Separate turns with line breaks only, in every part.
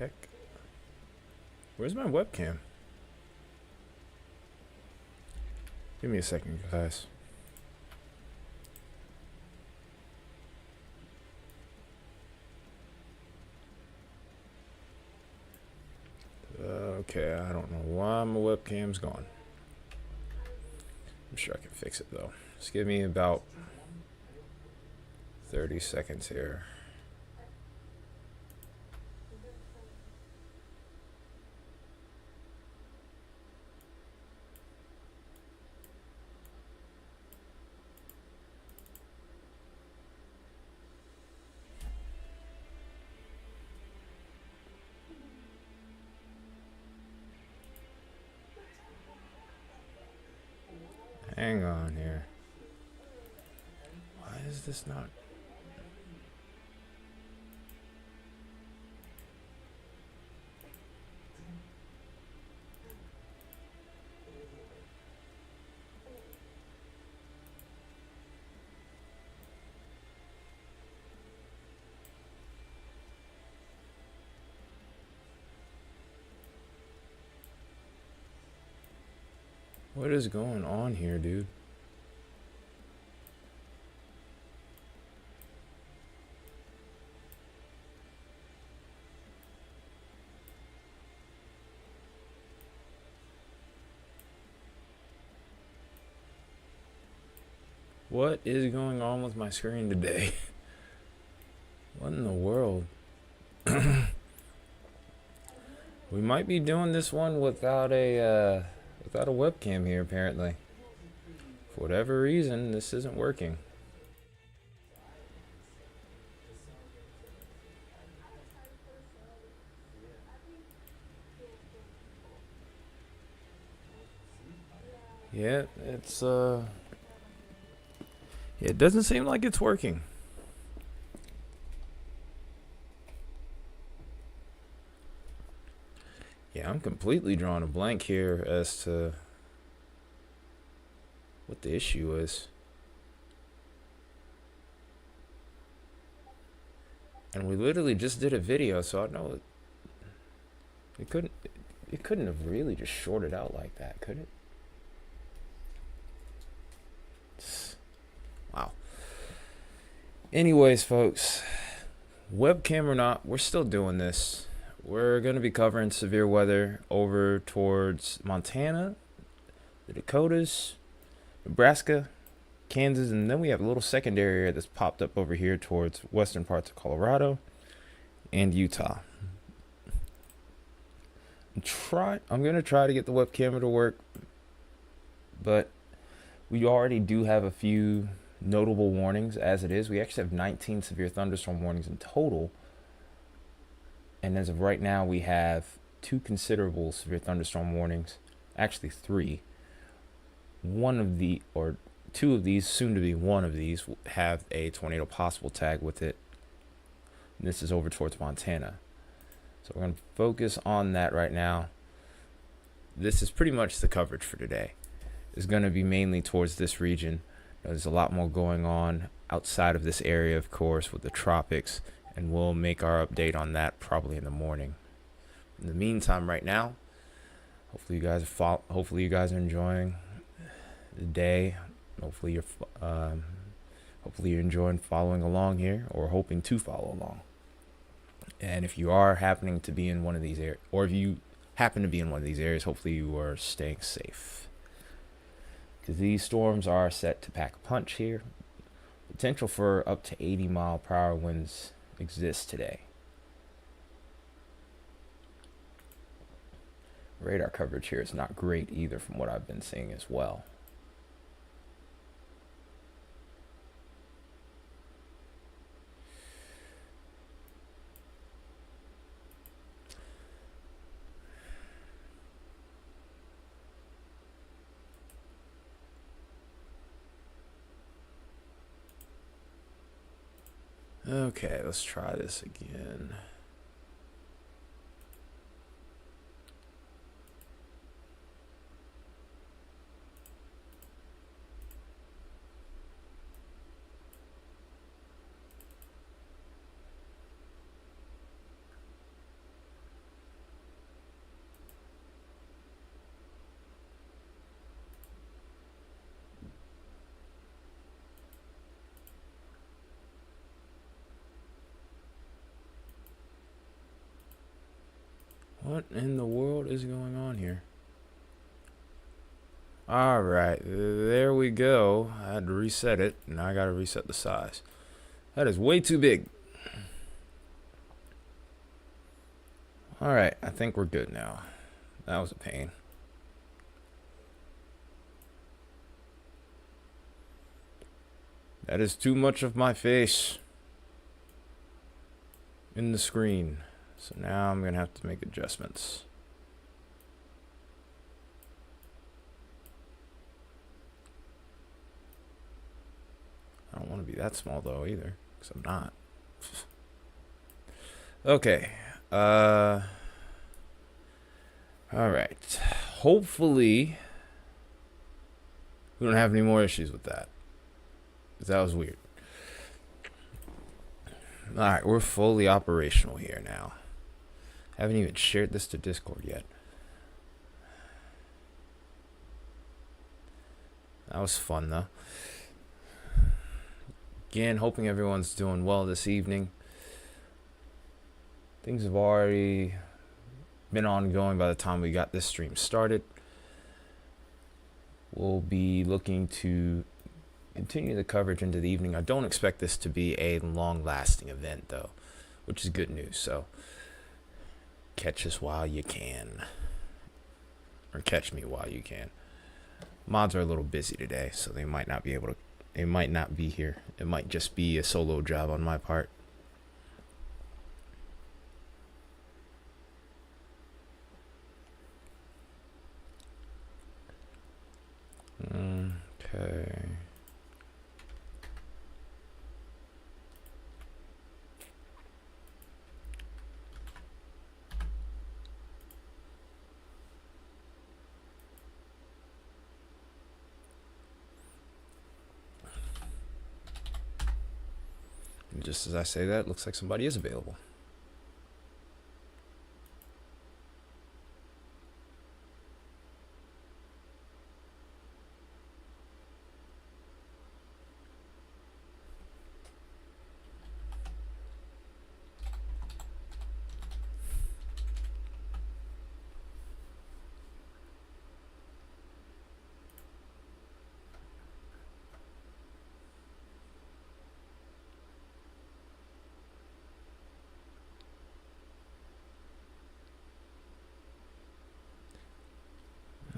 heck? Where's my webcam? Give me a second, guys. Okay, I don't know why my webcam's gone. I'm sure I can fix it though. Just give me about 30 seconds here. Hang on here. Why is this not? What is going on here, dude? What is going on with my screen today? What in the world? We might be doing this one without a webcam here, apparently. For whatever reason, this isn't working. Yeah, it doesn't seem like it's working. Yeah, I'm completely drawing a blank here as to what the issue is. And we literally just did a video, so I know it couldn't have really just shorted out like that, could it? Wow. Anyways, folks, webcam or not, we're still doing this. We're going to be covering severe weather over towards Montana, the Dakotas, Nebraska, Kansas, and then we have a little secondary area that's popped up over here towards western parts of Colorado and Utah. I'm going to try to get the webcam to work, but we already do have a few notable warnings as it is. We actually have 19 severe thunderstorm warnings in total. And as of right now, we have 2 considerable severe thunderstorm warnings. Actually 3. 2 of these, soon to be one of these, have a tornado possible tag with it. And this is over towards Montana. So we're going to focus on that right now. This is pretty much the coverage for today. It's going to be mainly towards this region. There's a lot more going on outside of this area, of course, with the tropics, and we'll make our update on that probably in the morning. In the meantime, right now, hopefully you guys are enjoying the day. Hopefully you're enjoying following along here, or hoping to follow along. And if you are happening to be in one of these areas, or if you happen to be in one of these areas, hopefully you are staying safe, because these storms are set to pack a punch here. Potential for up to 80-mile-per-hour winds exists today. Radar coverage here is not great either, from what I've been seeing as well. Okay, let's try this again. What in the world is going on here? Alright, there we go. I had to reset it. Now I gotta reset the size. That is way too big. Alright, I think we're good now. That was a pain. That is too much of my face in the screen. So now I'm gonna have to make adjustments. I don't want to be that small though either, because I'm not. Okay. Alright. Hopefully we don't have any more issues with that, because that was weird. Alright, we're fully operational here now. Haven't even shared this to Discord yet. That was fun though. Again, hoping everyone's doing well this evening. Things have already been ongoing by the time we got this stream started. We'll be looking to continue the coverage into the evening. I don't expect this to be a long-lasting event though, which is good news. So catch us while you can, or catch me while you can. Mods are a little busy today, so they might not be able to. They might not be here. It might just be a solo job on my part. Okay. And just as I say that, it looks like somebody is available.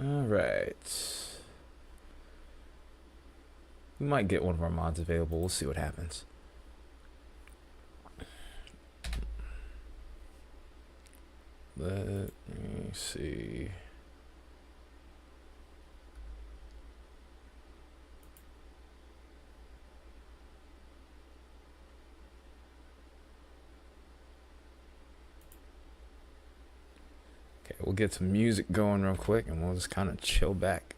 Alright. We might get one of our mods available. We'll see what happens. Let me see. Okay, we'll get some music going real quick and we'll just kind of chill back.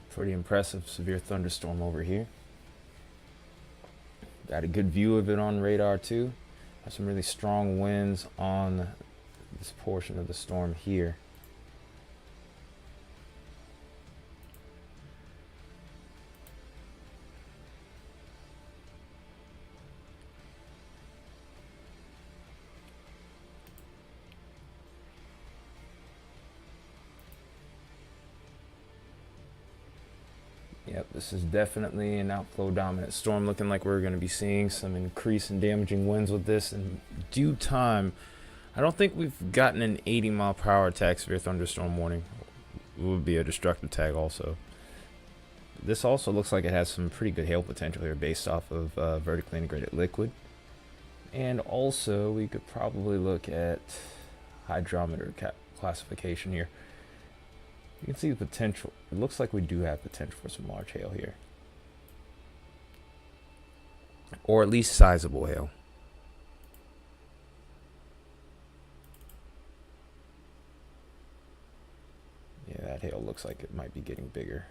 Pretty impressive severe thunderstorm over here. Got a good view of it on radar too. Have some really strong winds on this portion of the storm here. Yep, this is definitely an outflow dominant storm, looking like we're going to be seeing some increase in damaging winds with this in due time. I don't think we've gotten an 80-mile-per-hour attack severe thunderstorm warning. It would be a destructive tag also. This also looks like it has some pretty good hail potential here based off of vertically integrated liquid. And also we could probably look at hydrometer classification here. You can see the potential. It looks like we do have potential for some large hail here. Or at least sizable hail. Yeah, that hail looks like it might be getting bigger.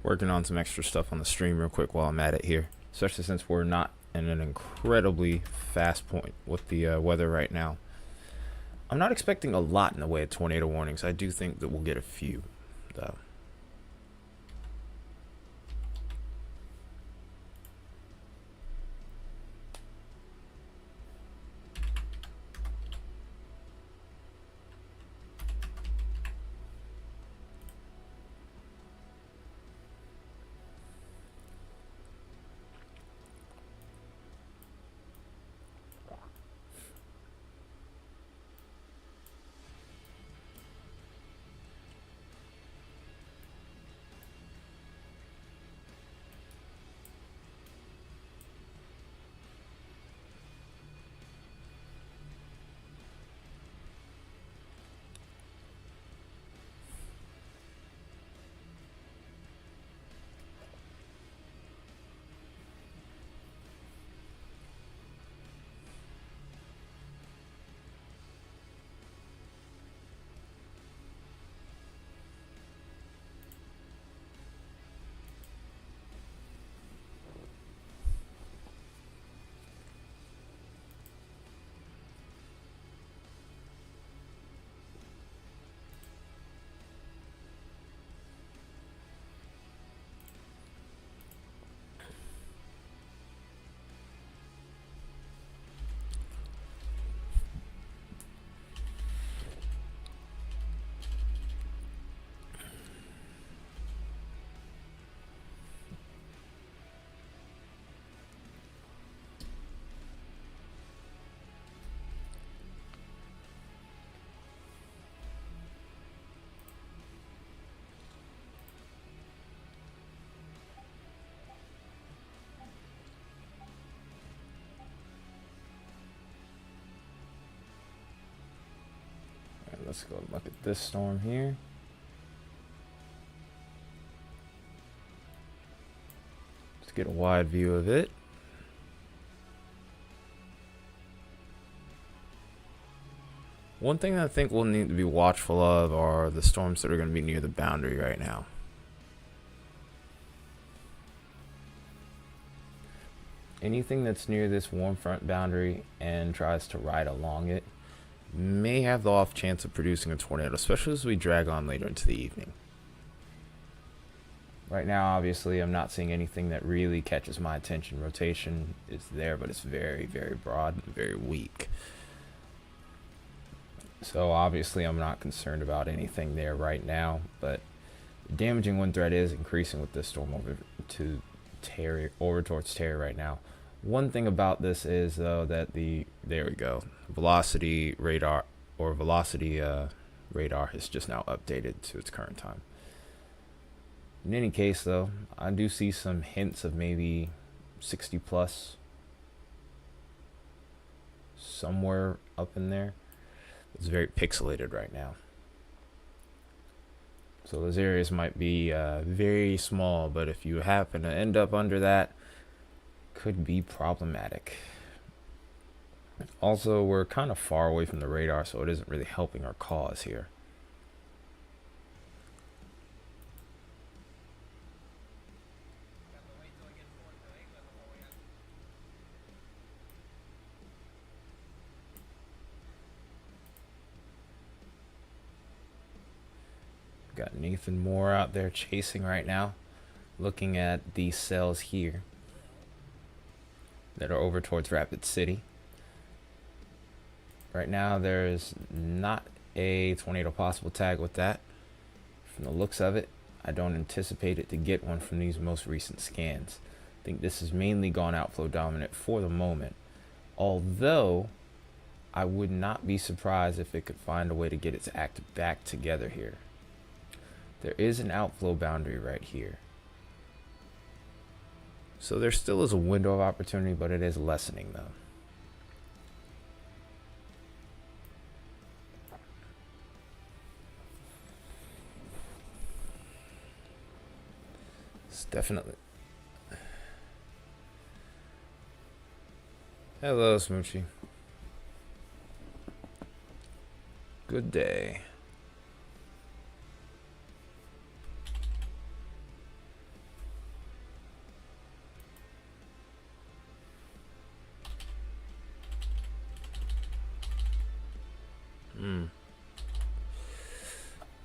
Working on some extra stuff on the stream real quick while I'm at it here, especially since we're not in an incredibly fast point with the weather right now. I'm not expecting a lot in the way of tornado warnings. I do think that we'll get a few, though. Let's go look at this storm here. Let's get a wide view of it. One thing I think we'll need to be watchful of are the storms that are going to be near the boundary right now. Anything that's near this warm front boundary and tries to ride along it may have the off chance of producing a tornado, especially as we drag on later into the evening. Right now, obviously, I'm not seeing anything that really catches my attention. Rotation is there, but it's very, very broad and very weak. So obviously, I'm not concerned about anything there right now, but the damaging wind threat is increasing with this storm over towards Terry right now. One thing about this is, though, that there we go, velocity radar radar has just now updated to its current time. In any case, though, I do see some hints of maybe 60 plus somewhere up in there. It's very pixelated right now. So those areas might be very small, but if you happen to end up under that, could be problematic. Also, we're kind of far away from the radar, so it isn't really helping our cause here. Got Nathan Moore out there chasing right now, looking at these cells here that are over towards Rapid City. Right now there is not a tornado possible tag with that. From the looks of it, I don't anticipate it to get one from these most recent scans. I think this is mainly gone outflow dominant for the moment, although I would not be surprised if it could find a way to get its act back together here. There is an outflow boundary right here, so there still is a window of opportunity, but it is lessening though. It's definitely. Hello, Smoochie. Good day.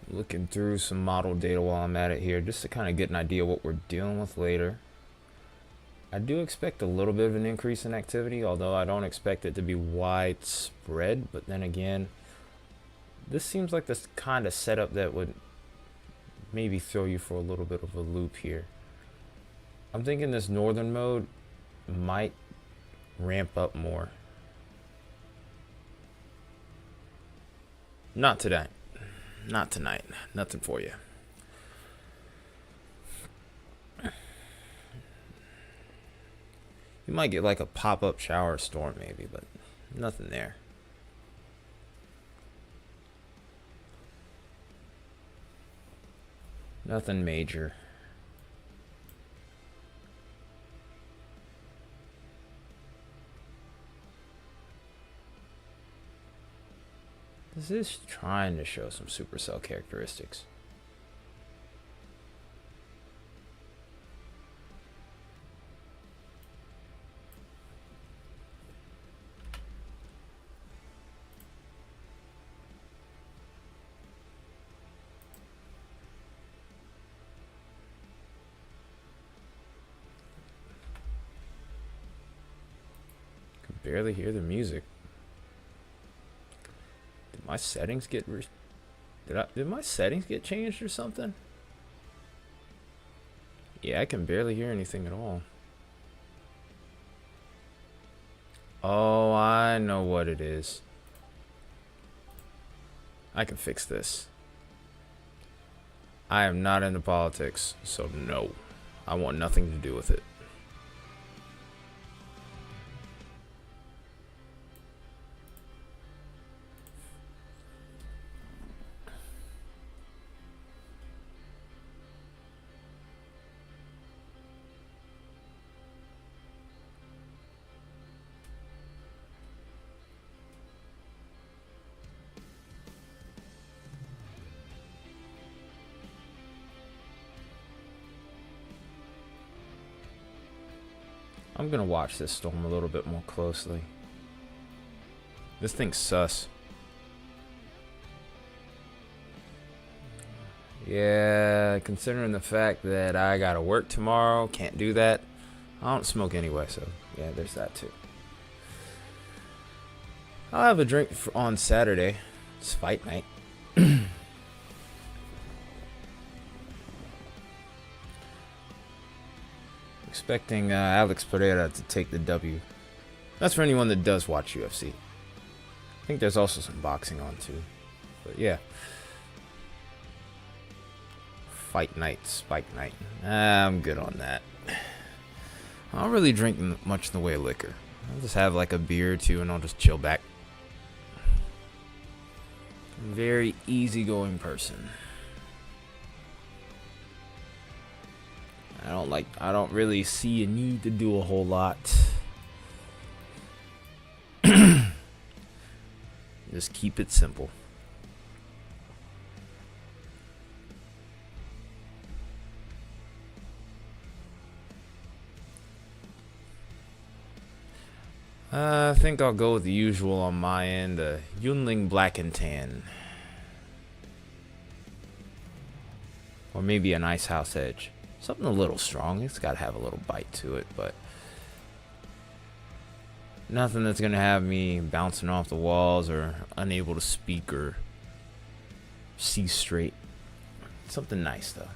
Looking through some model data while I'm at it here, just to kind of get an idea of what we're dealing with later. I do expect a little bit of an increase in activity, although I don't expect it to be widespread. But then again, this seems like this kind of setup that would maybe throw you for a little bit of a loop here. I'm thinking this northern mode might ramp up more. Not today. Not tonight. Nothing for you. You might get like a pop-up shower storm maybe, but nothing there. Nothing major. This is trying to show some supercell characteristics. Can barely hear the music. Did my settings get did my settings get changed or something? Yeah, I can barely hear anything at all. Oh, I know what it is. I can fix this. I am not into politics, so no. I want nothing to do with it. I'm gonna watch this storm a little bit more closely. This thing's sus. Yeah, considering the fact that I gotta work tomorrow, can't do that. I don't smoke anyway, so yeah, there's that too. I'll have a drink on Saturday. It's fight night. Expecting Alex Pereira to take the W. That's for anyone that does watch UFC. I think there's also some boxing on too. But yeah. Fight night, spike night. I'm good on that. I don't really drink much in the way of liquor. I'll just have like a beer or two and I'll just chill back. Very easygoing person. I don't I don't really see a need to do a whole lot. Just keep it simple. I think I'll go with the usual on my end, Yunling Black and Tan. Or maybe an Ice House Edge. Something a little strong. It's got to have a little bite to it, but nothing that's going to have me bouncing off the walls or unable to speak or see straight. Something nice, though.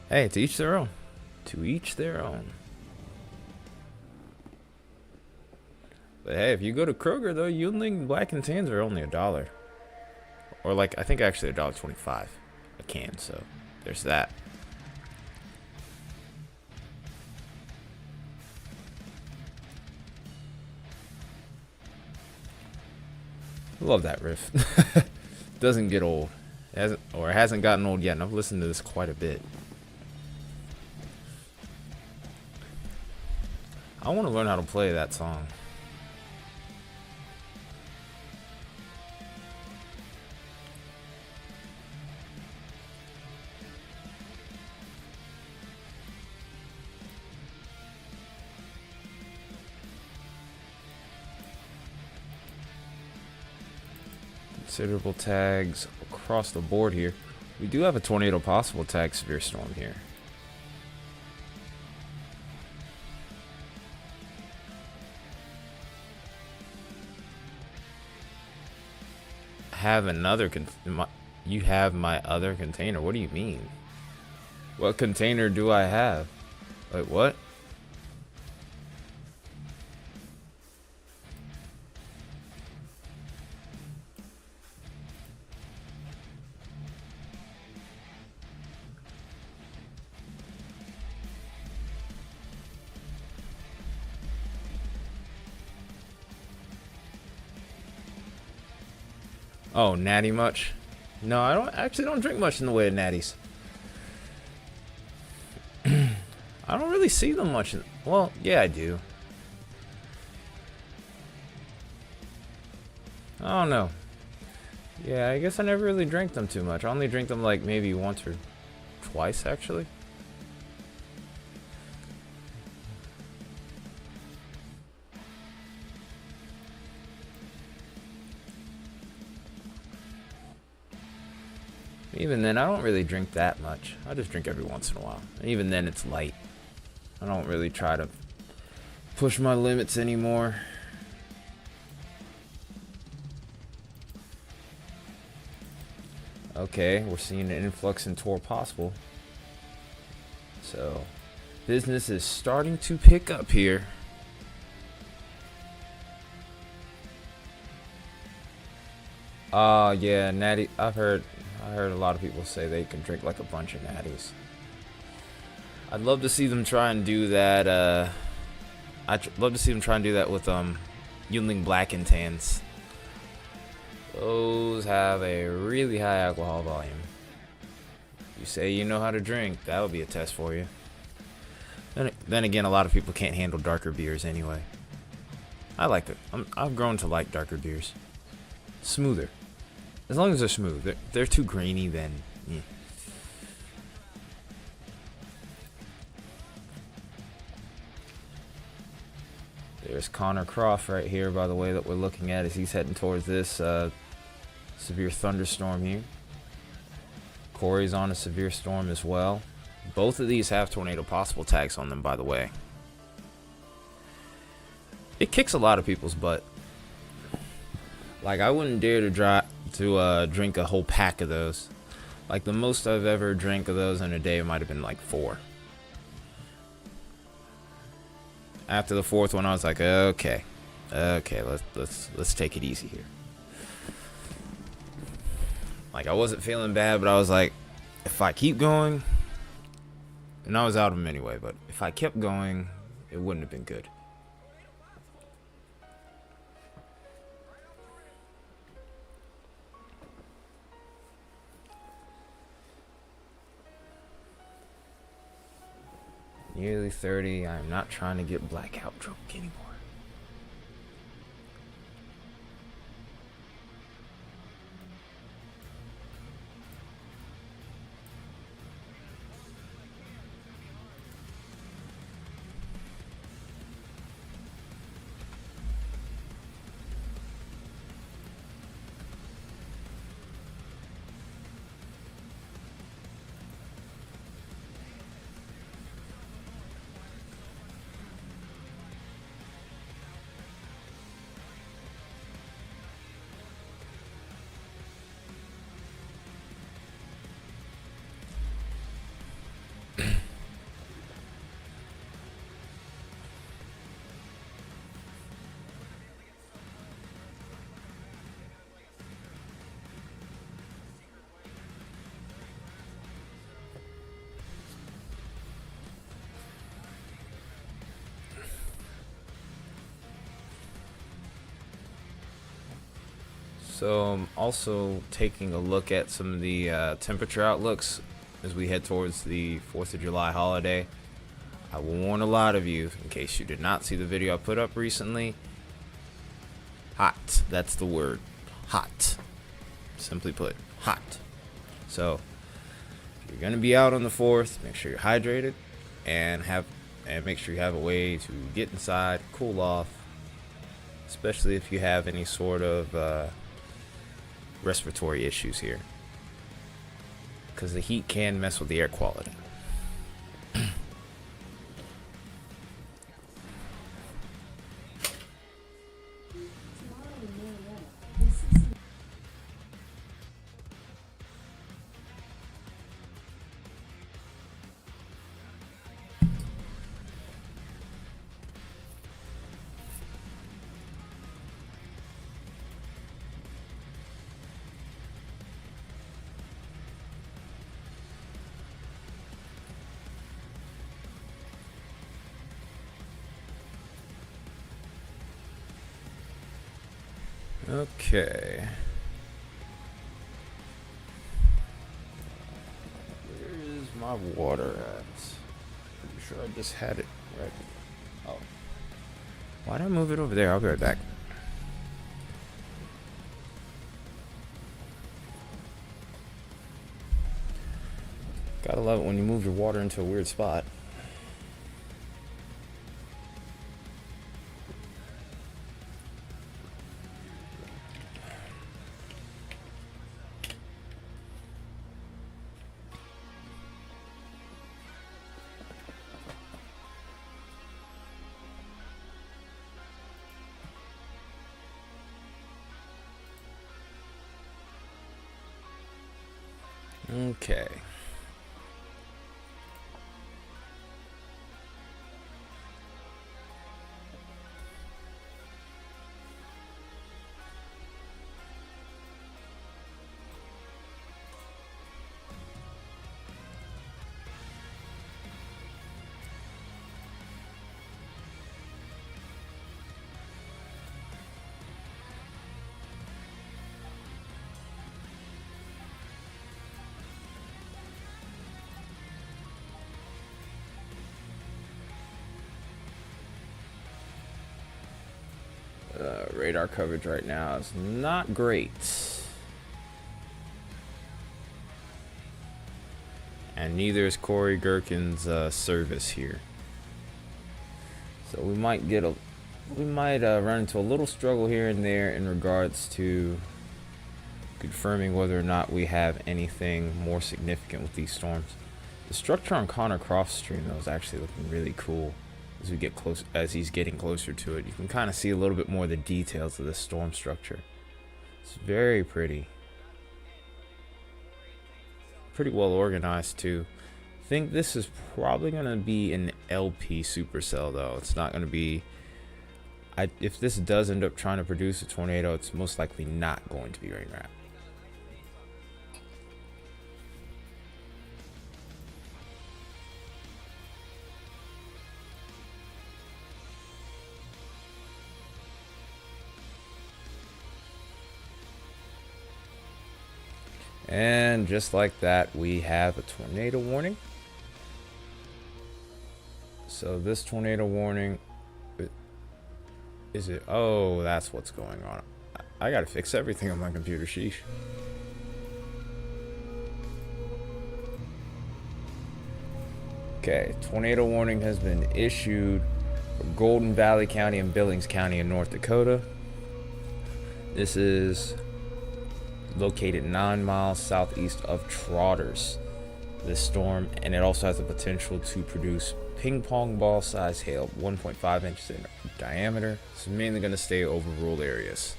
Hey, to each their own. To each their own. But hey, if you go to Kroger, though, Yunling Black and Tans are only $1. Or like, I think actually $1.25 a can, so there's that. I love that riff. Doesn't get old. It hasn't gotten old yet, and I've listened to this quite a bit. I want to learn how to play that song. Considerable tags across the board here. We do have a tornado possible tag severe storm here. Have another you have my other container. What do you mean? What container do I have? Wait, what? Oh, natty much? No, I don't drink much in the way of natties. I don't really see them much. Well, yeah, I do. I don't know. Yeah, I guess I never really drank them too much. I only drink them like maybe once or twice, actually. Even then, I don't really drink that much. I just drink every once in a while. And even then, it's light. I don't really try to push my limits anymore. Okay, we're seeing an influx in Tor possible. So, business is starting to pick up here. Yeah, natty. I heard a lot of people say they can drink like a bunch of natties. I'd love to see them try and do that. I'd love to see them try and do that with Yunling Black and Tans. Those have a really high alcohol volume. You say you know how to drink, that'll be a test for you. Then again, a lot of people can't handle darker beers anyway. I like it. I've grown to like darker beers. Smoother. As long as they're smooth. They're too grainy, then. Yeah. There's Connor Croft right here, by the way, that we're looking at as he's heading towards this severe thunderstorm here. Corey's on a severe storm as well. Both of these have tornado possible tags on them, by the way. It kicks a lot of people's butt. Like, I wouldn't dare to drink a whole pack of those. Like, the most I've ever drank of those in a day might have been like 4. After the 4th one, I was like, okay, let's take it easy here. Like, I wasn't feeling bad, but I was like, if I keep going, and I was out of them anyway, but if I kept going, it wouldn't have been good. Nearly 30. I'm not trying to get blackout drunk anymore. So I'm also taking a look at some of the temperature outlooks as we head towards the 4th of July holiday. I will warn a lot of you, in case you did not see the video I put up recently. Hot, that's the word. Hot. Simply put, hot. So if you're gonna be out on the 4th, make sure you're hydrated and make sure you have a way to get inside, cool off, especially if you have any sort of respiratory issues here, because the heat can mess with the air quality. Okay. Where is my water at? Pretty sure I just had it right. Oh. Why did I move it over there? I'll be right back. Gotta love it when you move your water into a weird spot. Okay. Radar coverage right now is not great. And neither is Corey Gherkin's service here. So we might run into a little struggle here and there in regards to confirming whether or not we have anything more significant with these storms. The structure on Connor Croft's stream though is actually looking really cool. As we get close, as he's getting closer to it, you can kind of see a little bit more of the details of the storm structure. It's very pretty, pretty well organized too. I think this is probably going to be an LP supercell though. It's not going to be. If this does end up trying to produce a tornado, it's most likely not going to be rain wrap. And just like that, we have a tornado warning. So this tornado warning, is it? Oh, that's what's going on. I gotta fix everything on my computer, sheesh. Okay, tornado warning has been issued for Golden Valley County and Billings County in North Dakota. This is located 9 miles southeast of Trotters, this storm, and it also has the potential to produce ping pong ball size hail, 1.5 inches in diameter. It's mainly going to stay over rural areas.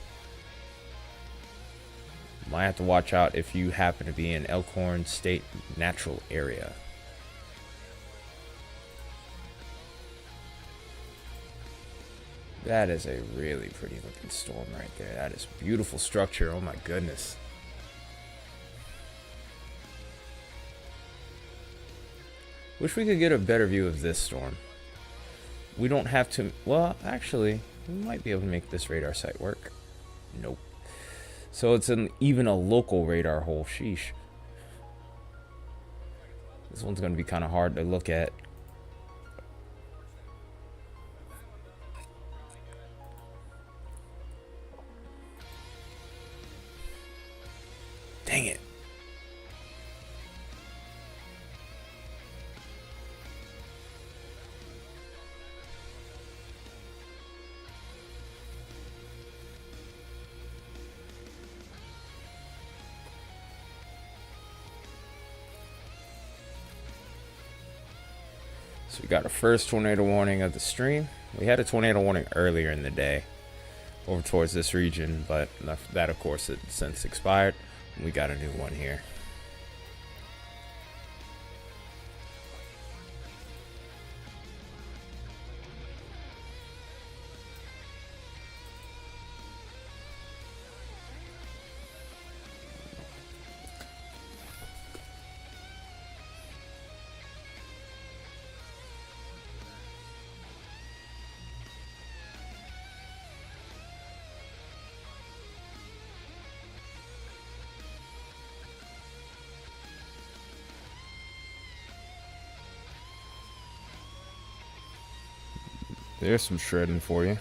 Might have to watch out if you happen to be in Elkhorn State Natural Area. That is a really pretty looking storm right there. That is beautiful structure. Oh my goodness. Wish we could get a better view of this storm. We don't have to, well, actually, we might be able to make this radar site work. Nope. So it's even a local radar hole. Sheesh. This one's going to be kind of hard to look at. Dang it. So we got a first tornado warning of the stream. We had a tornado warning earlier in the day over towards this region, but that of course has since expired. We got a new one here. There's some shredding for you.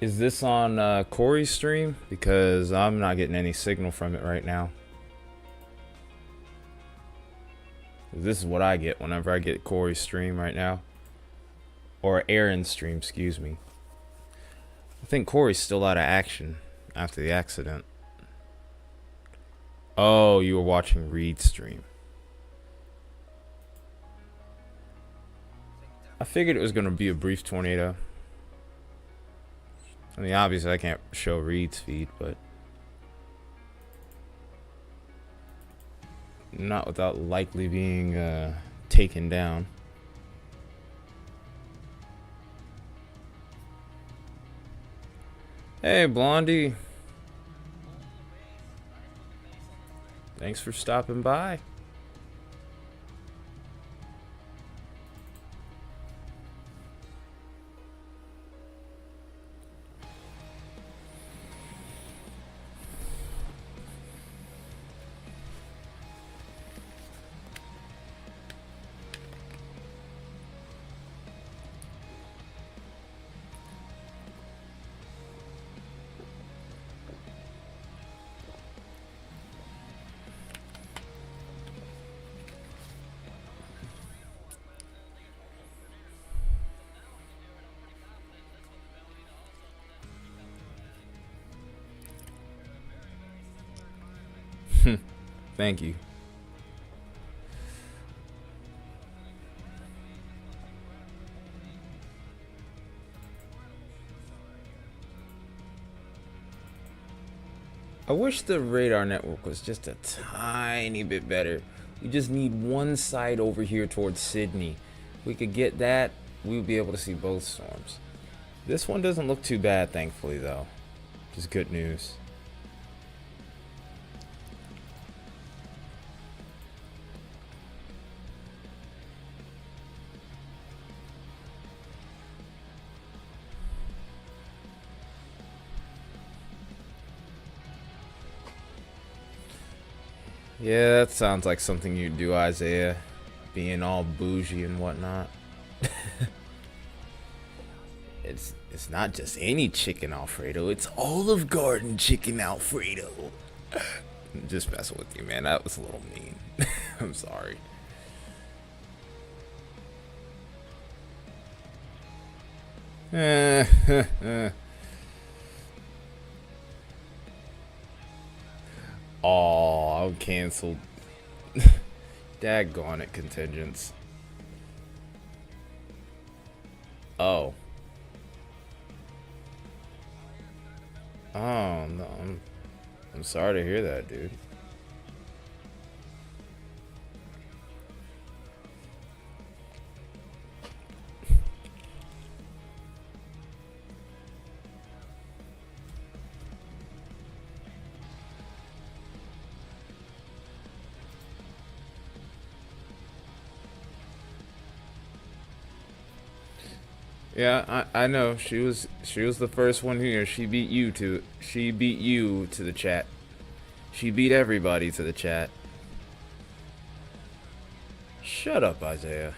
Is this on Corey's stream? Because I'm not getting any signal from it right now. This is what I get whenever I get Corey's stream right now. Or Aaron's stream, excuse me. I think Corey's still out of action after the accident. Oh, you were watching Reed's stream. I figured it was going to be a brief tornado. I mean, obviously I can't show Reed's feed, but not without likely being taken down. Hey, Blondie. Thanks for stopping by. Thank you. I wish the radar network was just a tiny bit better. We just need one side over here towards Sydney. If we could get that, we would be able to see both storms. This one doesn't look too bad, thankfully, though. Just good news. Yeah, that sounds like something you'd do, Isaiah. Being all bougie and whatnot. It's not just any chicken Alfredo, it's Olive Garden chicken Alfredo. Just messing with you, man. That was a little mean. I'm sorry. Oh, I'm canceled. Daggone it, contingents. Oh. Oh no, I'm sorry to hear that, dude. Yeah, I know. She was the first one here. She beat you to the chat. She beat everybody to the chat. Shut up, Isaiah.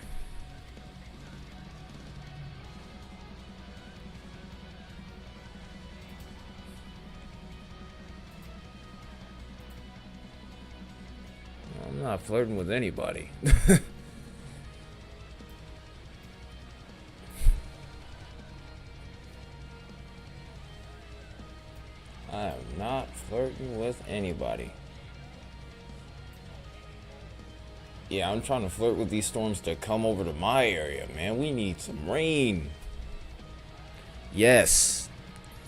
I'm not flirting with anybody. I am not flirting with anybody. Yeah, I'm trying to flirt with these storms to come over to my area, man. We need some rain. Yes.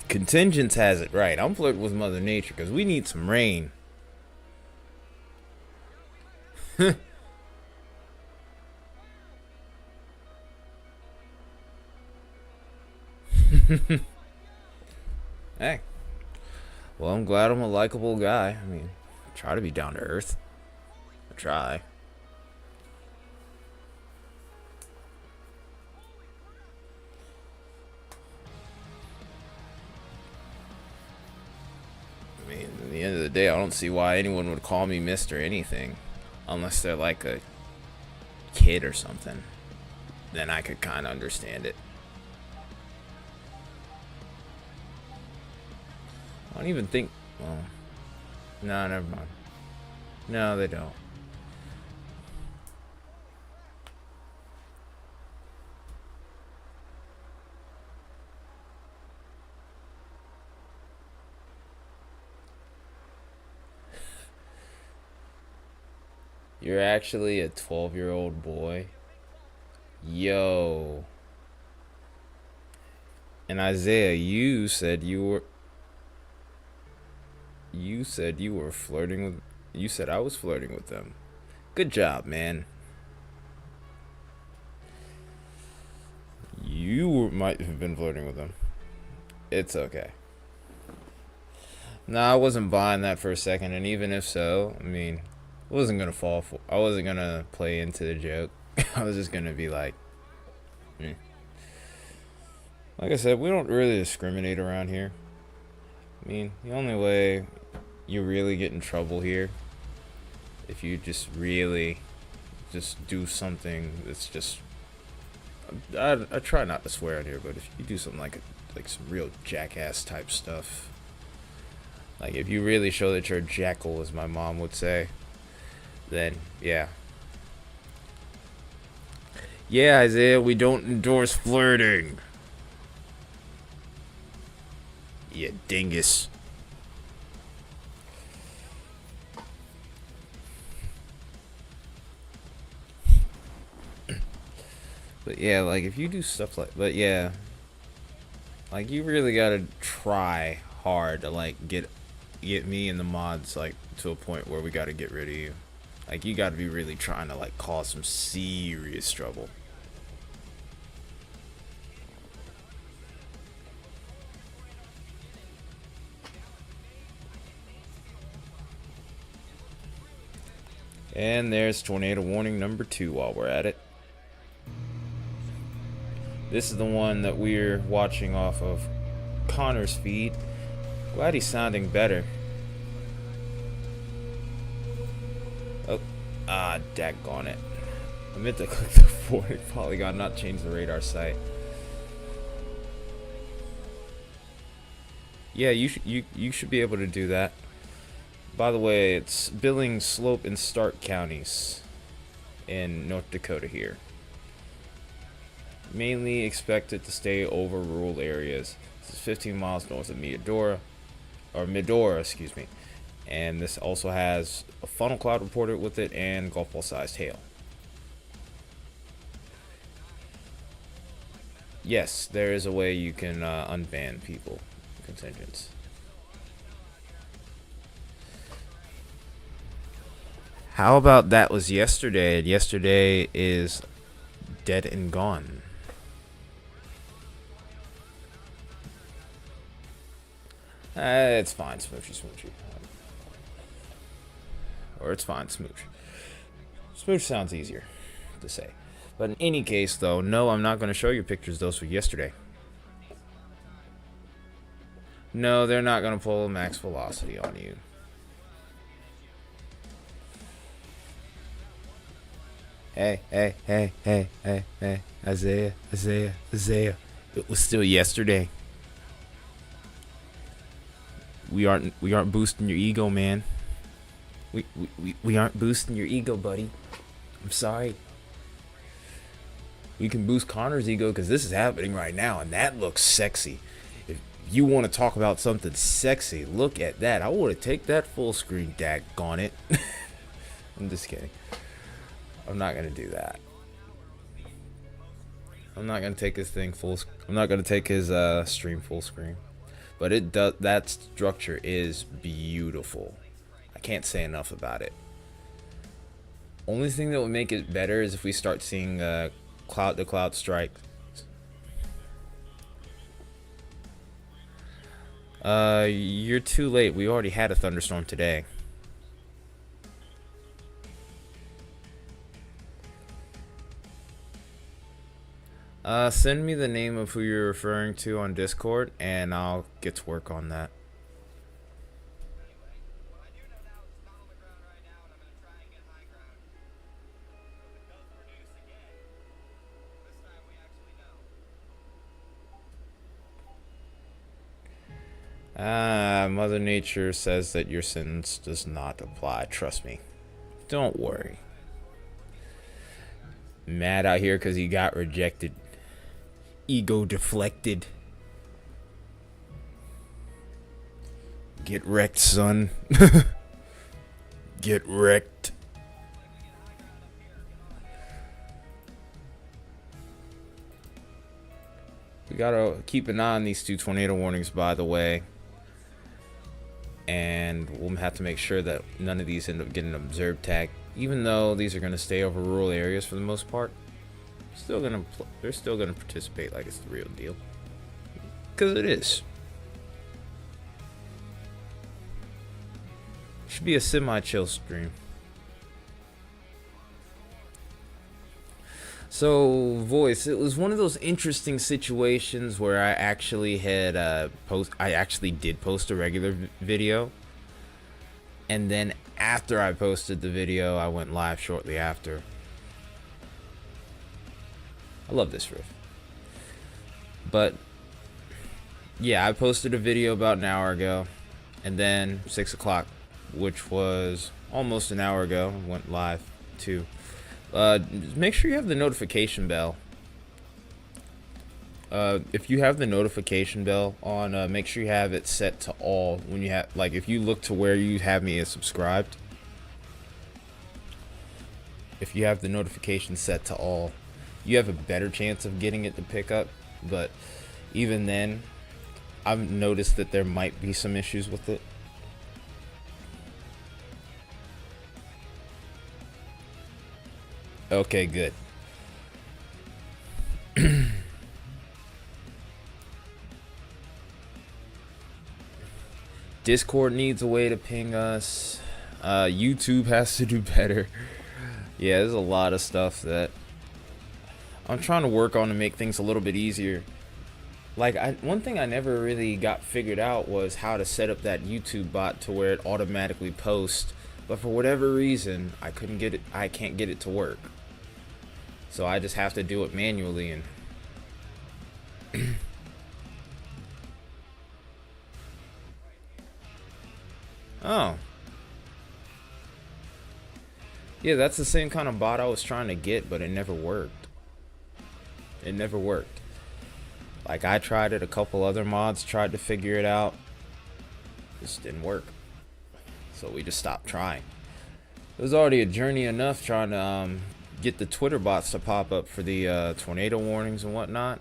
Contingents has it right. I'm flirting with Mother Nature because we need some rain. Hey. Well, I'm glad I'm a likable guy. I mean, I try to be down to earth. I try. I mean, at the end of the day, I don't see why anyone would call me Mr. anything. Unless they're like a kid or something. Then I could kind of understand it. I don't even think... Well... No, never mind. No, they don't. You're actually a 12-year-old boy? Yo. And Isaiah, you said you were... You said you were flirting with... You said I was flirting with them. Good job, man. You might have been flirting with them. It's okay. Nah, I wasn't buying that for a second, and even if so, I mean, I wasn't gonna fall for... I wasn't gonna play into the joke. I was just gonna be like... Like I said, we don't really discriminate around here. I mean, the only way you really get in trouble here, if you just really just do something that's just... I try not to swear on here, but if you do something like some real jackass type stuff, like if you really show that you're a jackal, as my mom would say, then yeah. Yeah, Isaiah, we don't endorse flirting. You dingus. But yeah, like if you do stuff like... But yeah. Like you really gotta try hard to like get get me and the mods like to a point where we got to get rid of you. Like, you got to be really trying to like cause some serious trouble. And there's tornado warning number 2 while we're at it. This is the one that we're watching off of Connor's feed. Glad he's sounding better. Oh, daggone it. I meant to click the forward polygon, not change the radar site. Yeah, you should be able to do that. By the way, it's Billings, Slope, and Stark counties in North Dakota here. Mainly expected to stay over rural areas. This is 15 miles north of Medora, excuse me. And this also has a funnel cloud reported with it and golf ball sized hail. Yes, there is a way you can unban people, contingents. How about that was yesterday, and yesterday is dead and gone. It's fine, smoochy. Or it's fine, smooch. Smooch sounds easier to say. But in any case, though, no, I'm not going to show you pictures. Those were yesterday. No, they're not going to pull a max velocity on you. Hey, Isaiah. It was still yesterday. We aren't boosting your ego, man. We aren't boosting your ego, buddy. I'm sorry. We can boost Connor's ego because this is happening right now, and that looks sexy. If you want to talk about something sexy, look at that. I want to take that full screen, daggone it. I'm just kidding. I'm not gonna do that. I'm not gonna take his thing full. I'm not gonna take his stream full screen. But it does. That structure is beautiful. I can't say enough about it. Only thing that would make it better is if we start seeing cloud-to-cloud strikes. You're too late. We already had a thunderstorm today. Send me the name of who you're referring to on Discord, and I'll get to work on that. Mother Nature says that your sentence does not apply. Trust me. Don't worry. Mad out here because he got rejected. Ego deflected. Get wrecked, son. Get wrecked. We gotta keep an eye on these 2 tornado warnings, by the way. And we'll have to make sure that none of these end up getting an observed tag. Even though these are gonna stay over rural areas for the most part, they're still gonna participate like it's the real deal. Because it is. Should be a semi-chill stream. So, voice, it was one of those interesting situations where I actually had I actually did post a regular video, and then after I posted the video, I went live shortly after. I love this riff. But yeah, I posted a video about an hour ago, and then 6 o'clock, which was almost an hour ago, went live too. Make sure you have the notification bell. If you have the notification bell on, make sure you have it set to all. When you have, like, if you look to where you have me as subscribed, if you have the notification set to all, you have a better chance of getting it to pick up. But even then, I've noticed that there might be some issues with it. Okay, good. Discord needs a way to ping us. YouTube has to do better. Yeah, there's a lot of stuff that I'm trying to work on to make things a little bit easier. Like, one thing I never really got figured out was how to set up that YouTube bot to where it automatically posts. But for whatever reason, I can't get it to work. So I just have to do it manually. And oh, yeah, that's the same kind of bot I was trying to get, but it never worked. It never worked. Like, I tried it, a couple other mods tried to figure it out. Just didn't work. So we just stopped trying. It was already a journey enough trying to get the Twitter bots to pop up for the tornado warnings and whatnot.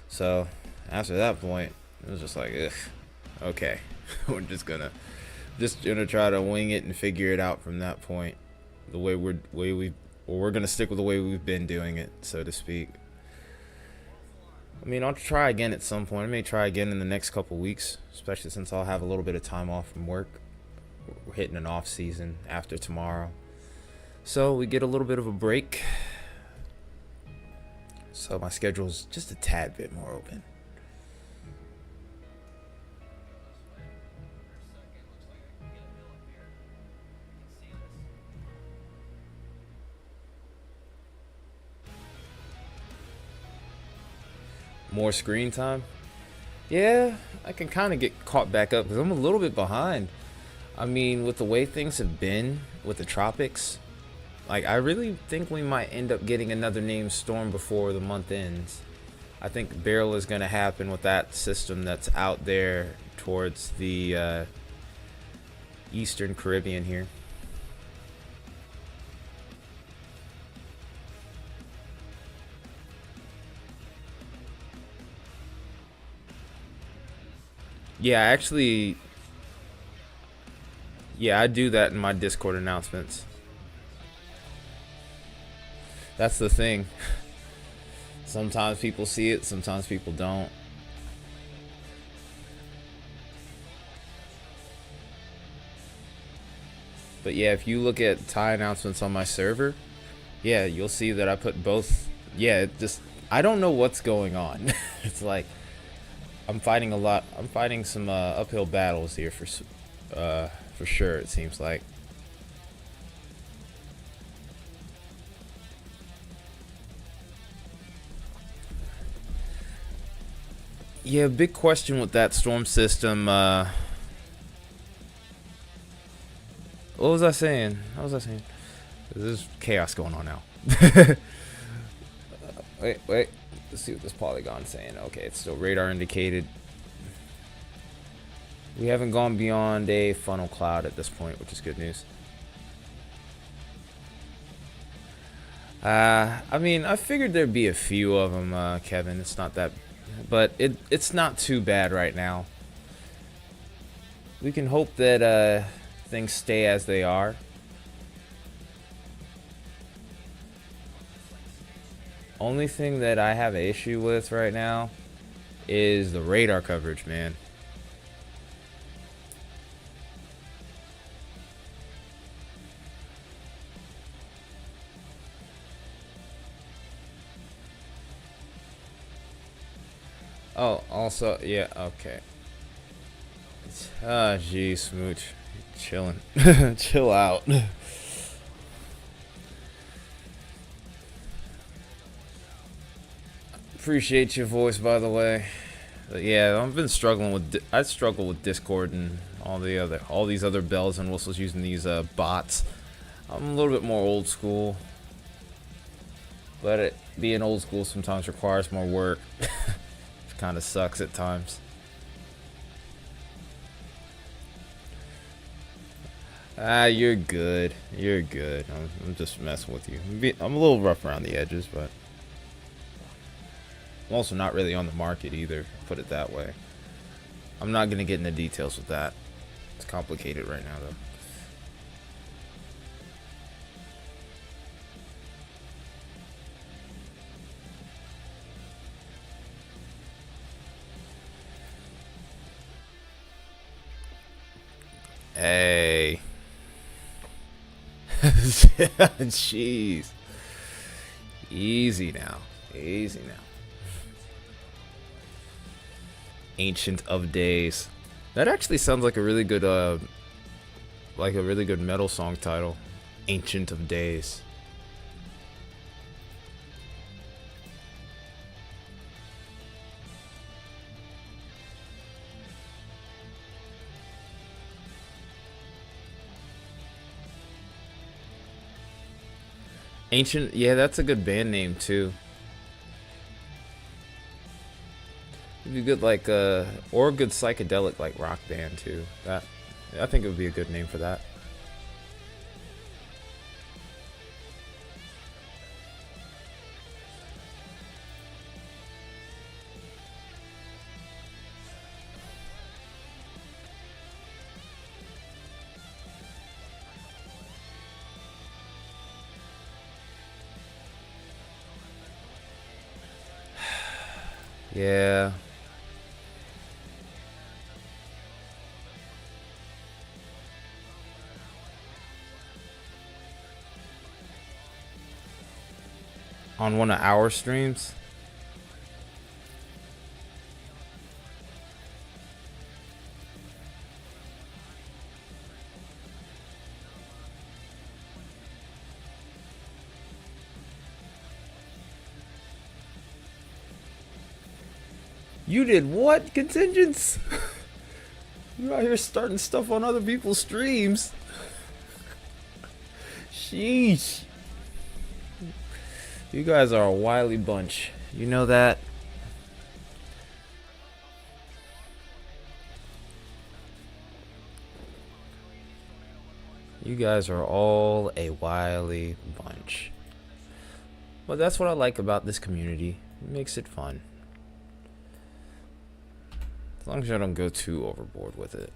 So after that point, it was just like, ugh, okay, we're just gonna try to wing it and figure it out from that point. The way we're gonna stick with the way we've been doing it, so to speak. I mean, I'll try again at some point. I may try again in the next couple weeks, especially since I'll have a little bit of time off from work. We're hitting an off season after tomorrow, so we get a little bit of a break. So my schedule's just a tad bit more open. More screen time? Yeah, I can kind of get caught back up because I'm a little bit behind. I mean, with the way things have been with the tropics, like, I really think we might end up getting another named storm before the month ends. I think barrel is going to happen with that system that's out there towards the Eastern Caribbean here. Yeah, actually, yeah, I do that in my Discord announcements. That's the thing. Sometimes people see it, sometimes people don't. But yeah, if you look at tie announcements on my server, yeah, you'll see that I put both. Yeah, it just, I don't know what's going on. It's like I'm fighting a lot. I'm fighting some uphill battles here for sure. It seems like. Yeah, big question with that storm system. What was I saying? What was I saying? There's chaos going on now. Wait. Let's see what this polygon's saying. Okay, it's still radar indicated. We haven't gone beyond a funnel cloud at this point, which is good news. I mean, I figured there'd be a few of them, Kevin. It's not that, but it's not too bad right now. We can hope that things stay as they are. Only thing that I have an issue with right now is the radar coverage, man. Oh, also, yeah, okay. Ah, geez, Smooch. Chilling. Chill out. Appreciate your voice, by the way. But yeah, I've been struggling with. I struggle with Discord and all these other bells and whistles using these bots. I'm a little bit more old school, but being old school sometimes requires more work. It kind of sucks at times. Ah, you're good. You're good. I'm just messing with you. I'm a little rough around the edges, but I'm also not really on the market either, put it that way. I'm not going to get into details with that. It's complicated right now, though. Hey. Jeez. Easy now. Easy now. Ancient of Days. That actually sounds like a really good metal song title. Ancient of Days. Ancient, yeah, that's a good band name too. It'd be good or a good psychedelic like rock band too. That I think it would be a good name for that. Yeah. On one of our streams. You did what, Contingents? You out here starting stuff on other people's streams. Sheesh. You guys are a wily bunch. You know that? You guys are all a wily bunch. But that's what I like about this community. It makes it fun. As long as I don't go too overboard with it.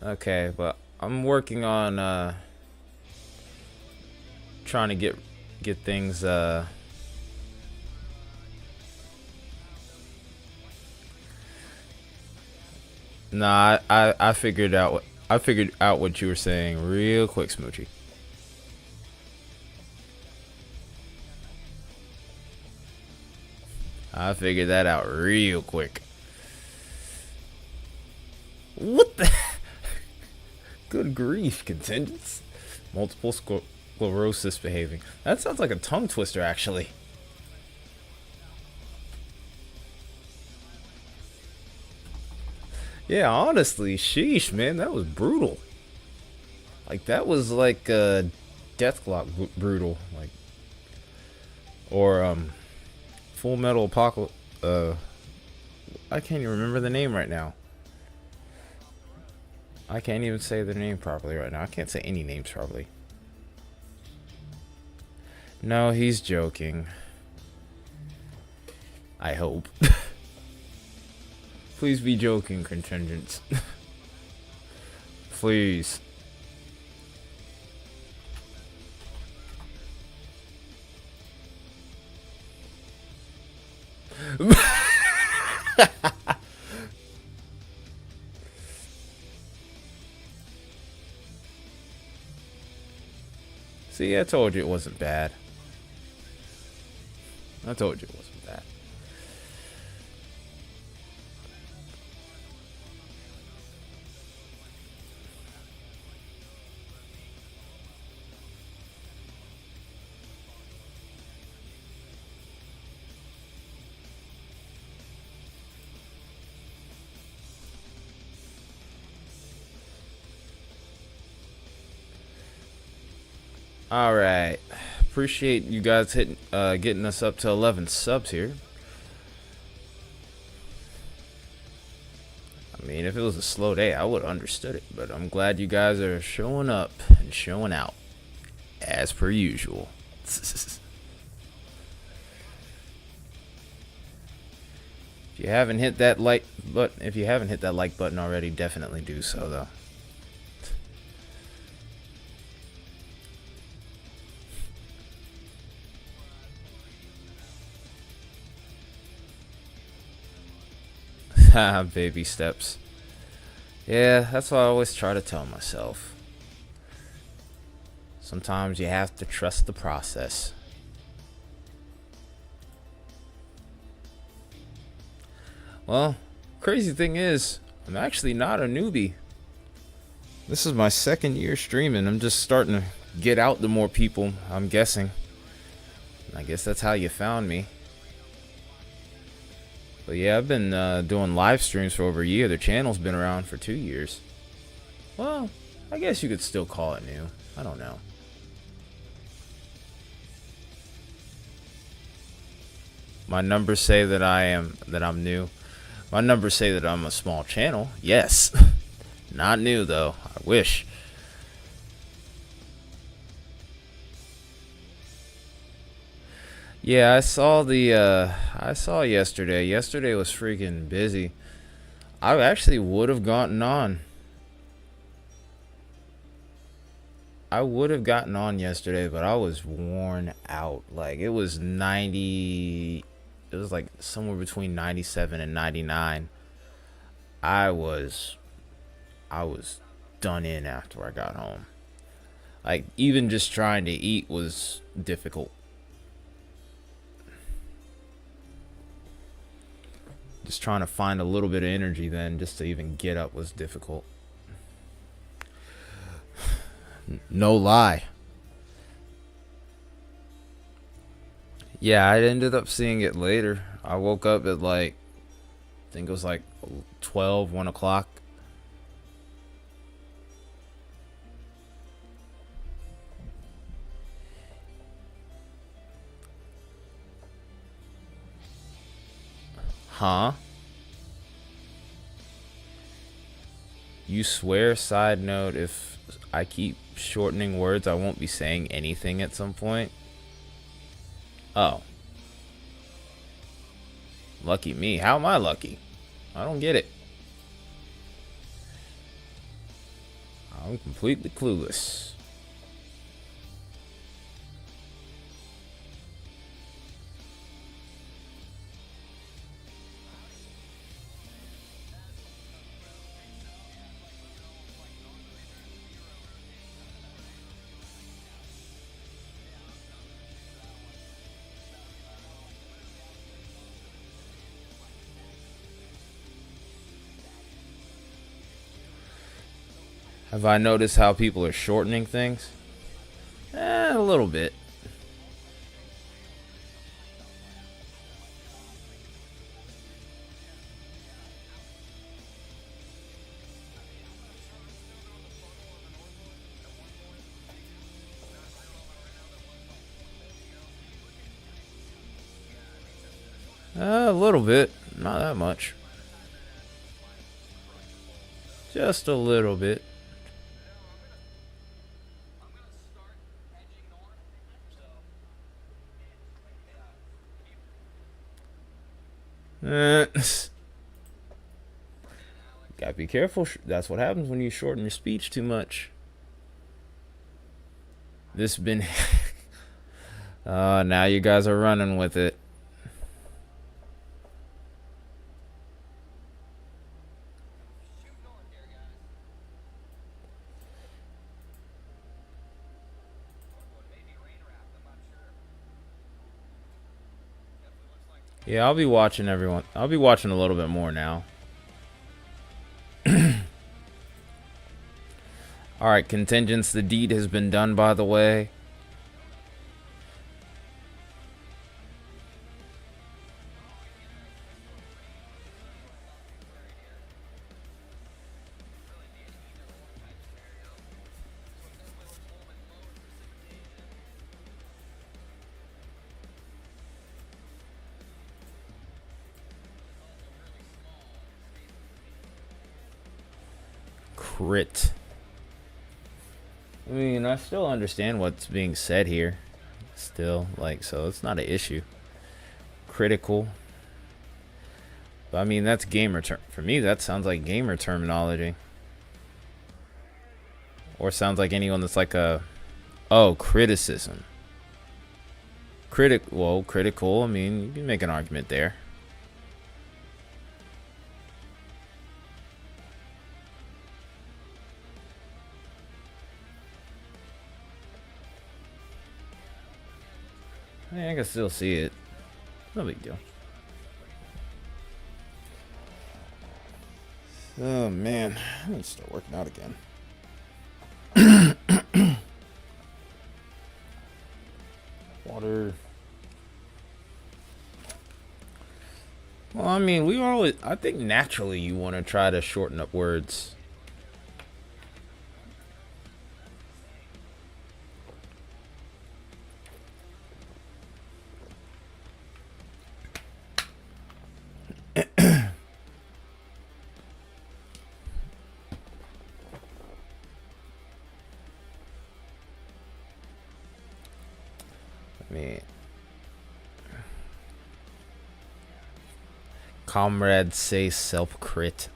Okay, but I'm working on trying to get things Nah, I figured out what you were saying real quick, Smoochie. I figured that out real quick. What the? Good grief, Contingents. Multiple sclerosis behaving. That sounds like a tongue twister, actually. Yeah, honestly, sheesh, man, that was brutal. Like, that was like Deathlock brutal. Like, or Full Metal Apocalypse. I can't even remember the name right now. I can't even say the name properly right now. I can't say any names properly. No, he's joking. I hope. Please be joking, Contingents. Please. See, I told you it wasn't bad. I told you it wasn't bad. All right, appreciate you guys getting us up to 11 subs here. I mean, if it was a slow day, I would have understood it, but I'm glad you guys are showing up and showing out as per usual. If you haven't hit that like button already, definitely do so though. Baby steps. Yeah, that's what I always try to tell myself. Sometimes you have to trust the process. Well, crazy thing is, I'm actually not a newbie. This is my second year streaming. I'm just starting to get out to more people, I'm guessing. I guess that's how you found me. But yeah, I've been doing live streams for over a year. The channel's been around for 2 years. Well, I guess you could still call it new. I don't know. My numbers say that I'm new. My numbers say that I'm a small channel. Yes. Not new though. I wish. Yeah, I saw yesterday. Yesterday was freaking busy. I actually would have gotten on. I would have gotten on yesterday, but I was worn out. Like it was 90, it was like somewhere between 97 and 99. I was done in after I got home. Like even just trying to eat was difficult. Just trying to find a little bit of energy then just to even get up was difficult. No lie. Yeah, I ended up seeing it later. I woke up at like, I think it was like 12, 1 o'clock. Huh? You swear, side note, if I keep shortening words, I won't be saying anything at some point? Oh. Lucky me. How am I lucky? I don't get it. I'm completely clueless. Have I noticed how people are shortening things? A little bit. A little bit. Not that much. Just a little bit. Gotta be careful. That's what happens when you shorten your speech too much. This been now you guys are running with it. Yeah, I'll be watching everyone. I'll be watching a little bit more now. Alright, contingents, the deed has been done, by the way. Crit. I mean, I still understand what's being said here. Still, like, so it's not an issue. Critical. But I mean, that's gamer term. For me, that sounds like gamer terminology. Or sounds like anyone that's like a... Oh, criticism. Well, critical, I mean, you can make an argument there. I can still see it. No big deal. Oh man, I need to start working out again. Water. Well, I mean, I think naturally you want to try to shorten up words. I mean, comrades say self crit.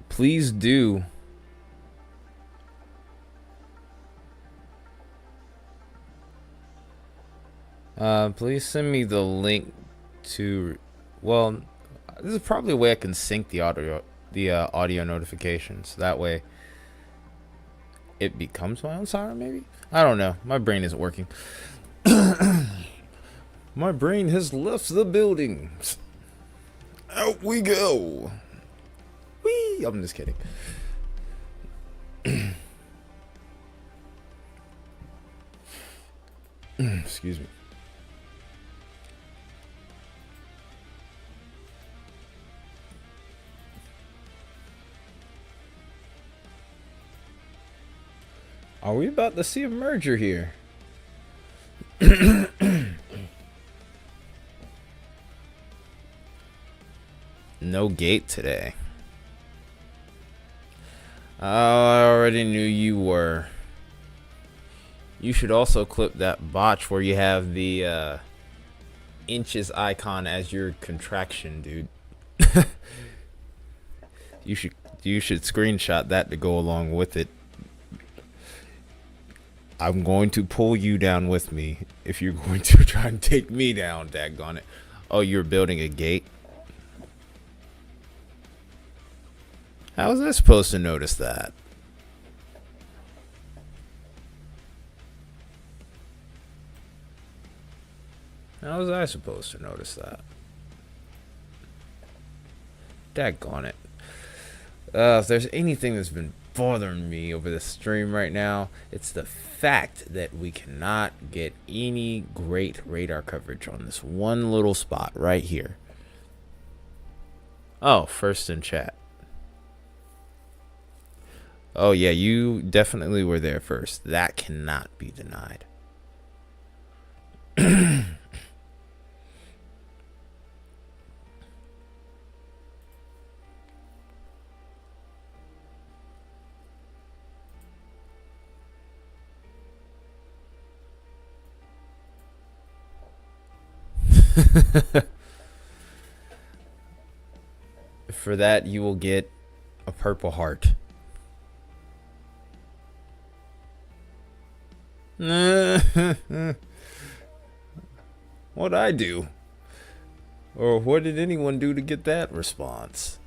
Please do. Please send me the link to. Well, this is probably a way I can sync the audio notifications. That way, it becomes my own siren. Maybe, I don't know. My brain isn't working. My brain has left the building. Out we go. Whee! I'm just kidding. Excuse me. Are we about to see a merger here? No gate today. I already knew you were. You should also clip that botch where you have the inches icon as your contraction, dude. You should screenshot that to go along with it. I'm going to pull you down with me if you're going to try and take me down, daggone it. Oh, you're building a gate? How was I supposed to notice that? How was I supposed to notice that? Daggone it. If there's anything that's been bothering me over the stream right now, it's the fact that we cannot get any great radar coverage on this one little spot right here. Oh, first in chat. Oh yeah, you definitely were there first. That cannot be denied. For that, you will get a purple heart. What'd I do? Or what did anyone do to get that response?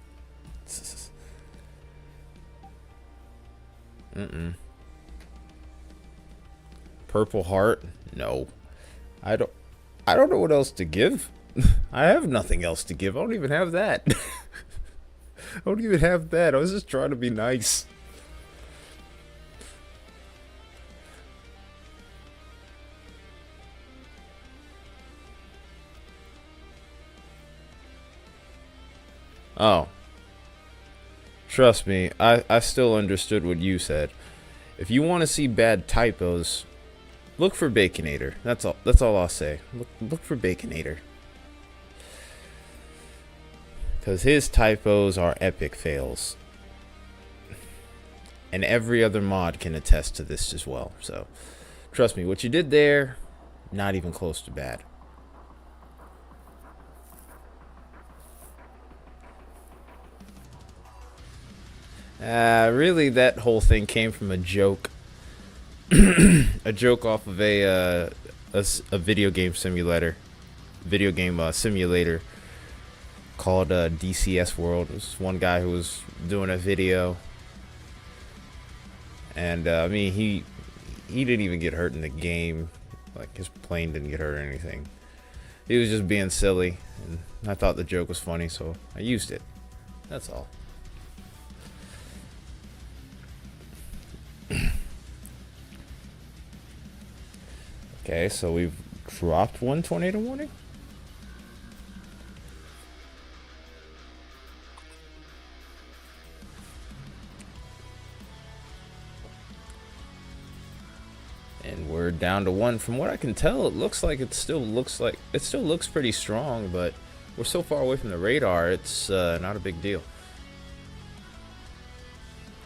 Purple heart? No. I don't know what else to give. I have nothing else to give. I don't even have that. I don't even have that. I was just trying to be nice. Oh. Trust me, I still understood what you said. If you want to see bad typos, look for Baconator. That's all I'll say. Look for Baconator. because his typos are epic fails. And every other mod can attest to this as well. So, trust me, what you did there, not even close to bad. Really, that whole thing came from a joke. A joke off of a video game simulator. Simulator called DCS World. It was one guy who was doing a video. And, I mean, he didn't even get hurt in the game. Like, his plane didn't get hurt or anything. He was just being silly. And I thought the joke was funny, so I used it. That's all. Okay, so we've dropped one tornado warning. And we're down to one. From what I can tell, it still looks pretty strong, but we're so far away from the radar, it's not a big deal.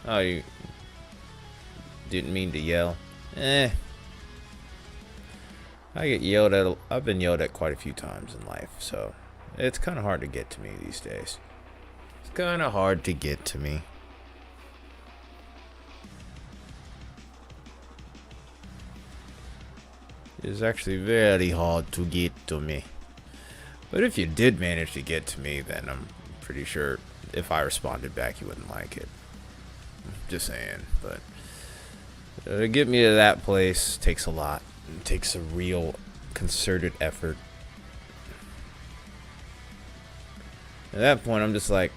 Oh, you didn't mean to yell. I get yelled at. I've been yelled at quite a few times in life, so it's kind of hard to get to me these days. It's kind of hard to get to me. It's actually very hard to get to me. But if you did manage to get to me, then I'm pretty sure if I responded back, you wouldn't like it. Just saying. But to get me to that place takes a lot. It takes a real concerted effort. At that point, I'm just like,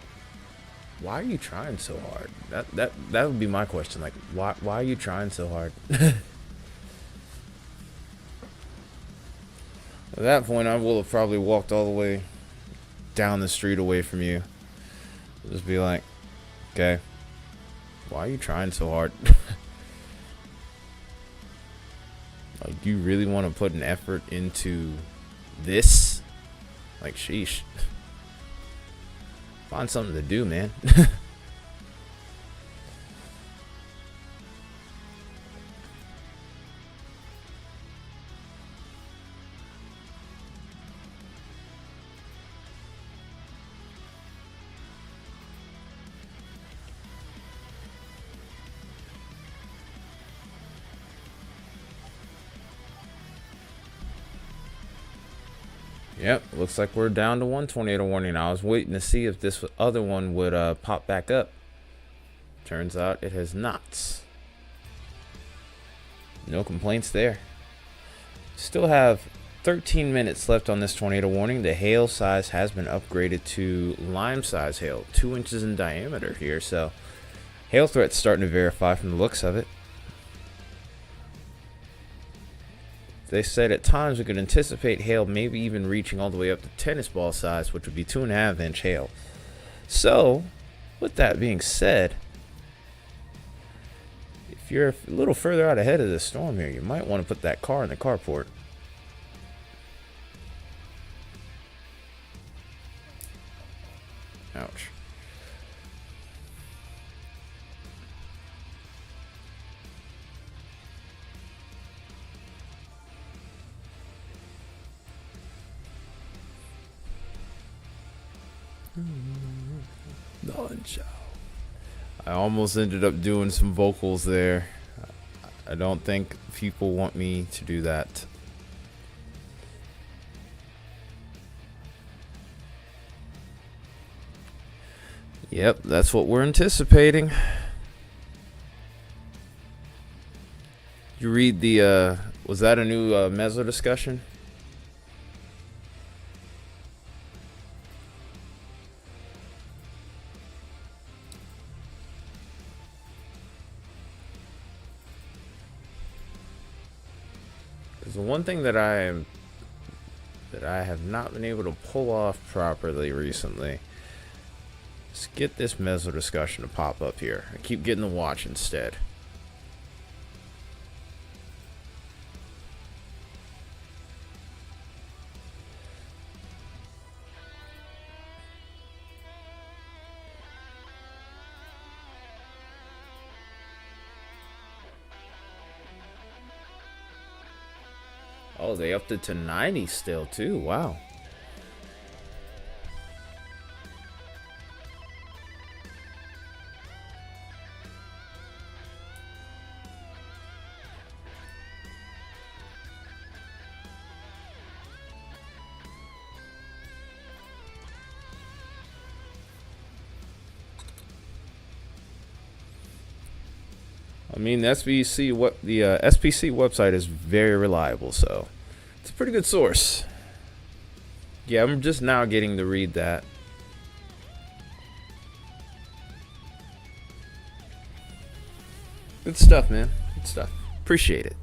why are you trying so hard? That would be my question. Like, why are you trying so hard? At that point, I will have probably walked all the way down the street away from you. Just be like, okay, why are you trying so hard? Like, do you really want to put an effort into this? Like, sheesh. Find something to do, man. Yep, looks like we're down to one tornado warning. I was waiting to see if this other one would pop back up. Turns out it has not. No complaints there. Still have 13 minutes left on this tornado warning. The hail size has been upgraded to lime size hail, 2 inches in diameter here. So hail threat's starting to verify from the looks of it. They said at times we could anticipate hail maybe even reaching all the way up to tennis ball size, which would be 2.5 inch hail. So, with that being said, if you're a little further out ahead of the storm here, you might want to put that car in the carport. Ouch. I almost ended up doing some vocals there. I don't think people want me to do that. Yep, that's what we're anticipating. You read the, was that a new mezzo discussion? The one thing that I have not been able to pull off properly recently is get this mezzo discussion to pop up here. I keep getting the watch instead. Oh, they upped it to 90 still too. Wow. I mean, the SPC website is very reliable, so it's a pretty good source. Yeah, I'm just now getting to read that. Good stuff, man. Good stuff. Appreciate it.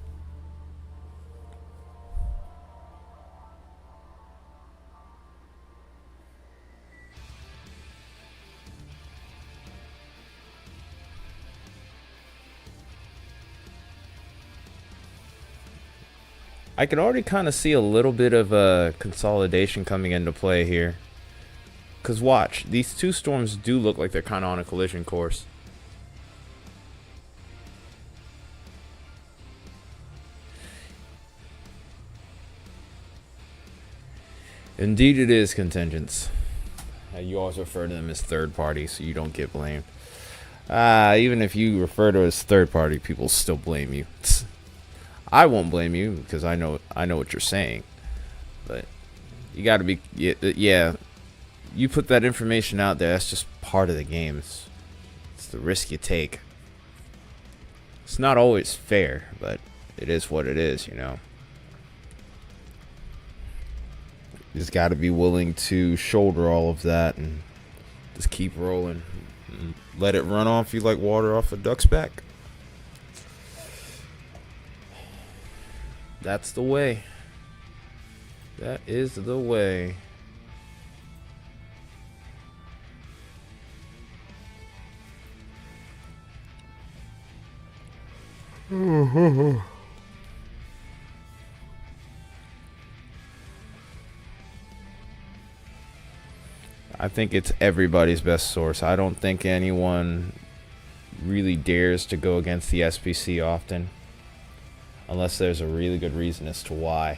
I can already kind of see a little bit of a consolidation coming into play here. Because watch, these two storms do look like they're kind of on a collision course. Indeed it is, contingents. You always refer to them as third party, so you don't get blamed. Even if you refer to it as third party, people still blame you. I won't blame you because I know what you're saying, but you got to be yeah. You put that information out there. That's just part of the game. It's the risk you take. It's not always fair, but it is what it is. You know. You just got to be willing to shoulder all of that and just keep rolling. And let it run off you like water off a duck's back. That's the way. That is the way. I think it's everybody's best source. I don't think anyone really dares to go against the SPC often. Unless there's a really good reason as to why.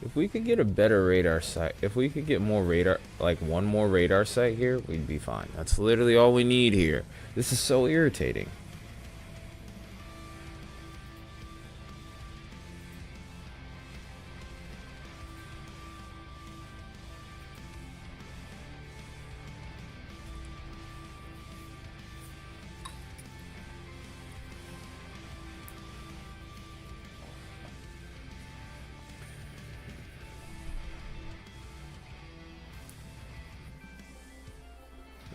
If we could get a better radar site, if we could get more radar, like one more radar site here, we'd be fine. That's literally all we need here. This is so irritating.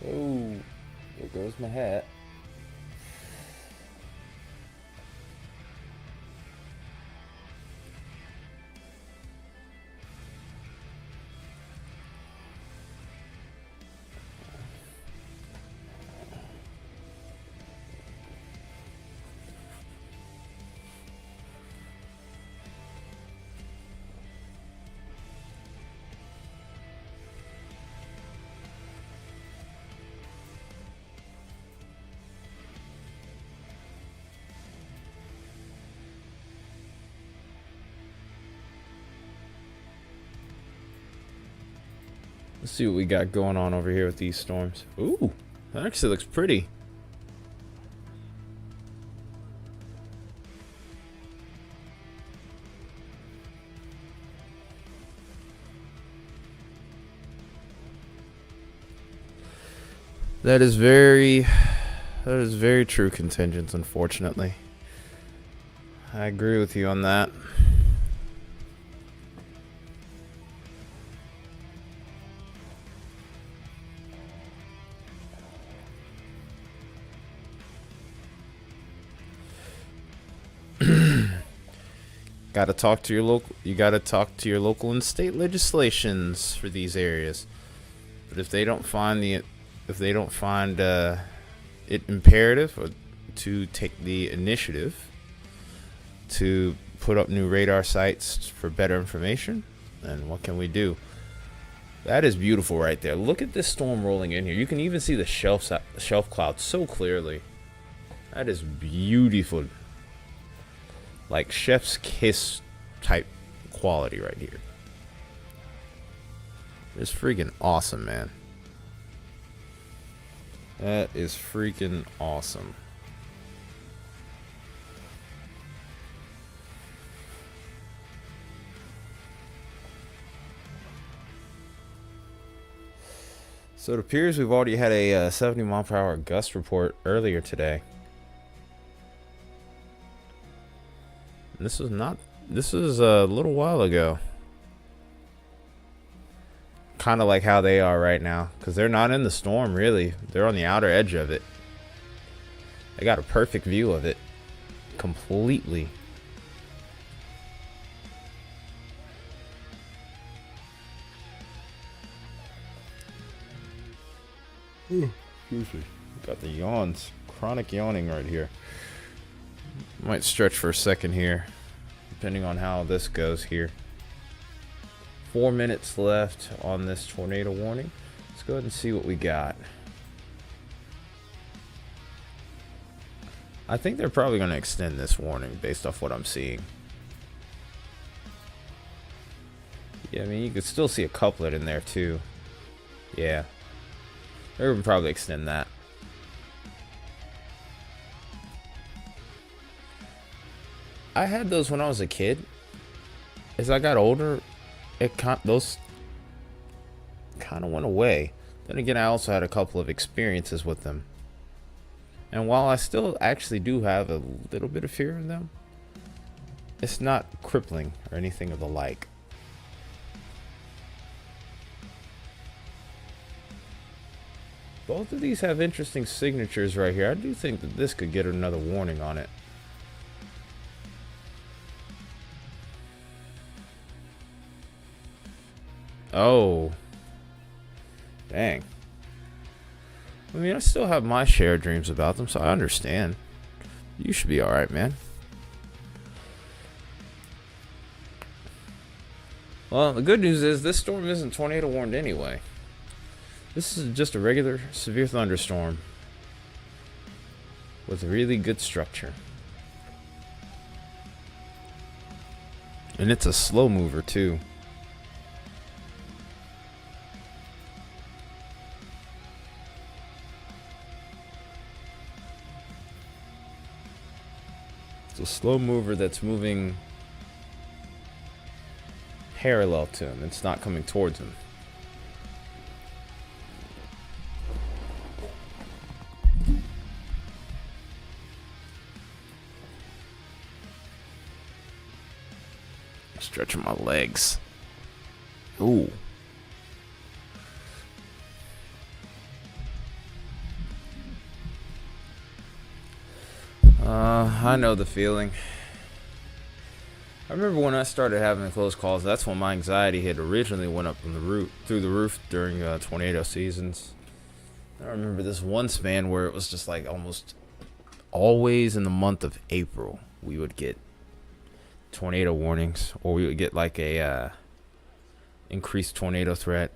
Oh, there goes my hat. Let's see what we got going on over here with these storms. Ooh, that actually looks pretty. That is very true, contingents, unfortunately. I agree with you on that. Got to talk to your local. You got to talk to your local and state legislations for these areas. But if they don't find it imperative or to take the initiative to put up new radar sites for better information. And what can we do? That is beautiful right there. Look at this storm rolling in here. You can even see the shelf cloud so clearly. That is beautiful. Like chef's kiss type quality right here. It's freaking awesome, man. That is freaking awesome. So it appears we've already had a 70 mile per hour gust report earlier today. And this was a little while ago. Kind of like how they are right now, because they're not in the storm really. They're on the outer edge of it. They got a perfect view of it completely. Excuse me. Got the yawns, chronic yawning right here. Might stretch for a second here, depending on how this goes here. 4 minutes left on this tornado warning. Let's go ahead and see what we got. I think they're probably going to extend this warning based off what I'm seeing. Yeah, I mean, you could still see a couplet in there too. Yeah. They're going to probably extend that. I had those when I was a kid. As I got older, those kind of went away. Then again, I also had a couple of experiences with them. And while I still actually do have a little bit of fear of them, it's not crippling or anything of the like. Both of these have interesting signatures right here. I do think that this could get another warning on it. Oh. Dang. I mean, I still have my share of dreams about them, so I understand. You should be alright, man. Well, the good news is this storm isn't tornado warned anyway. This is just a regular severe thunderstorm with really good structure. And it's a slow mover too. It's a slow mover that's moving parallel to him. It's not coming towards him. Stretching my legs. Ooh. I know the feeling. I remember when I started having close calls, that's when my anxiety had originally went up through the roof during tornado seasons. I remember this one span where it was just like almost always in the month of April we would get tornado warnings, or we would get like a increased tornado threat.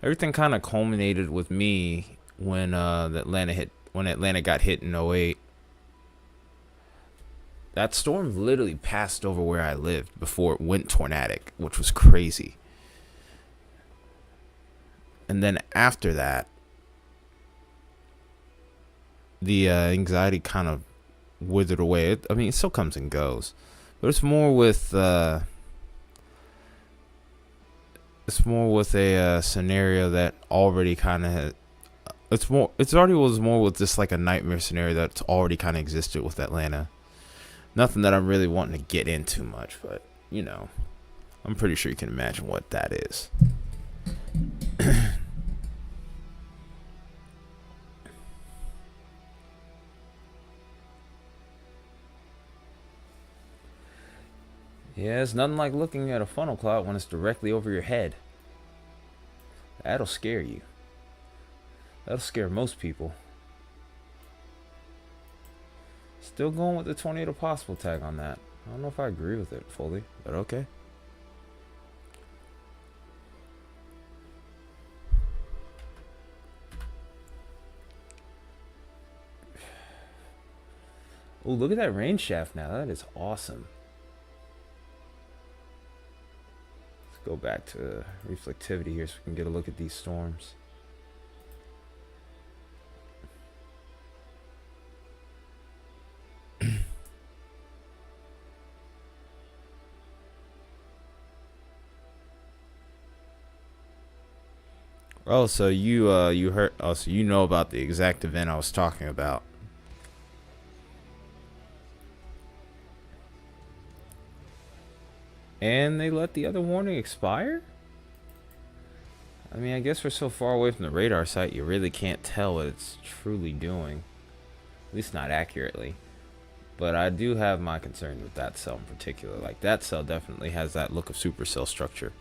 Everything kind of culminated with me when Atlanta got hit in '08. That storm literally passed over where I lived before it went tornadic, which was crazy. And then after that, the anxiety kind of withered away. I mean, it still comes and goes, but it's more with a scenario that already kind of had. It already was more with just like a nightmare scenario that's already kind of existed with Atlanta. Nothing that I'm really wanting to get into much, but you know, I'm pretty sure you can imagine what that is. Yeah, it's nothing like looking at a funnel cloud when it's directly over your head. That'll scare you. That'll scare most people. Still going with the tornado possible tag on that. I don't know if I agree with it fully, but okay. Oh, look at that rain shaft now. That is awesome. Let's go back to reflectivity here so we can get a look at these storms. Oh, so you heard? Oh, so you know about the exact event I was talking about. And they let the other warning expire? I mean, I guess we're so far away from the radar site, you really can't tell what it's truly doing. At least not accurately. But I do have my concerns with that cell in particular. Like, that cell definitely has that look of supercell structure.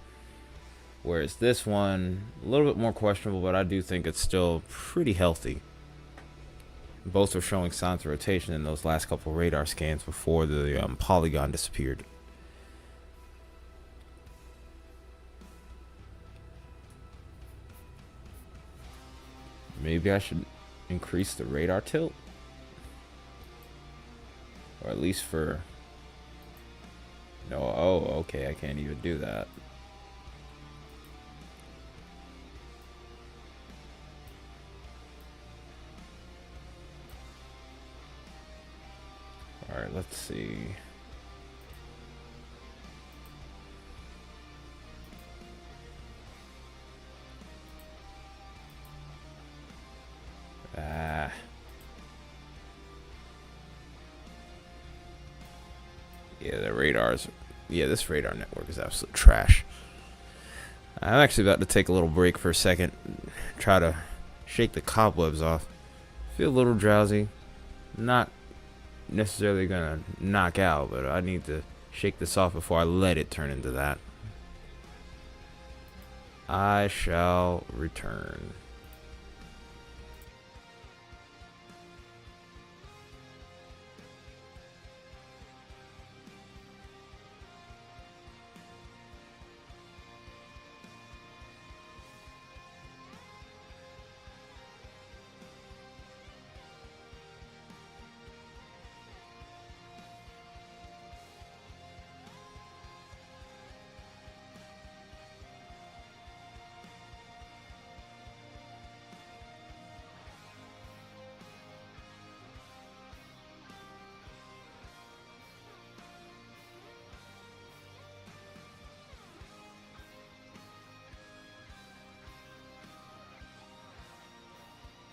Whereas this one, a little bit more questionable, but I do think it's still pretty healthy. Both are showing signs of rotation in those last couple radar scans before the polygon disappeared. Maybe I should increase the radar tilt? Or at least for... No, oh, okay, I can't even do that. Alright, let's see. Yeah, the radars. Yeah, this radar network is absolute trash. I'm actually about to take a little break for a second. Try to shake the cobwebs off. Feel a little drowsy. Not necessarily gonna knock out, but I need to shake this off before I let it turn into that. I shall return.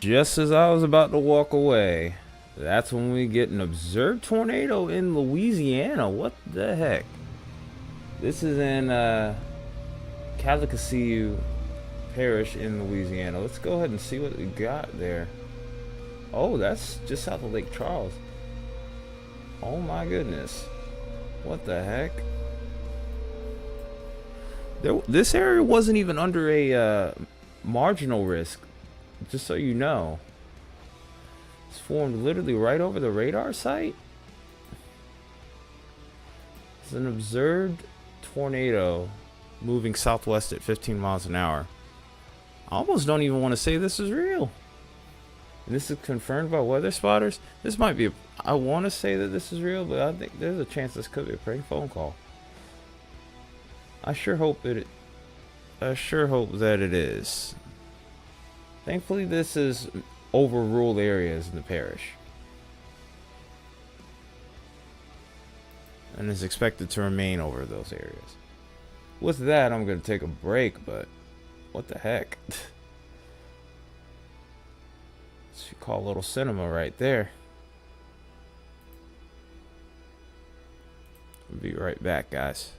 Just as I was about to walk away, that's when we get an observed tornado in Louisiana. What the heck? This is in Calcasieu Parish in Louisiana. Let's go ahead and see what we got there. Oh, that's just south of Lake Charles. Oh my goodness. What the heck? This area wasn't even under a marginal risk. Just so you know, it's formed literally right over the radar site. It's an observed tornado moving southwest at 15 miles an hour. I almost don't even want to say this is real. And this is confirmed by weather spotters. This might be I want to say that this is real, but I think there's a chance this could be a prank phone call. I sure hope that it is. Thankfully, this is over rural areas in the parish, and is expected to remain over those areas. With that, I'm going to take a break, but what the heck? This you call a little cinema right there. I'll be right back, guys.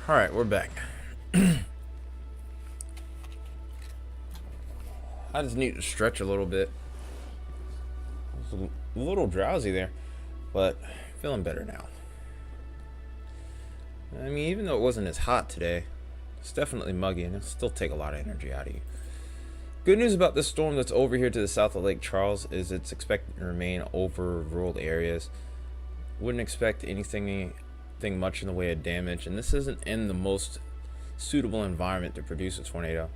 All right, we're back. I just need to stretch a little bit. I was a little drowsy there, but feeling better now. I mean, even though it wasn't as hot today, it's definitely muggy and it'll still take a lot of energy out of you. Good news about this storm that's over here to the south of Lake Charles is it's expected to remain over rural areas. Wouldn't expect anything much in the way of damage, and this isn't in the most suitable environment to produce a tornado.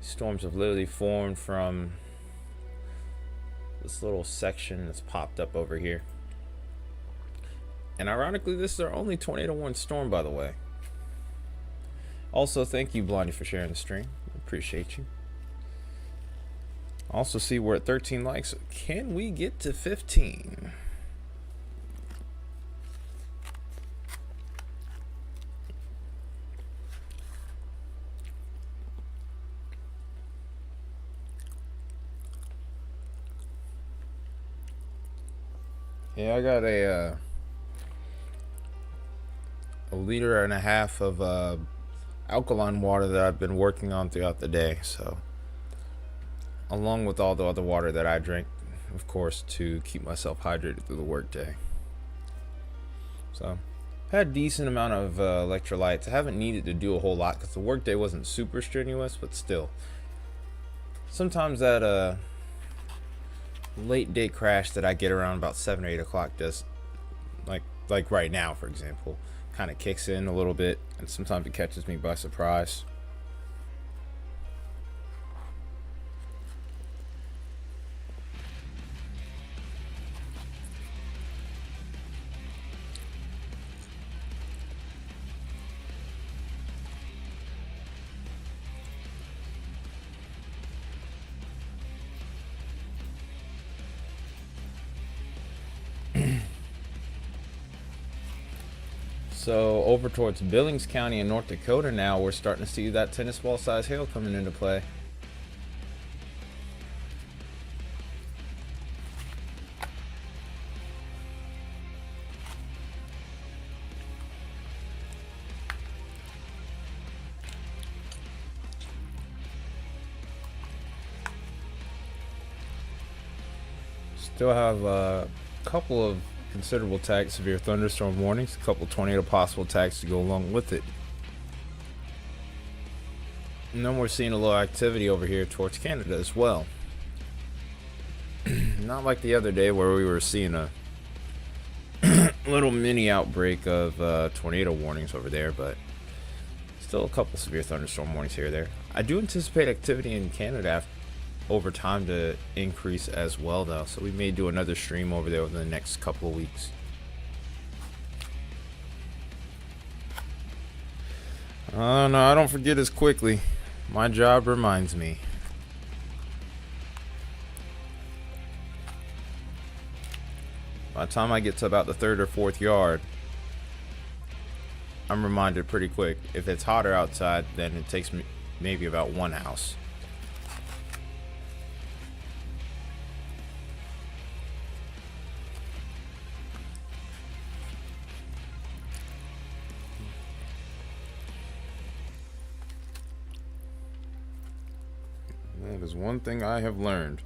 Storms have literally formed from this little section that's popped up over here. And ironically, this is our only tornado warning storm, by the way. Also, thank you, Blondie, for sharing the stream. Appreciate you. Also, see we're at 13 likes. Can we get to 15? Yeah, I got a liter and a half of alkaline water that I've been working on throughout the day. So, along with all the other water that I drink, of course, to keep myself hydrated through the workday. So, had a decent amount of electrolytes. I haven't needed to do a whole lot because the workday wasn't super strenuous, but still, sometimes that late day crash that I get around about 7 or 8 o'clock does, like right now, for example, kind of kicks in a little bit, and sometimes it catches me by surprise. So over towards Billings County in North Dakota now, we're starting to see that tennis ball size hail coming into play. Still have a couple of considerable tags, severe thunderstorm warnings, a couple tornado possible tags to go along with it. And then we're seeing a little activity over here towards Canada as well. Not like the other day where we were seeing a little mini outbreak of tornado warnings over there, but still a couple severe thunderstorm warnings here or there. I do anticipate activity in Canada over time to increase as well, though, so we may do another stream over there over the next couple of weeks. No, I don't forget as quickly. My job reminds me. By the time I get to about the 3rd or 4th yard, I'm reminded pretty quick. If it's hotter outside, then it takes me maybe about one house. That is one thing I have learned.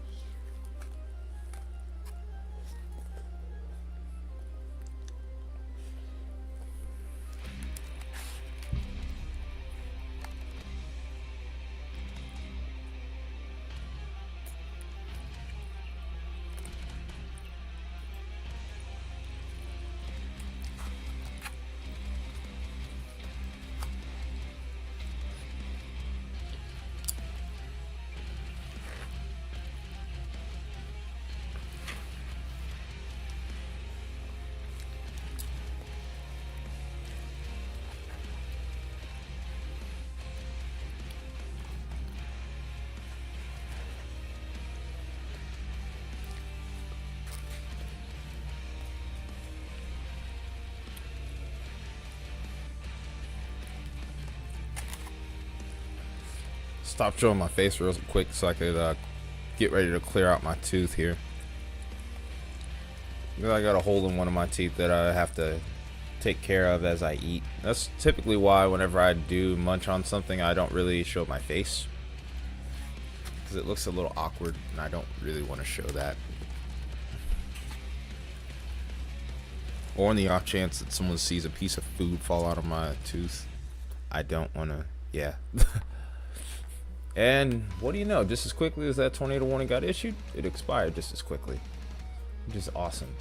Stop showing my face real quick so I could get ready to clear out my tooth here. I got a hole in one of my teeth that I have to take care of as I eat. That's typically why whenever I do munch on something, I don't really show my face, because it looks a little awkward and I don't really want to show that. Or in the off chance that someone sees a piece of food fall out of my tooth, I don't want to, yeah. And what do you know, just as quickly as that tornado warning got issued, it expired just as quickly, which is awesome.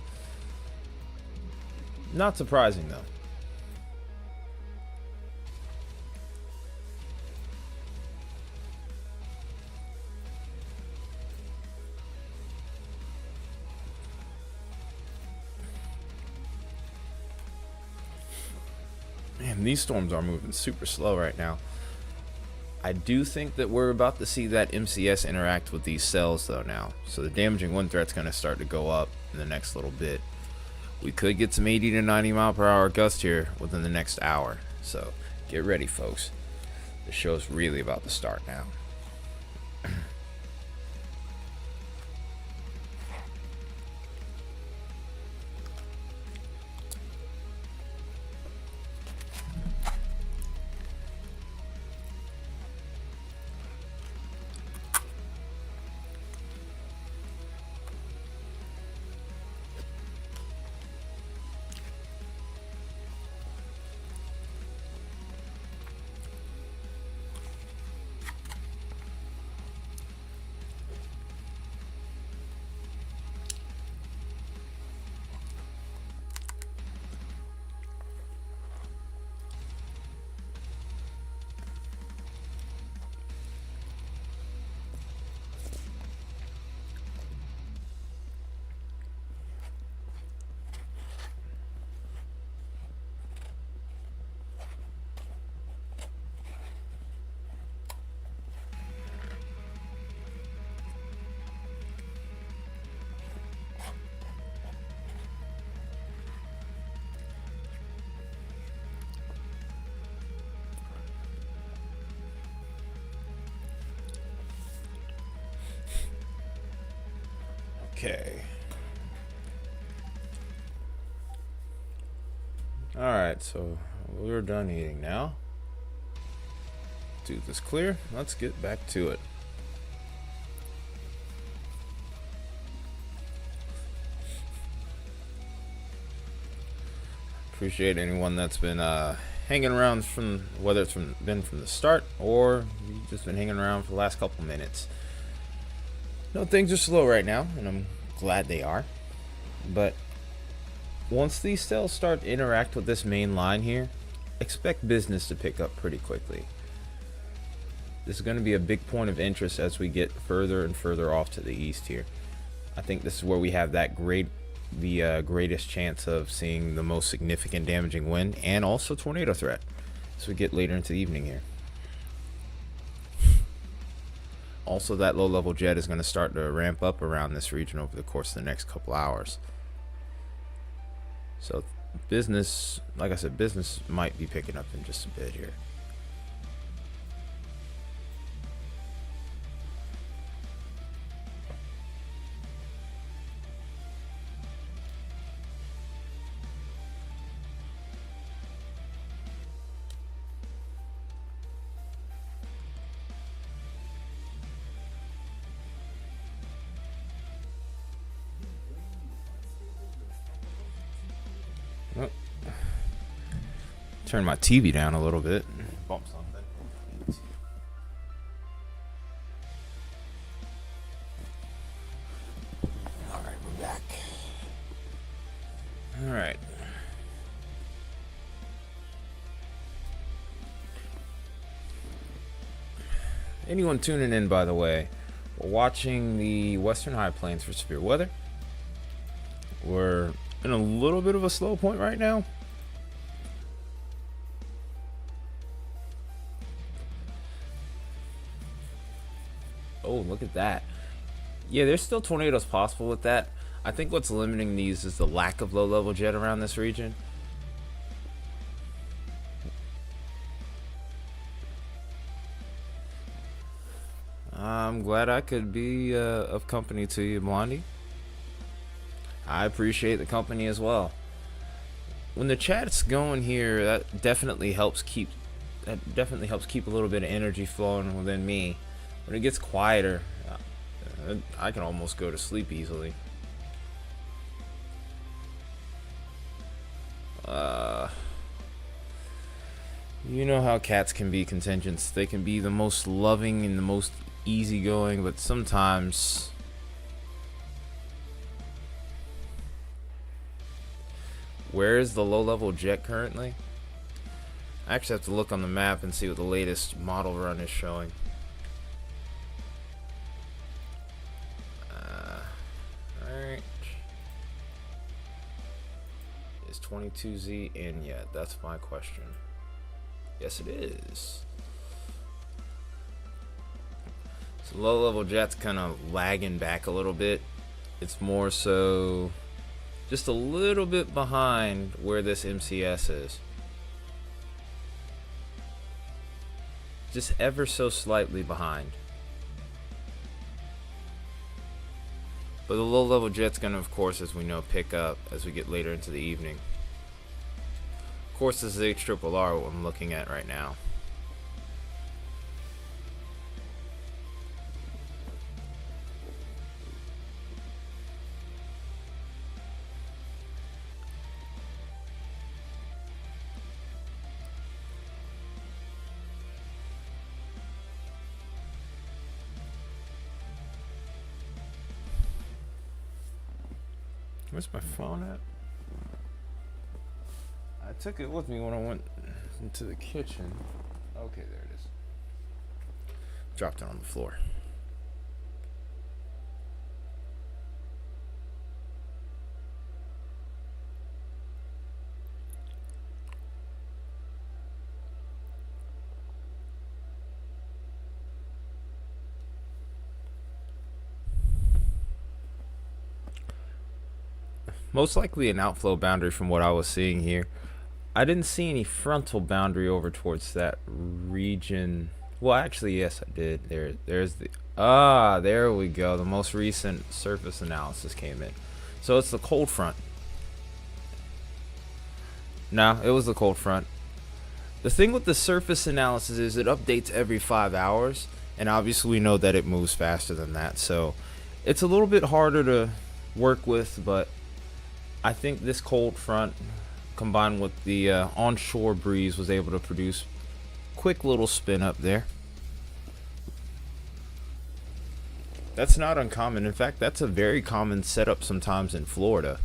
Not surprising though. Man, these storms are moving super slow right now. I do think that we're about to see that MCS interact with these cells though now. So the damaging wind threat's going to start to go up in the next little bit. We could get some 80 to 90 mile per hour gusts here within the next hour. So get ready, folks. The show's really about to start now. Okay. Alright, so we're done eating now. Tooth is clear. Let's get back to it. Appreciate anyone that's been hanging around from, whether it's been from the start or you've just been hanging around for the last couple minutes. No, things are slow right now, and I'm glad they are. But once these cells start to interact with this main line here, expect business to pick up pretty quickly. This is going to be a big point of interest as we get further and further off to the east here. I think this is where we have that greatest chance of seeing the most significant damaging wind and also tornado threat as we get later into the evening here. Also, that low-level jet is going to start to ramp up around this region over the course of the next couple hours. So business, like I said, business might be picking up in just a bit here. Turn my TV down a little bit. Bump something. All right, we're back. All right. Anyone tuning in, by the way, we're watching the Western High Plains for severe weather. We're in a little bit of a slow point right now. Oh, look at that. Yeah, there's still tornadoes possible with that. I think what's limiting these is the lack of low-level jet around this region. I'm glad I could be of company to you, Blondie. I appreciate the company as well. when the chat's going here, that definitely helps keep a little bit of energy flowing within me. When it gets quieter, I can almost go to sleep easily. You know how cats can be, contingents. They can be the most loving and the most easygoing, but sometimes where is the low-level jet currently? I actually have to look on the map and see what the latest model run is showing. Alright. Is 22Z in yet? That's my question. Yes, it is. So low-level jet's kind of lagging back a little bit. It's more so just a little bit behind where this MCS is. Just ever so slightly behind. But the low-level jet's gonna, of course, as we know, pick up as we get later into the evening. Of course, this is HRRR, what I'm looking at right now. Where's my phone at? I took it with me when I went into the kitchen. Okay, there it is. Dropped it on the floor. Most likely an outflow boundary from what I was seeing here. I didn't see any frontal boundary over towards that region. Well, actually, yes, I did. There's the... there we go. The most recent surface analysis came in. So it's the cold front. No, it was the cold front. The thing with the surface analysis is it updates every 5 hours. And obviously we know that it moves faster than that. So it's a little bit harder to work with, but I think this cold front combined with the onshore breeze was able to produce quick little spin up there. That's not uncommon. In fact, that's a very common setup sometimes in Florida.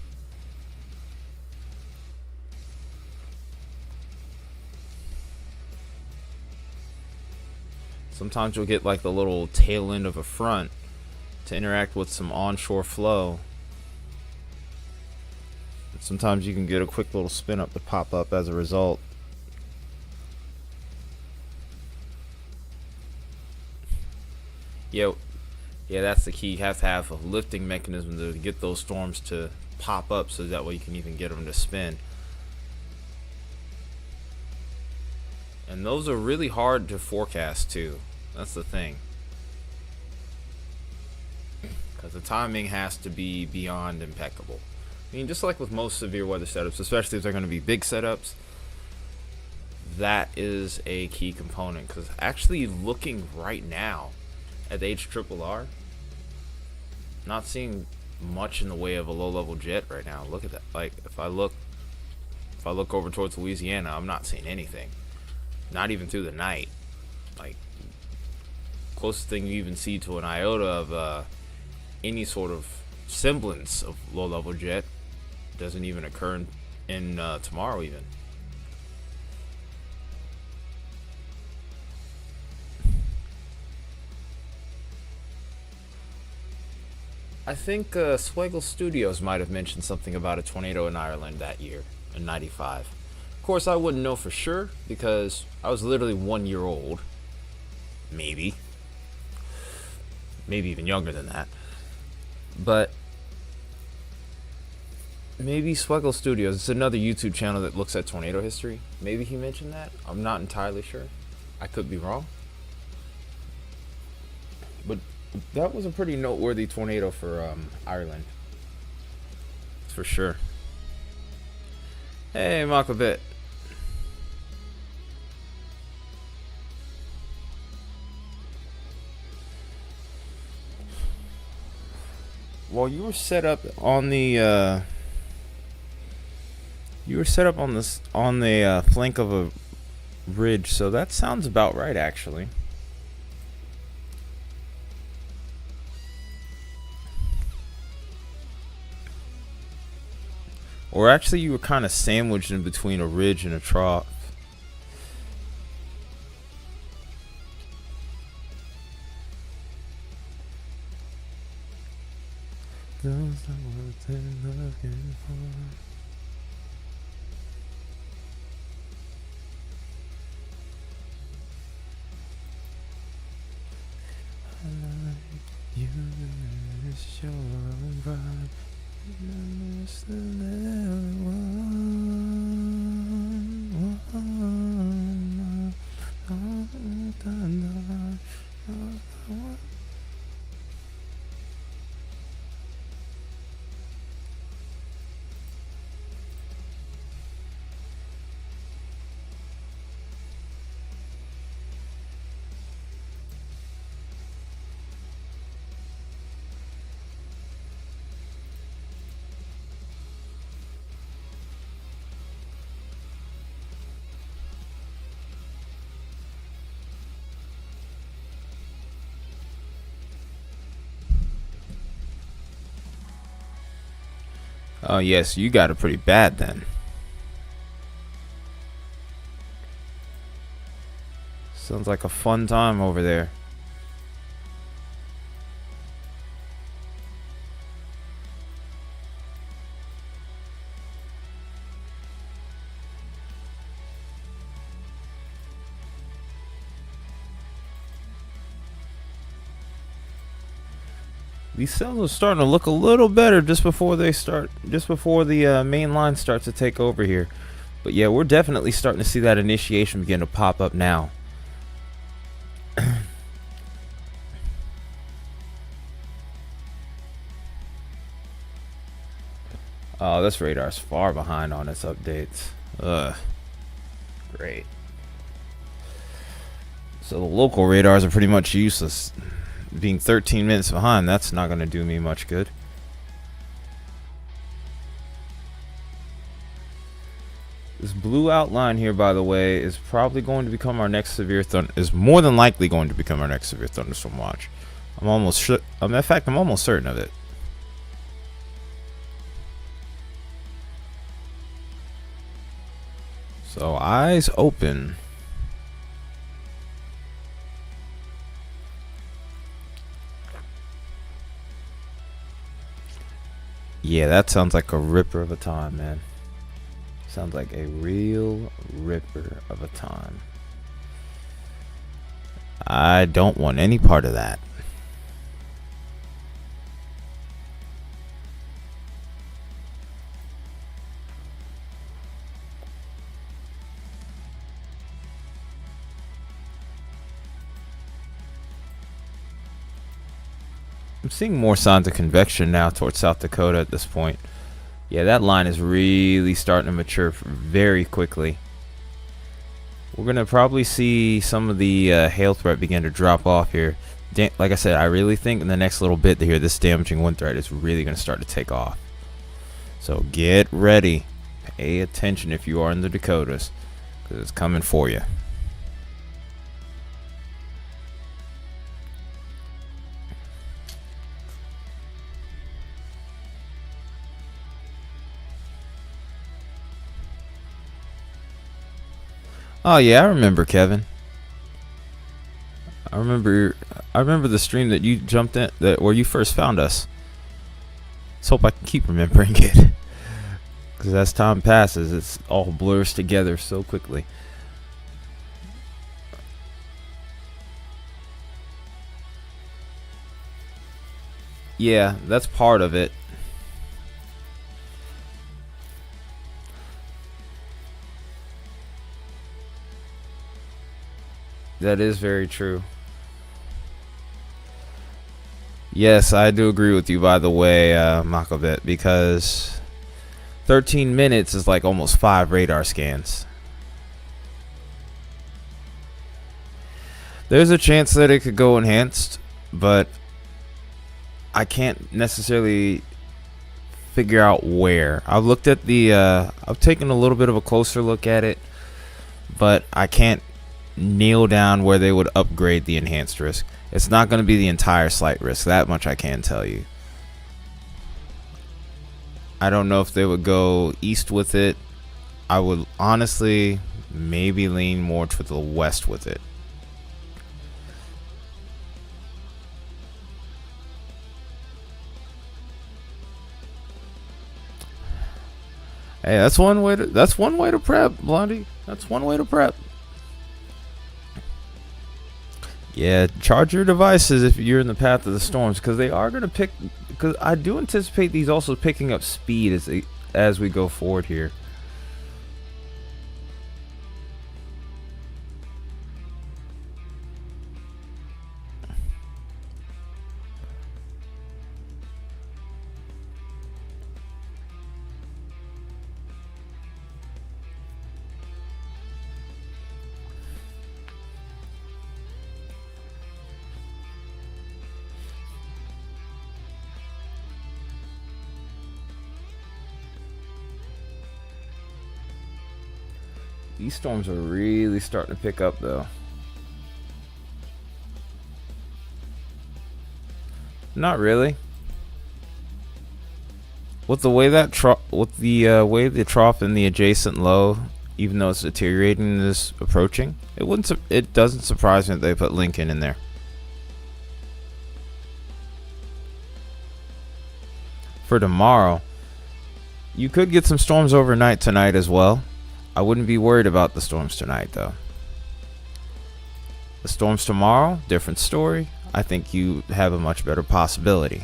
Sometimes you'll get like the little tail end of a front to interact with some onshore flow. Sometimes you can get a quick little spin up to pop up as a result. Yeah, that's the key. You have to have a lifting mechanism to get those storms to pop up so that way you can even get them to spin. And those are really hard to forecast too. That's the thing. Because the timing has to be beyond impeccable. I mean, just like with most severe weather setups, especially if they're going to be big setups, that is a key component. Because actually looking right now at the HRRR, not seeing much in the way of a low-level jet right now. Look at that. Like, if I look over towards Louisiana, I'm not seeing anything. Not even through the night. Like, closest thing you even see to an iota of any sort of semblance of low-level jet doesn't even occur in tomorrow even. I think Swaggle Studios might have mentioned something about a tornado in Ireland that year in '95. Of course, I wouldn't know for sure because I was literally 1 year old. Maybe even younger than that. But maybe Swaggle Studios, it's another YouTube channel that looks at tornado history. Maybe he mentioned that. I'm not entirely sure. I could be wrong. But that was a pretty noteworthy tornado for Ireland. For sure. Hey, Makabit. Well, you were set up on the flank of a ridge, so that sounds about right, actually. Or actually, you were kind of sandwiched in between a ridge and a trough. Those are what they're looking for. You miss your vibe. You miss the little one. Oh, yes, you got it pretty bad then. Sounds like a fun time over there. These cells are starting to look a little better just before the main line starts to take over here. But yeah, we're definitely starting to see that initiation begin to pop up now. Oh, this radar's far behind on its updates. Ugh. Great. So the local radars are pretty much useless. Being 13 minutes behind, that's not going to do me much good. This blue outline here, by the way, is probably going to become our next severe is more than likely going to become our next severe thunderstorm watch. I'm almost in fact, I'm almost certain of it. So eyes open. Yeah, that sounds like a ripper of a time, man. Sounds like a real ripper of a time. I don't want any part of that. I'm seeing more signs of convection now towards South Dakota at this point. Yeah, that line is really starting to mature very quickly. We're going to probably see some of the hail threat begin to drop off here. Like I said, I really think in the next little bit here, this damaging wind threat is really going to start to take off. So get ready. Pay attention if you are in the Dakotas, because it's coming for you. Oh yeah, I remember, Kevin. I remember the stream that you jumped in, where you first found us. Let's hope I can keep remembering it, because as time passes, it's all blurs together so quickly. Yeah, that's part of it. That is very true. Yes, I do agree with you, by the way, Makabit, because 13 minutes is like almost 5 radar scans. There's a chance that it could go enhanced, but I can't necessarily figure out where. I've looked at the I've taken a little bit of a closer look at it, but I can't nail down where they would upgrade the enhanced risk. It's not going to be the entire slight risk, that much I can tell you. I don't know if they would go east with it. I would honestly maybe lean more to the west with it. Hey, that's one way to prep, Blondie. That's one way to prep. Yeah, charge your devices if you're in the path of the storms, because they are going to pick. Because I do anticipate these also picking up speed as we go forward here. These storms are really starting to pick up, though. Not really. With the way that way the trough and the adjacent low, even though it's deteriorating, is approaching, it doesn't surprise me that they put Lincoln in there. For tomorrow, you could get some storms overnight tonight as well. I wouldn't be worried about the storms tonight, though. The storms tomorrow, different story. I think you have a much better possibility.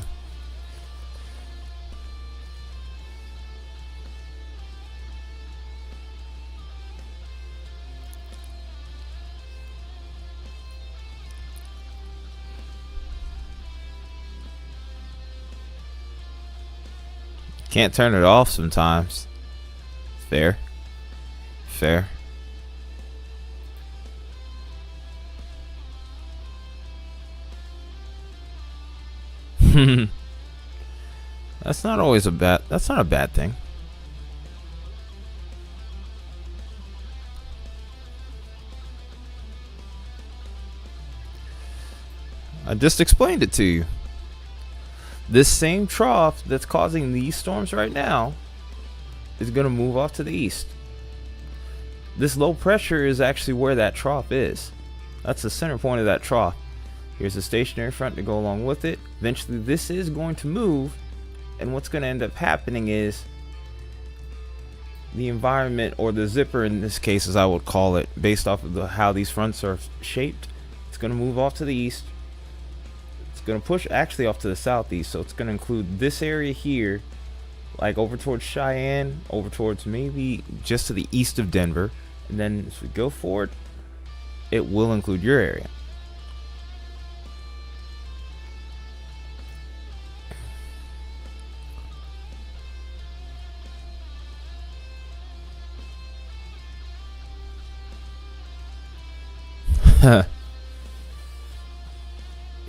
Can't turn it off sometimes. Fair. Fair. That's not a bad thing. I just explained it to you. This same trough that's causing these storms right now is going to move off to the east. This low pressure is actually where that trough is. That's the center point of that trough. Here's a stationary front to go along with it. Eventually this is going to move, and what's going to end up happening is the environment, or the zipper in this case as I would call it, based off of how these fronts are shaped, it's going to move off to the east. It's going to push actually off to the southeast, so it's going to include this area here, like over towards Cheyenne, over towards maybe just to the east of Denver, and then as we go forward, it will include your area.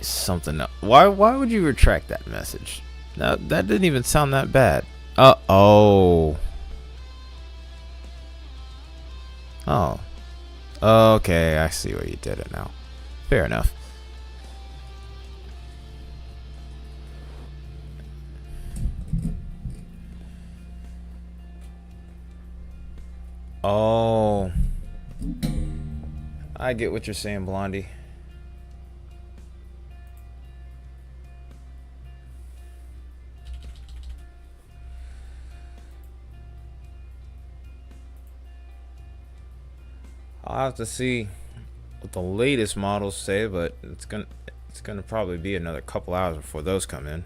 Something else. Why would you retract that message? No, that didn't even sound that bad. Oh. Okay, I see where you did it now. Fair enough. Oh. I get what you're saying, Blondie. I'll have to see what the latest models say, but it's gonna probably be another couple hours before those come in.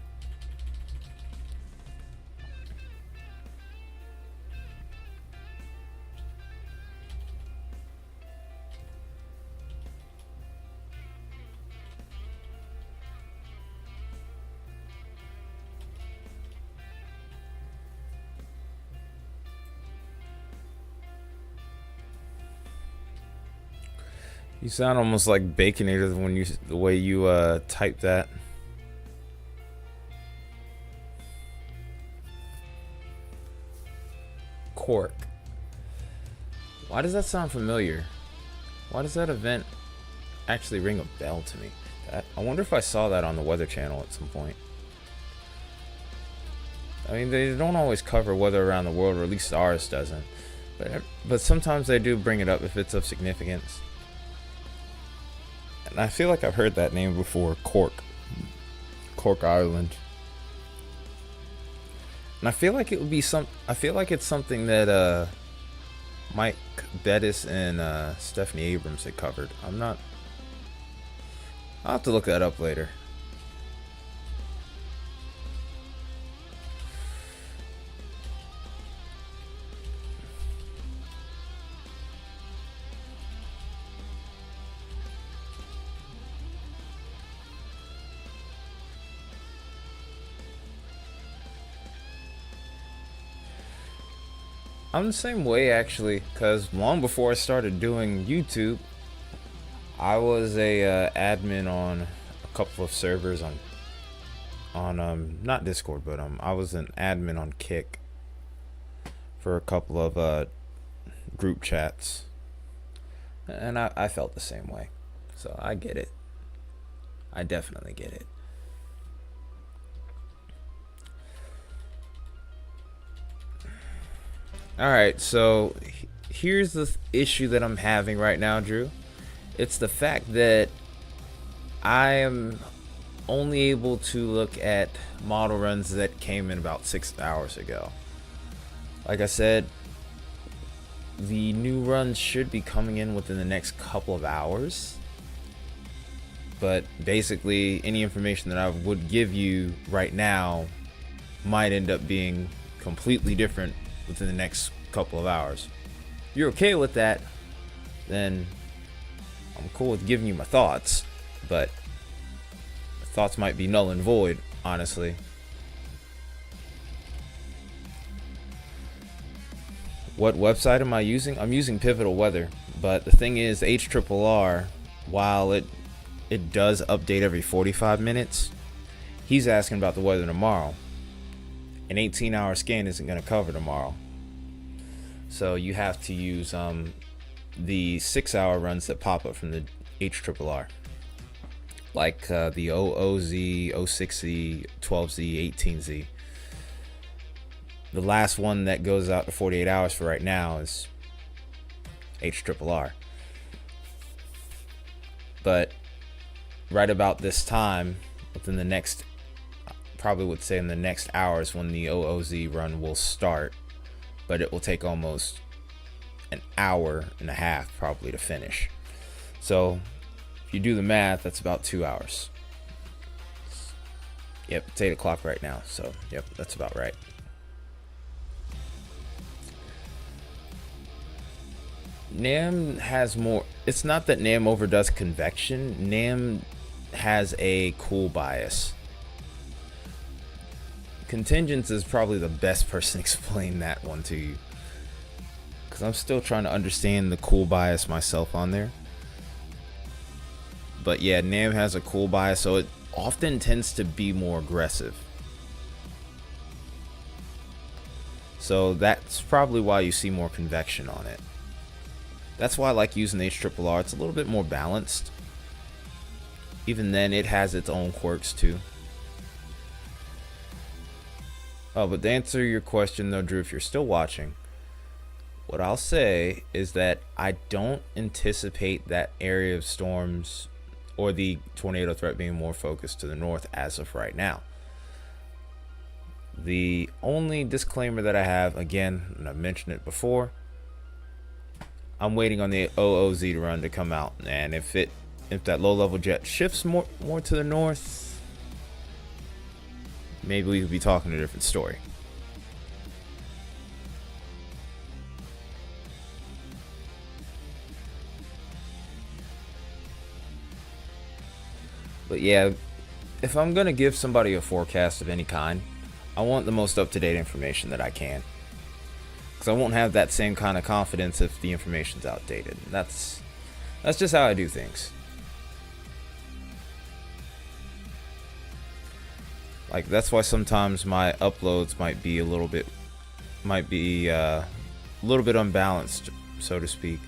You sound almost like Baconator when the way you type that. Cork. Why does that sound familiar? Why does that event actually ring a bell to me? I wonder if I saw that on the Weather Channel at some point. I mean, they don't always cover weather around the world, or at least ours doesn't. But sometimes they do bring it up if it's of significance. And I feel like I've heard that name before, Cork. Cork Island. And I feel like it would be I feel like it's something that Mike Bettis and Stephanie Abrams had covered. I'll have to look that up later. I'm the same way actually, because long before I started doing YouTube, I was a admin on a couple of servers on not Discord, but I was an admin on Kick for a couple of group chats, and I felt the same way, so I get it. I definitely get it. Alright, so here's the issue that I'm having right now, Drew. It's the fact that I am only able to look at model runs that came in about 6 hours ago. Like I said, the new runs should be coming in within the next couple of hours. But basically, any information that I would give you right now might end up being completely different within the next couple of hours. If you're okay with that, then I'm cool with giving you my thoughts, but thoughts might be null and void, honestly. What website am I using? I'm using Pivotal Weather, but the thing is, HRRR, while it does update every 45 minutes, he's asking about the weather tomorrow. An 18-hour scan isn't going to cover tomorrow. So you have to use the 6-hour runs that pop up from the HRRR. Like the OOZ, 06Z, 12Z, 18Z. The last one that goes out to 48 hours for right now is HRRR. But right about this time, within the next, probably would say in the next hours, when the OOZ run will start, but it will take almost an hour and a half probably to finish. So if you do the math, that's about 2 hours. Yep, it's 8 o'clock right now, so yep, that's about right. NAM has more. It's not that NAM overdoes convection. NAM has a cool bias. Contingents is probably the best person to explain that one to you, because I'm still trying to understand the cool bias myself on there. But yeah, NAM has a cool bias, so it often tends to be more aggressive. So that's probably why you see more convection on it. That's why I like using the HRRR. It's a little bit more balanced. Even then, it has its own quirks too. Oh, but to answer your question though, Drew, if you're still watching, what I'll say is that I don't anticipate that area of storms or the tornado threat being more focused to the north as of right now. The only disclaimer that I have, again, and I've mentioned it before, I'm waiting on the OOZ run to come out, and if that low-level jet shifts more to the north, maybe we could be talking a different story. But yeah, if I'm gonna give somebody a forecast of any kind, I want the most up-to-date information that I can, because I won't have that same kind of confidence if the information's outdated. That's That's just how I do things. Like, that's why sometimes my uploads might be a little bit unbalanced, so to speak,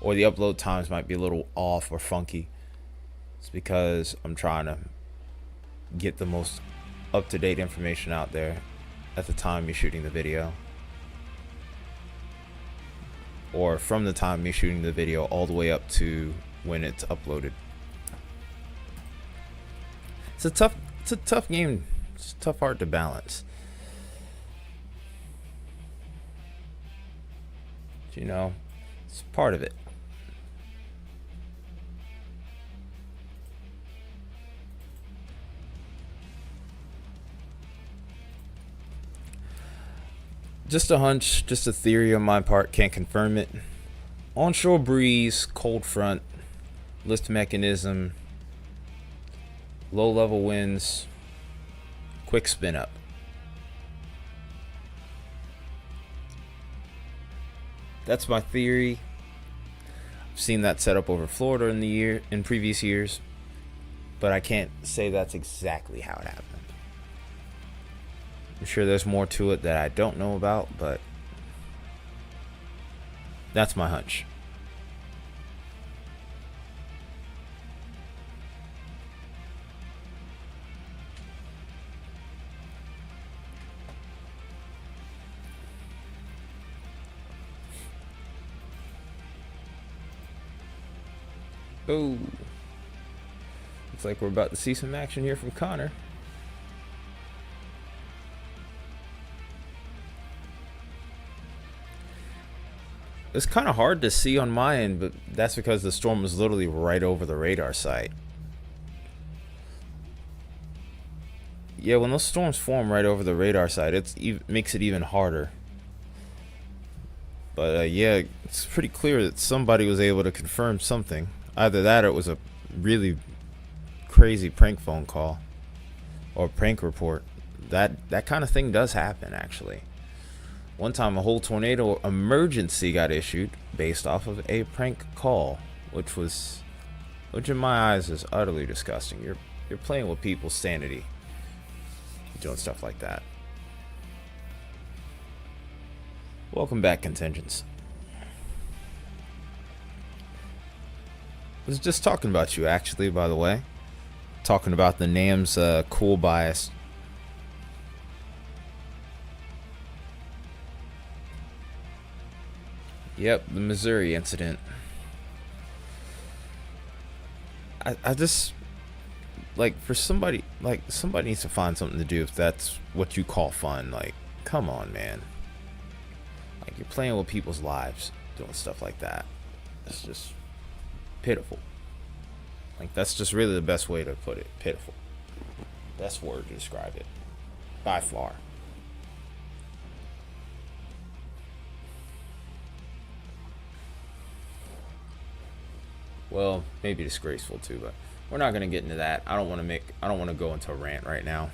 or the upload times might be a little off or funky. It's because I'm trying to get the most up-to-date information out there at the time you're shooting the video, or from the time you're shooting the video all the way up to when it's uploaded. It's a tough game. It's a tough art to balance. You know, it's part of it. Just a hunch, just a theory on my part, can't confirm it. Onshore breeze, cold front, lift mechanism, low level winds, quick spin up. That's my theory. I've seen that set up over Florida in previous years, but I can't say that's exactly how it happened. I'm sure there's more to it that I don't know about, but that's my hunch. Oh, looks like we're about to see some action here from Connor. It's kind of hard to see on my end, but that's because the storm was literally right over the radar site. Yeah, when those storms form right over the radar site, it makes it even harder. But yeah, it's pretty clear that somebody was able to confirm something. Either that or it was a really crazy prank phone call or prank report. That kind of thing does happen, actually. One time a whole tornado emergency got issued based off of a prank call, which in my eyes is utterly disgusting. You're playing with people's sanity doing stuff like that. Welcome back, contingents. I was just talking about you, actually, by the way. Talking about the NAM's cool bias. Yep, the Missouri incident. I just, like, somebody needs to find something to do if that's what you call fun. Like, come on, man. Like, you're playing with people's lives doing stuff like that. It's just pitiful. Like, that's just really the best way to put it. Pitiful. Best word to describe it. By far. Well, maybe disgraceful too, but we're not gonna get into that. I don't want to go into a rant right now,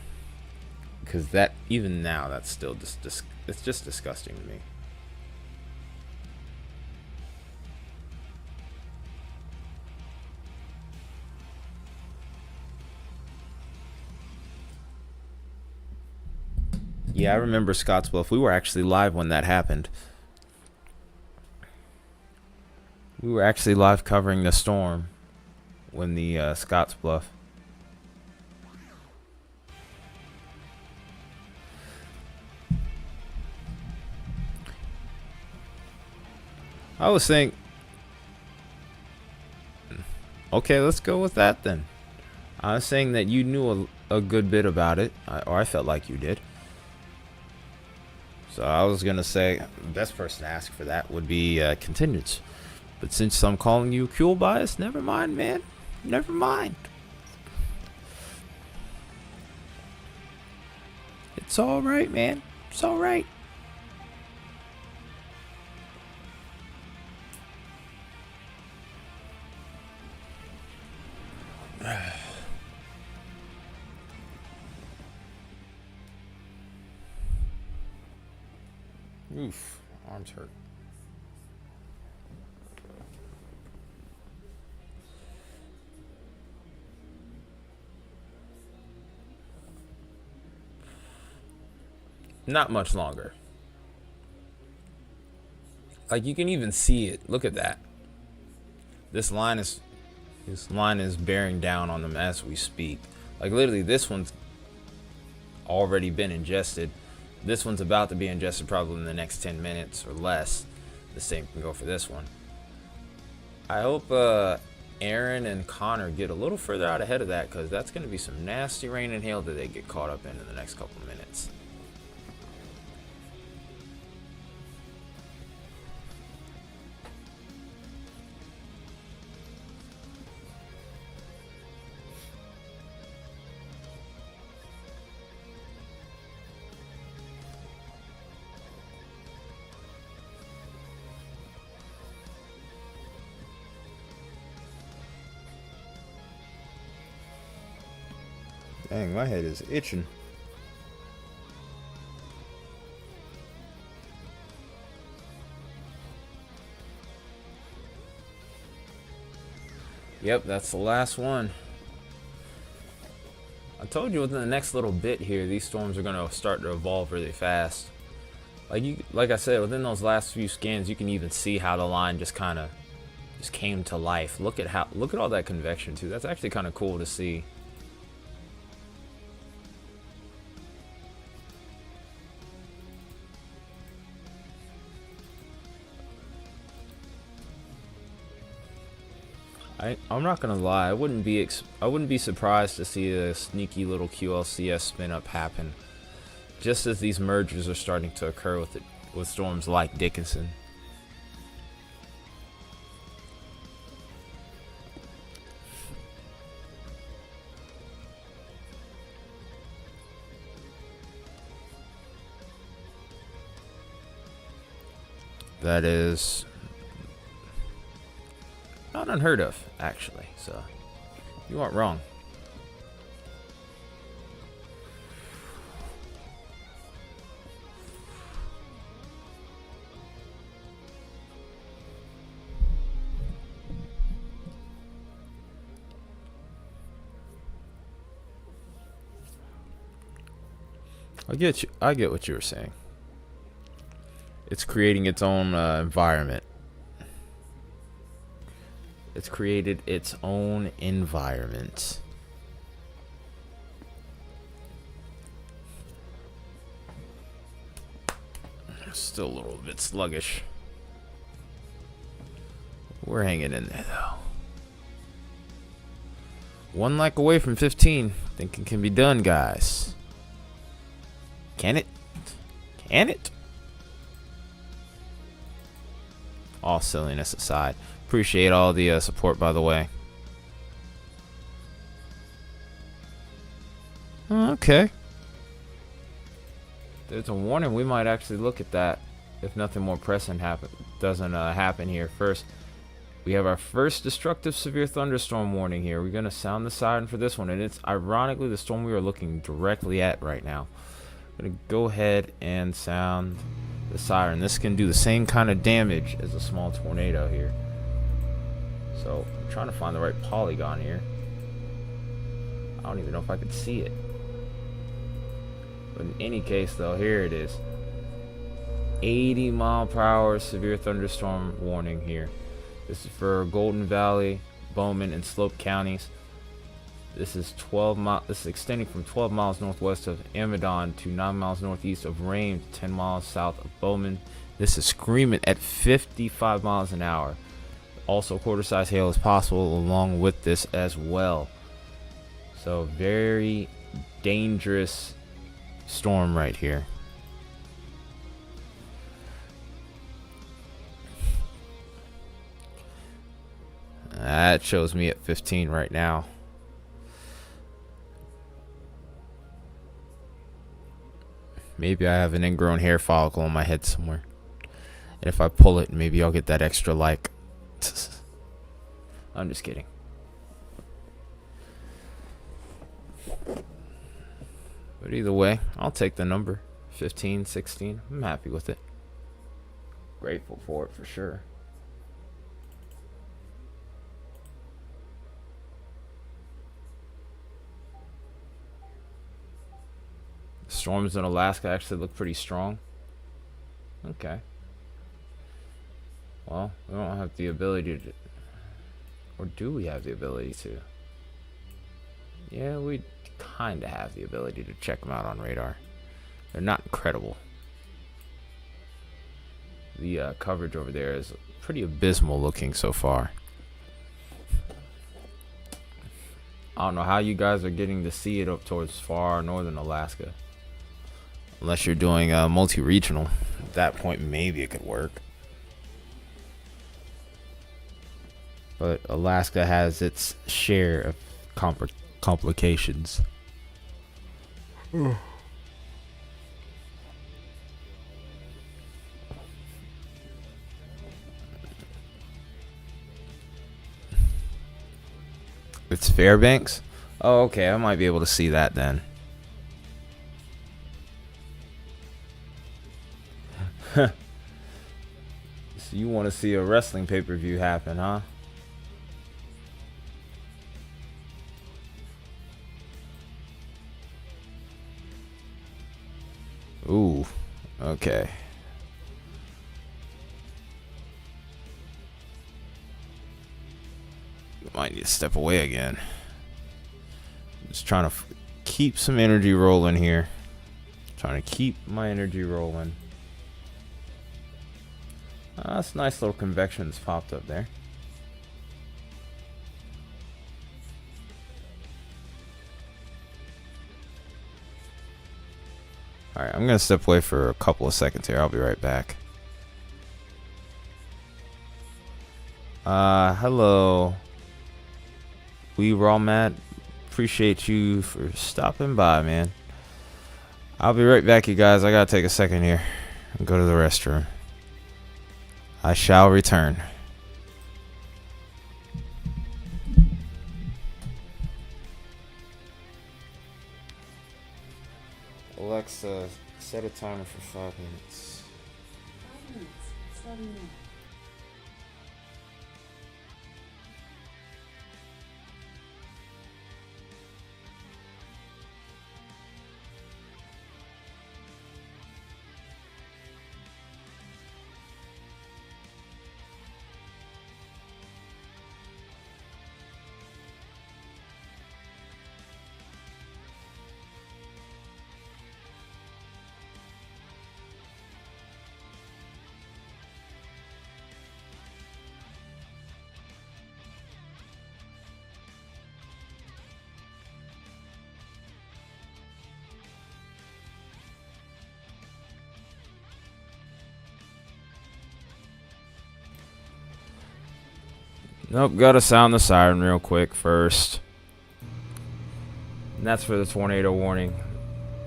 because that, even now, that's still it's just disgusting to me. Yeah, I remember Scottsbluff. We were actually live when that happened. We were actually live covering the storm when the Scottsbluff. I was saying, okay, let's go with that then. I was saying that you knew a good bit about it, or I felt like you did. So I was gonna say the best person to ask for that would be contingents. But since I'm calling you cool bias, never mind, man. Never mind. It's all right, man. It's all right. Oof, arms hurt. Not much longer. Like, you can even see it. Look at that. This line is bearing down on them as we speak. Like, literally, this one's already been ingested. This one's about to be ingested probably in the next 10 minutes or less. The same can go for this one. I hope Aaron and Connor get a little further out ahead of that, because that's going to be some nasty rain and hail that they get caught up in the next couple of minutes. Dang, my head is itching. Yep, that's the last one. I told you within the next little bit here, these storms are going to start to evolve really fast. Like I said, within those last few scans, you can even see how the line just kind of just came to life. Look at all that convection too. That's actually kind of cool to see. I'm not gonna lie, I wouldn't be surprised to see a sneaky little QLCS spin up happen, just as these mergers are starting to occur with storms like Dickinson. That is not unheard of, actually, so you aren't wrong. I get what you were saying. It's creating its own environment. It's created its own environment. Still a little bit sluggish. We're hanging in there, though. One like away from 15. Think it can be done, guys. Can it? Can it? All silliness aside. Appreciate all the support, by the way. Okay. There's a warning. We might actually look at that if nothing more pressing doesn't happen here. First, we have our first destructive severe thunderstorm warning here. We're going to sound the siren for this one, and it's ironically the storm we are looking directly at right now. I'm going to go ahead and sound the siren. This can do the same kind of damage as a small tornado here. So I'm trying to find the right polygon here. I don't even know if I could see it. But in any case, though, here it is. 80-mile-per-hour severe thunderstorm warning here. This is for Golden Valley, Bowman, and Slope counties. This is This is extending from 12 miles northwest of Amadon to 9 miles northeast of Rame, 10 miles south of Bowman. This is screaming at 55 miles an hour. Also, quarter-size hail is possible along with this as well. So, very dangerous storm right here. That shows me at 15 right now. Maybe I have an ingrown hair follicle on my head somewhere. And if I pull it, maybe I'll get that extra like. I'm just kidding. But either way, I'll take the number 15, 16. I'm happy with it. Grateful for it for sure. storms in Alaska actually look pretty strong. Okay. Well, we don't have the ability to... Or do we have the ability to? Yeah, we kind of have the ability to check them out on radar. They're not incredible. The coverage over there is pretty abysmal looking so far. I don't know how you guys are getting to see it up towards far northern Alaska. Unless you're doing multi-regional. At that point, maybe it could work. But Alaska has its share of complications. It's Fairbanks? Oh, okay. I might be able to see that then. So you want to see a wrestling pay-per-view happen, huh? Ooh, okay. Might need to step away again. Just trying to keep some energy rolling here. Trying to keep my energy rolling. That's a nice little convection that's popped up there. Alright, I'm going to step away for a couple of seconds here. I'll be right back. Hello. We Raw Matt. Appreciate you for stopping by, man. I'll be right back, you guys. I gotta take a second here and go to the restroom. I shall return. Alexa, set a timer for 5 minutes.
5 minutes. Starting now.
Nope, gotta sound the siren real quick first. And that's for the tornado warning.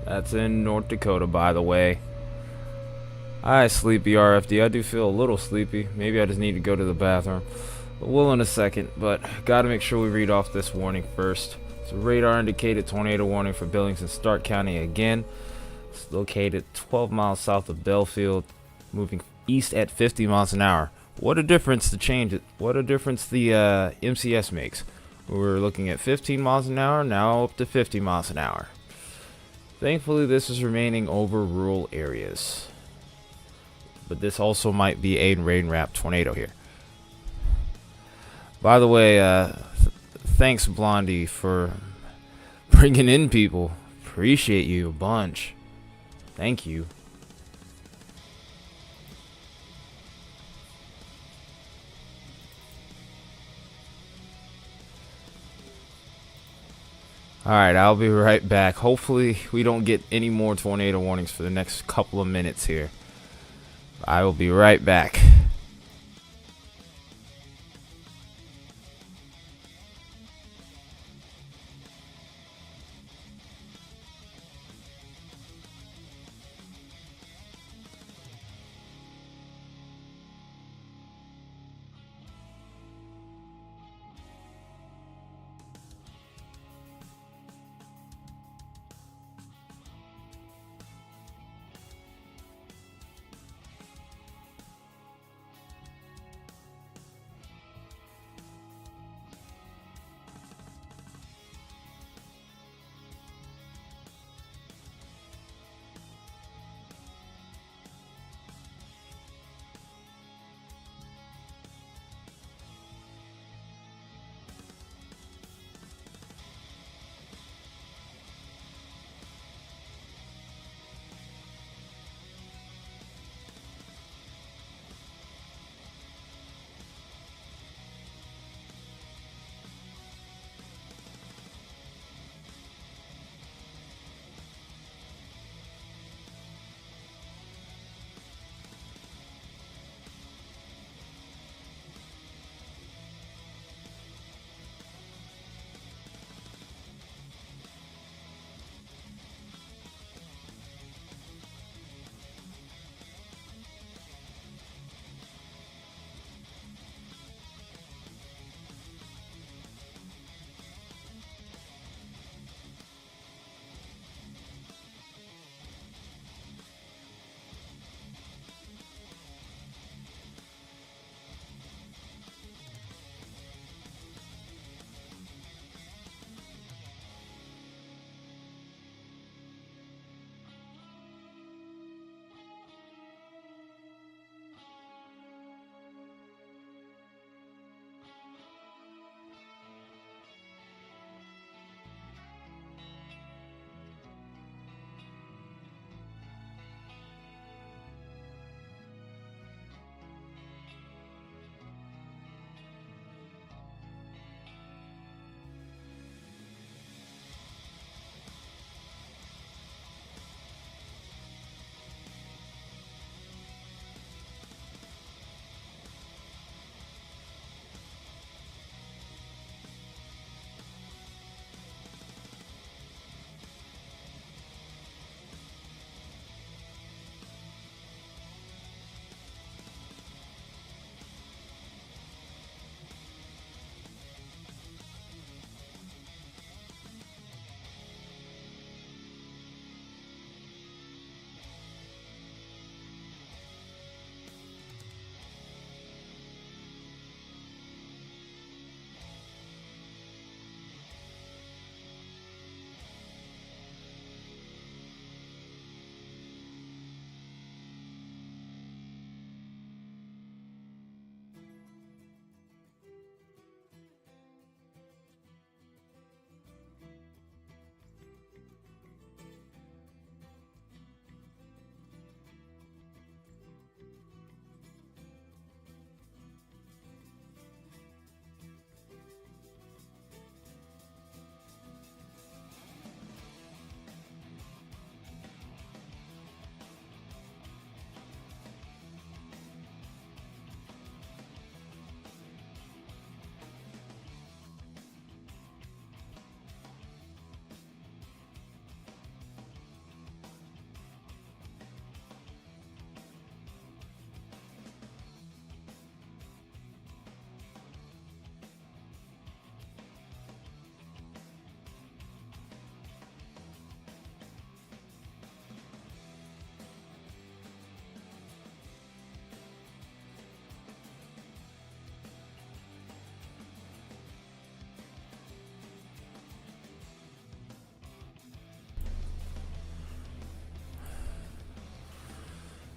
That's in North Dakota, by the way. Hi, sleepy RFD. I do feel a little sleepy. Maybe I just need to go to the bathroom. We'll in a second, but gotta make sure we read off this warning first. So radar indicated tornado warning for Billings and Stark County again. It's located 12 miles south of Belfield, moving east at 50 miles an hour. What a difference the change it. What a difference the MCS makes. We're looking at 15 miles an hour, now up to 50 miles an hour. Thankfully, this is remaining over rural areas. But this also might be a rain-wrapped tornado here. By the way, thanks, Blondie, for bringing in people. Appreciate you a bunch. Thank you. Alright, I'll be right back. Hopefully we don't get any more tornado warnings for the next couple of minutes here. I will be right back.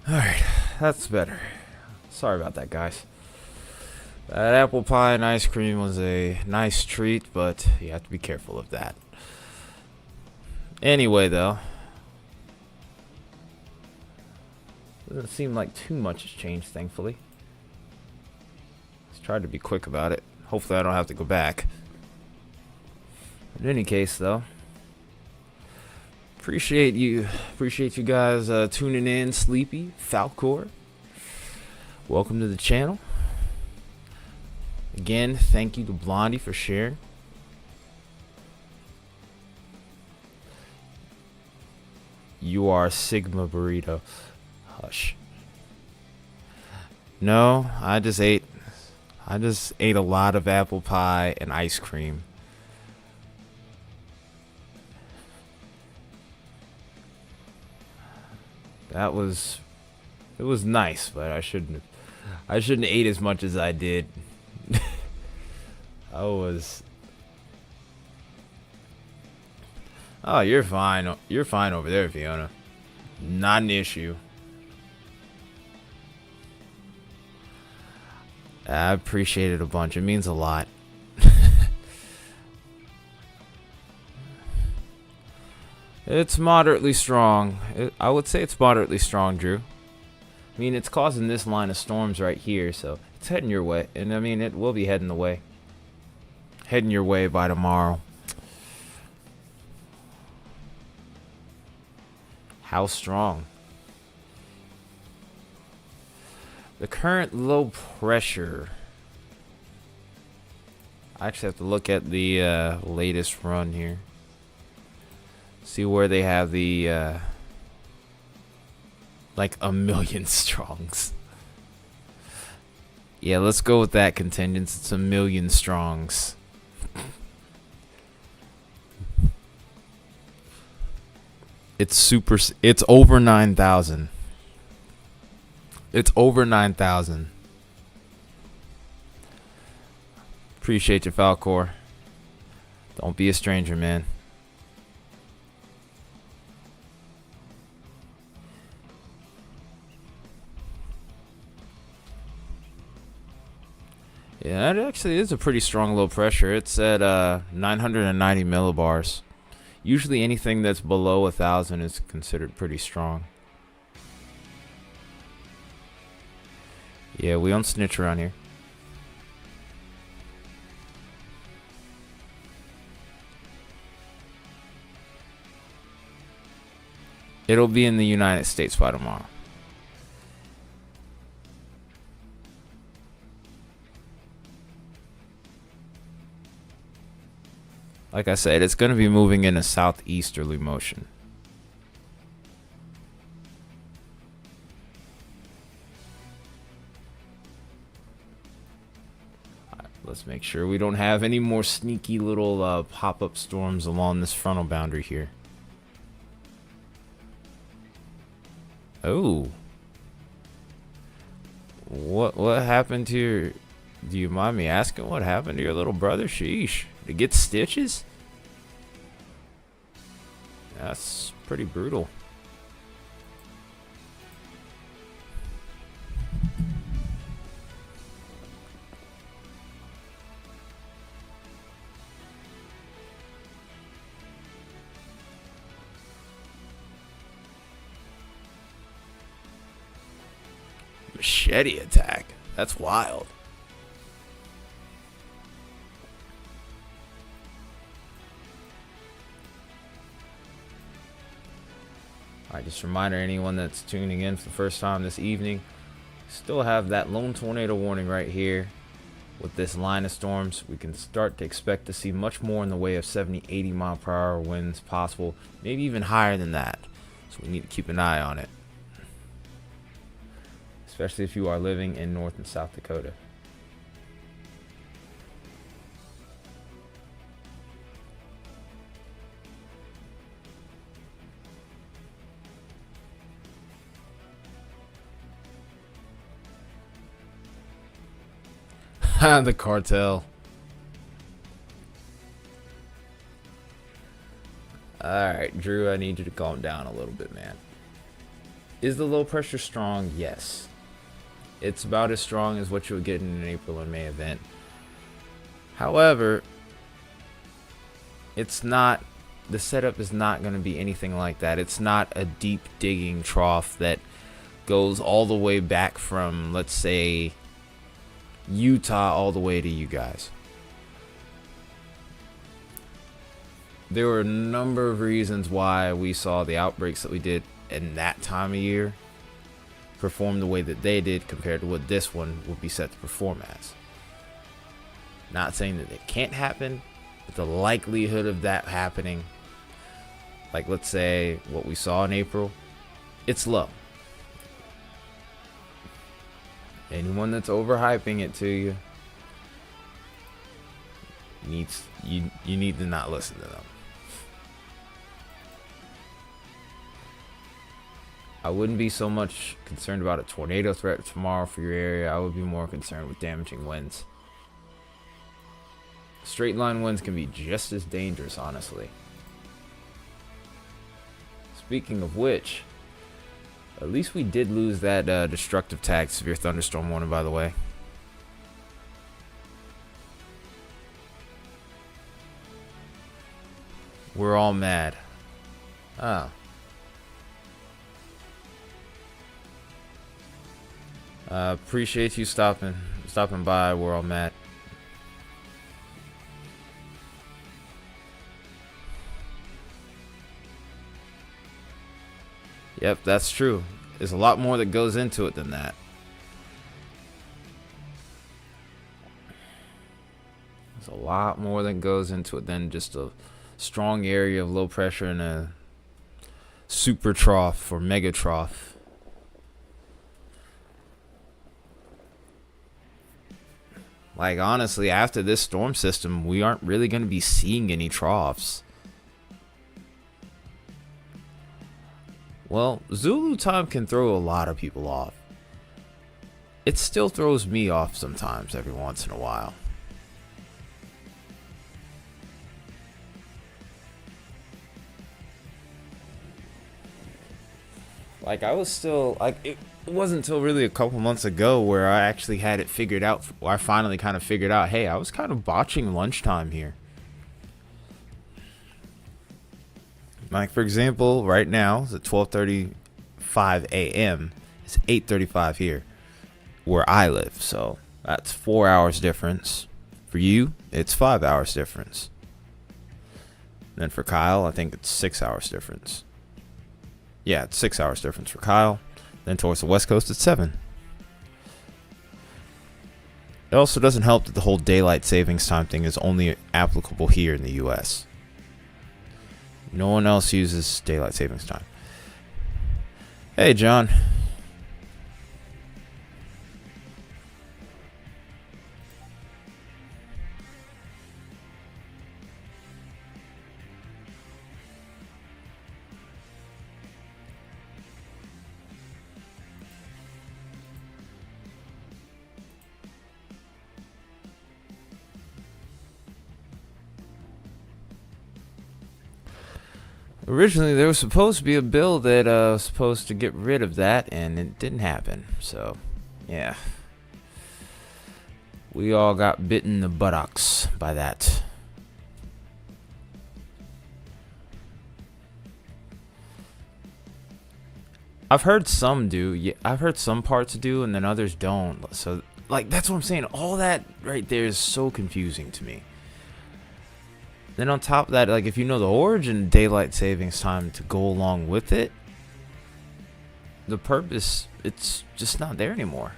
Alright, that's better. Sorry about that, guys. That apple pie and ice cream was a nice treat, but you have to be careful of that. Anyway, though, doesn't seem like too much has changed, thankfully. Let's try to be quick about it. Hopefully I don't have to go back. In any case, though, appreciate you guys tuning in. Sleepy, Falcor, welcome to the channel. Again, thank you to Blondie for sharing. You are Sigma Burrito. Hush. No, I just ate a lot of apple pie and ice cream. It was nice, but I shouldn't ate as much as I did. Oh, you're fine. You're fine over there, Fiona. Not an issue. I appreciate it a bunch. It means a lot. It's moderately strong. I would say it's moderately strong, Drew. I mean, it's causing this line of storms right here, so it's heading your way. And I mean, it will be heading the way. Heading your way by tomorrow. How strong? The current low pressure. I actually have to look at the latest run here. See where they have the like a million strongs. Yeah, let's go with that contingents. It's a million strongs. It's over 9,000. It's over 9,000. Appreciate you, Falcor. Don't be a stranger, man. Yeah, that actually is a pretty strong low pressure. It's at 990 millibars. Usually anything that's below 1,000 is considered pretty strong. Yeah, we don't snitch around here. It'll be in the United States by tomorrow. Like I said, it's going to be moving in a southeasterly motion. Let's make sure we don't have any more sneaky little pop-up storms along this frontal boundary here. Oh. What happened to your... Do you mind me asking what happened to your little brother? Sheesh. To get stitches? That's pretty brutal. Machete attack. That's wild. Alright, just a reminder, anyone that's tuning in for the first time this evening, still have that lone tornado warning right here. With this line of storms, we can start to expect to see much more in the way of 70, 80 mile per hour winds possible, maybe even higher than that. So we need to keep an eye on it. Especially if you are living in North and South Dakota. The cartel. Alright, Drew, I need you to calm down a little bit, man. Is the low pressure strong? Yes. It's about as strong as what you would get in an April and May event. However, it's not, the setup is not going to be anything like that. It's not a deep digging trough that goes all the way back from, let's say, Utah all the way to you guys. There were a number of reasons why we saw the outbreaks that we did in that time of year perform the way that they did compared to what this one would be set to perform as. Not saying that it can't happen, but the likelihood of that happening, like let's say what we saw in April, it's low. Anyone that's overhyping it to you needs, you need to not listen to them. I wouldn't be so much concerned about a tornado threat tomorrow for your area. I would be more concerned with damaging winds. Straight line winds can be just as dangerous, honestly. Speaking of which, at least we did lose that destructive tag severe thunderstorm warning, by the way. We're all mad. Oh. Appreciate you stopping by. We're all mad. Yep, that's true. There's a lot more that goes into it than that. There's a lot more that goes into it than just a strong area of low pressure and a super trough or mega trough. Like, honestly, after this storm system, we aren't really going to be seeing any troughs. Well, Zulu time can throw a lot of people off. It still throws me off sometimes, every once in a while. Like, I was still, like, it wasn't until really a couple months ago where I actually had it figured out. Where I finally kind of figured out, hey, I was kind of botching lunchtime here. Like, for example, right now it's at 12:35 a.m. It's 8:35 here where I live. So that's 4 hours difference. For you, it's 5 hours difference. And then for Kyle, I think it's 6 hours difference. Yeah, it's 6 hours difference for Kyle. Then towards the West Coast, it's 7. It also doesn't help that the whole daylight savings time thing is only applicable here in the U.S. No one else uses daylight savings time. Hey, John. Originally, there was supposed to be a bill that was supposed to get rid of that, and it didn't happen. So, yeah. We all got bitten in the buttocks by that. I've heard some do. Yeah, I've heard some parts do, and then others don't. So, like, that's what I'm saying. All that right there is so confusing to me. Then on top of that, like, if you know the origin of daylight savings time to go along with it, the purpose, it's just not there anymore.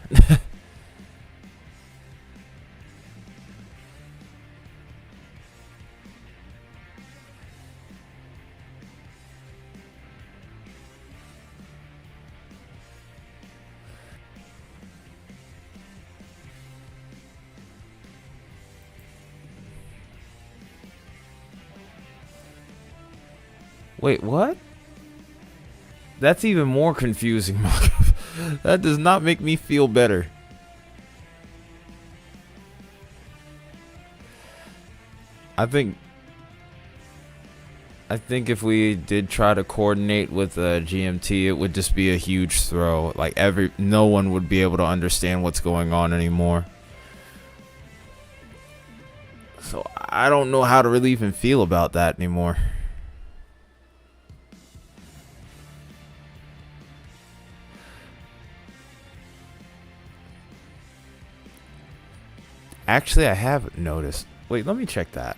Wait, what? That's even more confusing. That does not make me feel better. I think I think if we did try to coordinate with GMT, it would just be a huge throw. Like no one would be able to understand what's going on anymore. So I don't know how to really even feel about that anymore. Actually, I have noticed. Wait, let me check that.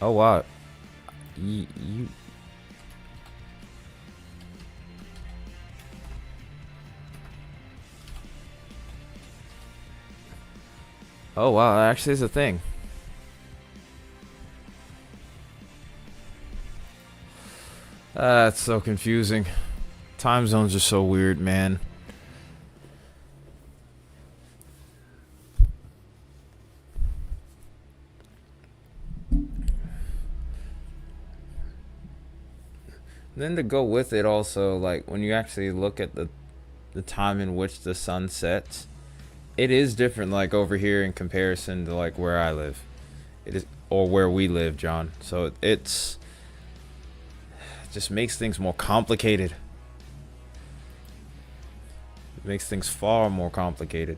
Oh wow. You Oh wow, that actually is a thing. That's so confusing. Time zones are so weird, man. Then to go with it also, like when you actually look at the time in which the sun sets, it is different like over here in comparison to like where I live. It is, or where we live, John. So it just makes things more complicated. It makes things far more complicated.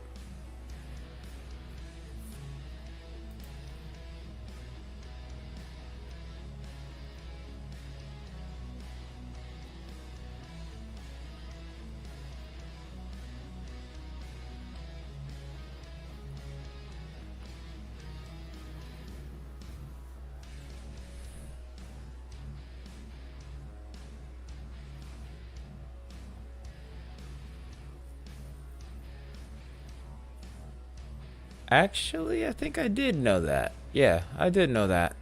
Actually, I think I did know that. Yeah, I did know that.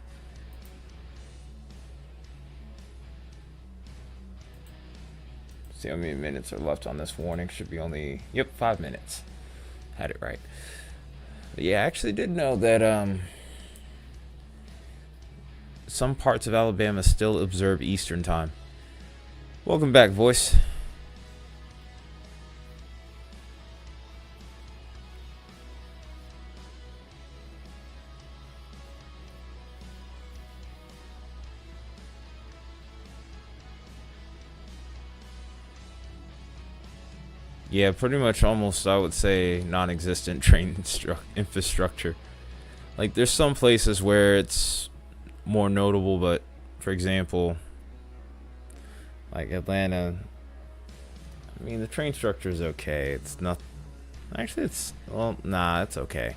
See how many minutes are left on this warning. Should be only, yep, 5 minutes. Had it right. But yeah, I actually did know that some parts of Alabama still observe Eastern time. Welcome back, voice. Yeah, pretty much almost, I would say, non-existent train infrastructure. Like, there's some places where it's more notable, but for example, like Atlanta, I mean, the train structure is okay. It's not, actually, it's, well, nah, it's okay.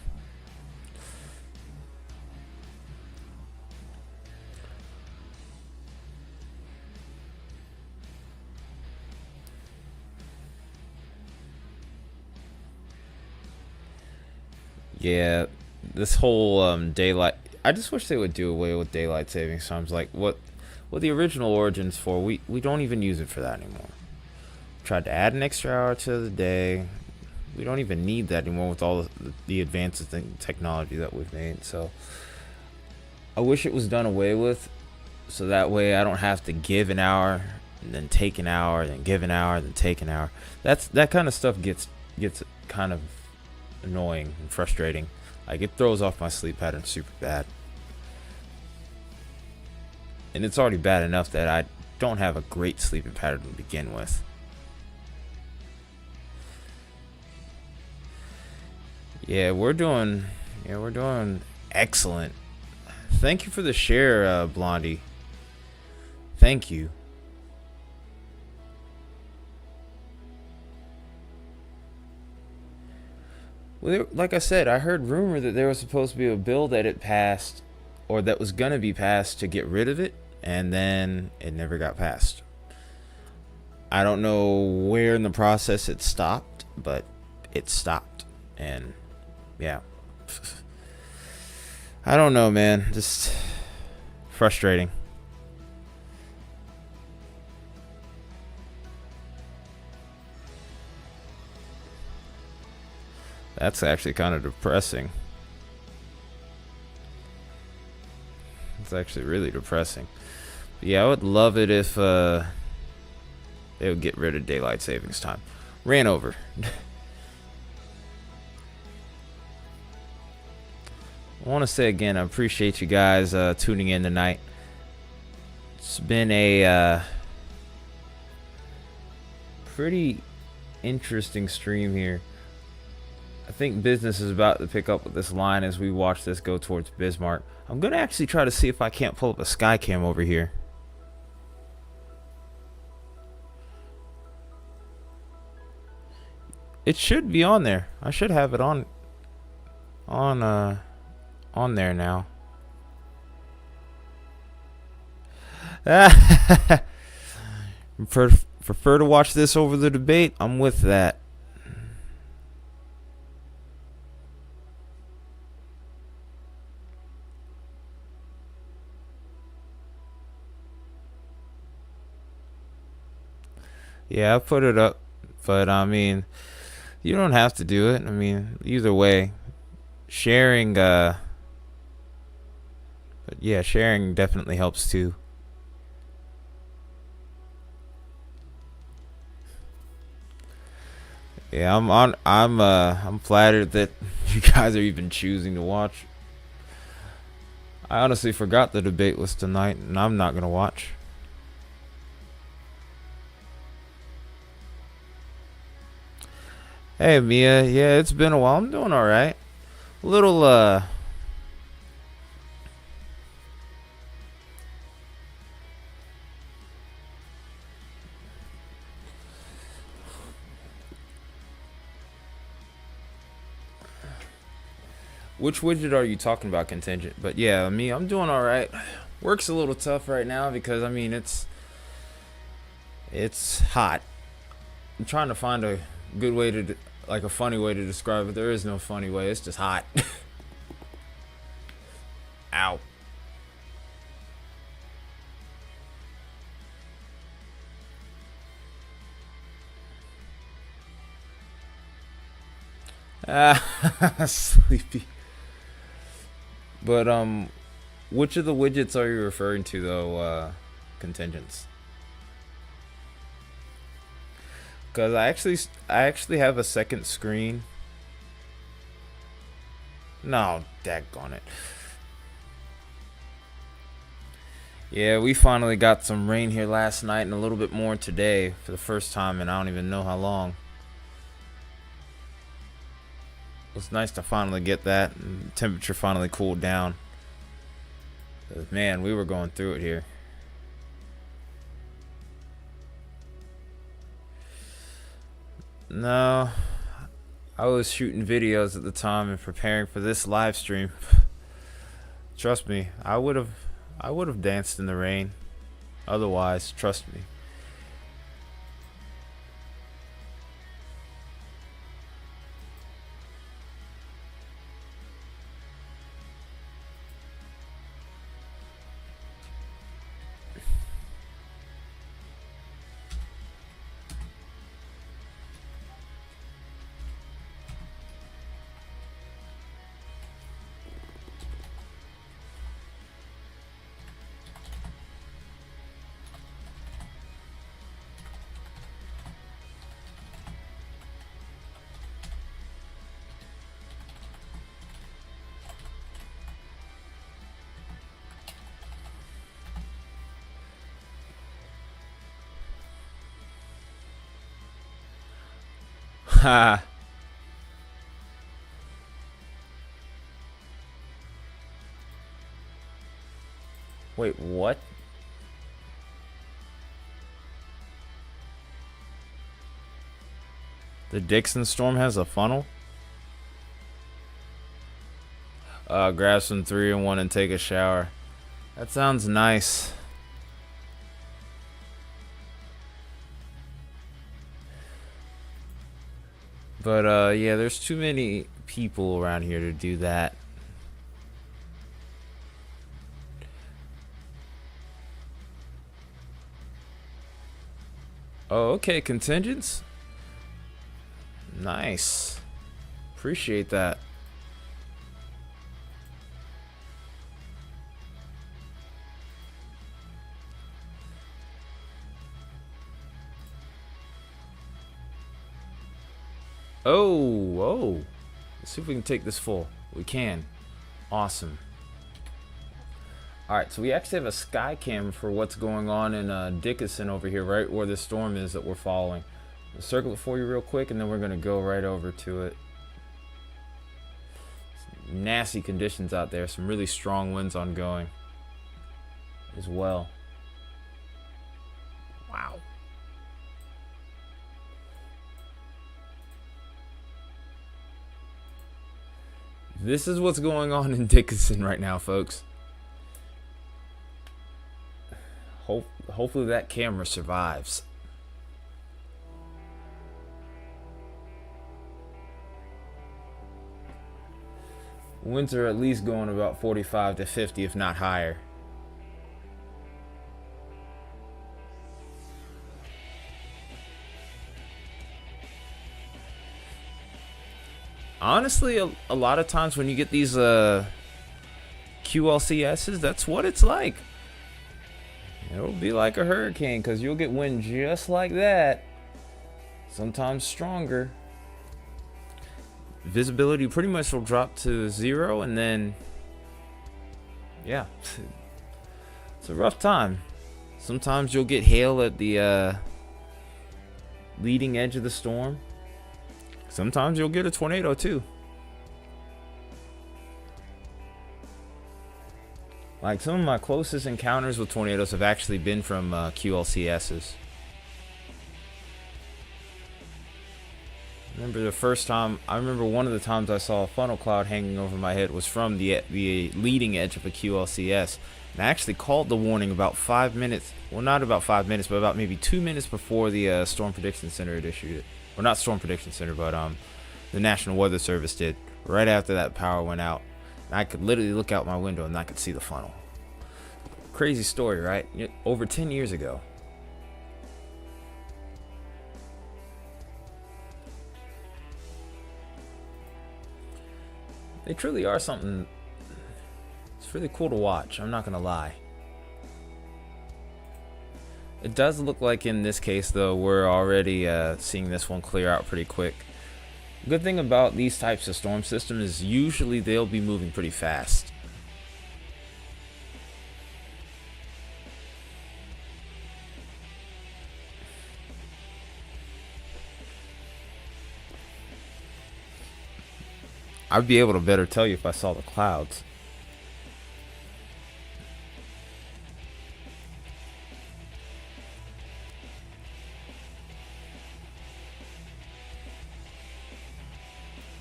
Yeah, this whole daylight. I just wish they would do away with daylight savings times. Like what the original origins for. We don't even use it for that anymore. Tried to add an extra hour to the day. We don't even need that anymore with all the advances in technology that we've made. So I wish it was done away with, so that way I don't have to give an hour and then take an hour, then give an hour, then take an hour. That kind of stuff gets kind of annoying and frustrating. Like, it throws off my sleep pattern super bad. And it's already bad enough that I don't have a great sleeping pattern to begin with. Yeah, we're doing excellent. Thank you for the share, Blondie. Thank you. Well, like I said, I heard rumor that there was supposed to be a bill that it passed, or that was gonna be passed to get rid of it, and then it never got passed. I don't know where in the process it stopped, but it stopped, and yeah. I don't know, man. Just frustrating. That's actually kind of depressing. It's actually really depressing. But yeah, I would love it if They would get rid of daylight savings time. Ran over. I want to say again, I appreciate you guys tuning in tonight. It's been a pretty interesting stream here. I think business is about to pick up with this line as we watch this go towards Bismarck. I'm going to actually try to see if I can't pull up a sky cam over here. It should be on there. I should have it on there now. Prefer to watch this over the debate. I'm with that. Yeah, I put it up, but I mean, you don't have to do it. I mean, either way, sharing, but yeah, sharing definitely helps too. Yeah, I'm flattered that you guys are even choosing to watch. I honestly forgot the debate was tonight, and I'm not gonna watch. Hey Mia, yeah, it's been a while. I'm doing all right. A little Which widget are you talking about, Contingent? But yeah, me, I'm doing all right. Work's a little tough right now because I mean it's hot. I'm trying to find a good way to like a funny way to describe it. There is no funny way. It's just hot. Ow. Sleepy. But which of the widgets are you referring to though, Contingents? Because I actually have a second screen. No, daggone it. Yeah, we finally got some rain here last night and a little bit more today for the first time in I don't even know how long. It was nice to finally get that and the temperature finally cooled down. Man, we were going through it here. No, I was shooting videos at the time and preparing for this live stream. Trust me, I would have danced in the rain. Otherwise, trust me. Ha. Wait, what? The Dixon Storm has a funnel? Grab some 3-in-1 and take a shower. That sounds nice. But yeah, there's too many people around here to do that. Oh, okay, contingents. Nice. Appreciate that. Oh, oh. Let's see if we can take this full. We can. Awesome. Alright, so we actually have a sky cam for what's going on in Dickinson over here, right where the storm is that we're following. I'll circle it for you real quick, and then we're going to go right over to it. Some nasty conditions out there. Some really strong winds ongoing as well. Wow. This is what's going on in Dickinson right now, folks. Hopefully that camera survives. Winds are at least going about 45 to 50, if not higher. Honestly, a lot of times when you get these QLCSs, that's what it's like. It'll be like a hurricane because you'll get wind just like that. Sometimes stronger. Visibility pretty much will drop to 0, and then yeah, it's a rough time. Sometimes you'll get hail at the leading edge of the storm. Sometimes you'll get a tornado too. Like, some of my closest encounters with tornadoes have actually been from QLCSs. I remember one of the times I saw a funnel cloud hanging over my head was from the leading edge of a QLCS. And I actually called the warning about 5 minutes, well, not about 5 minutes, but about maybe 2 minutes before the Storm Prediction Center had issued it. Or not Storm Prediction Center, but the National Weather Service did. Right after that power went out. And I could literally look out my window and I could see the funnel. Crazy story, right? Over 10 years ago. They truly are something. It's really cool to watch, I'm not gonna lie. It does look like in this case, though, we're already seeing this one clear out pretty quick. Good thing about these types of storm systems is usually they'll be moving pretty fast. I'd be able to better tell you if I saw the clouds.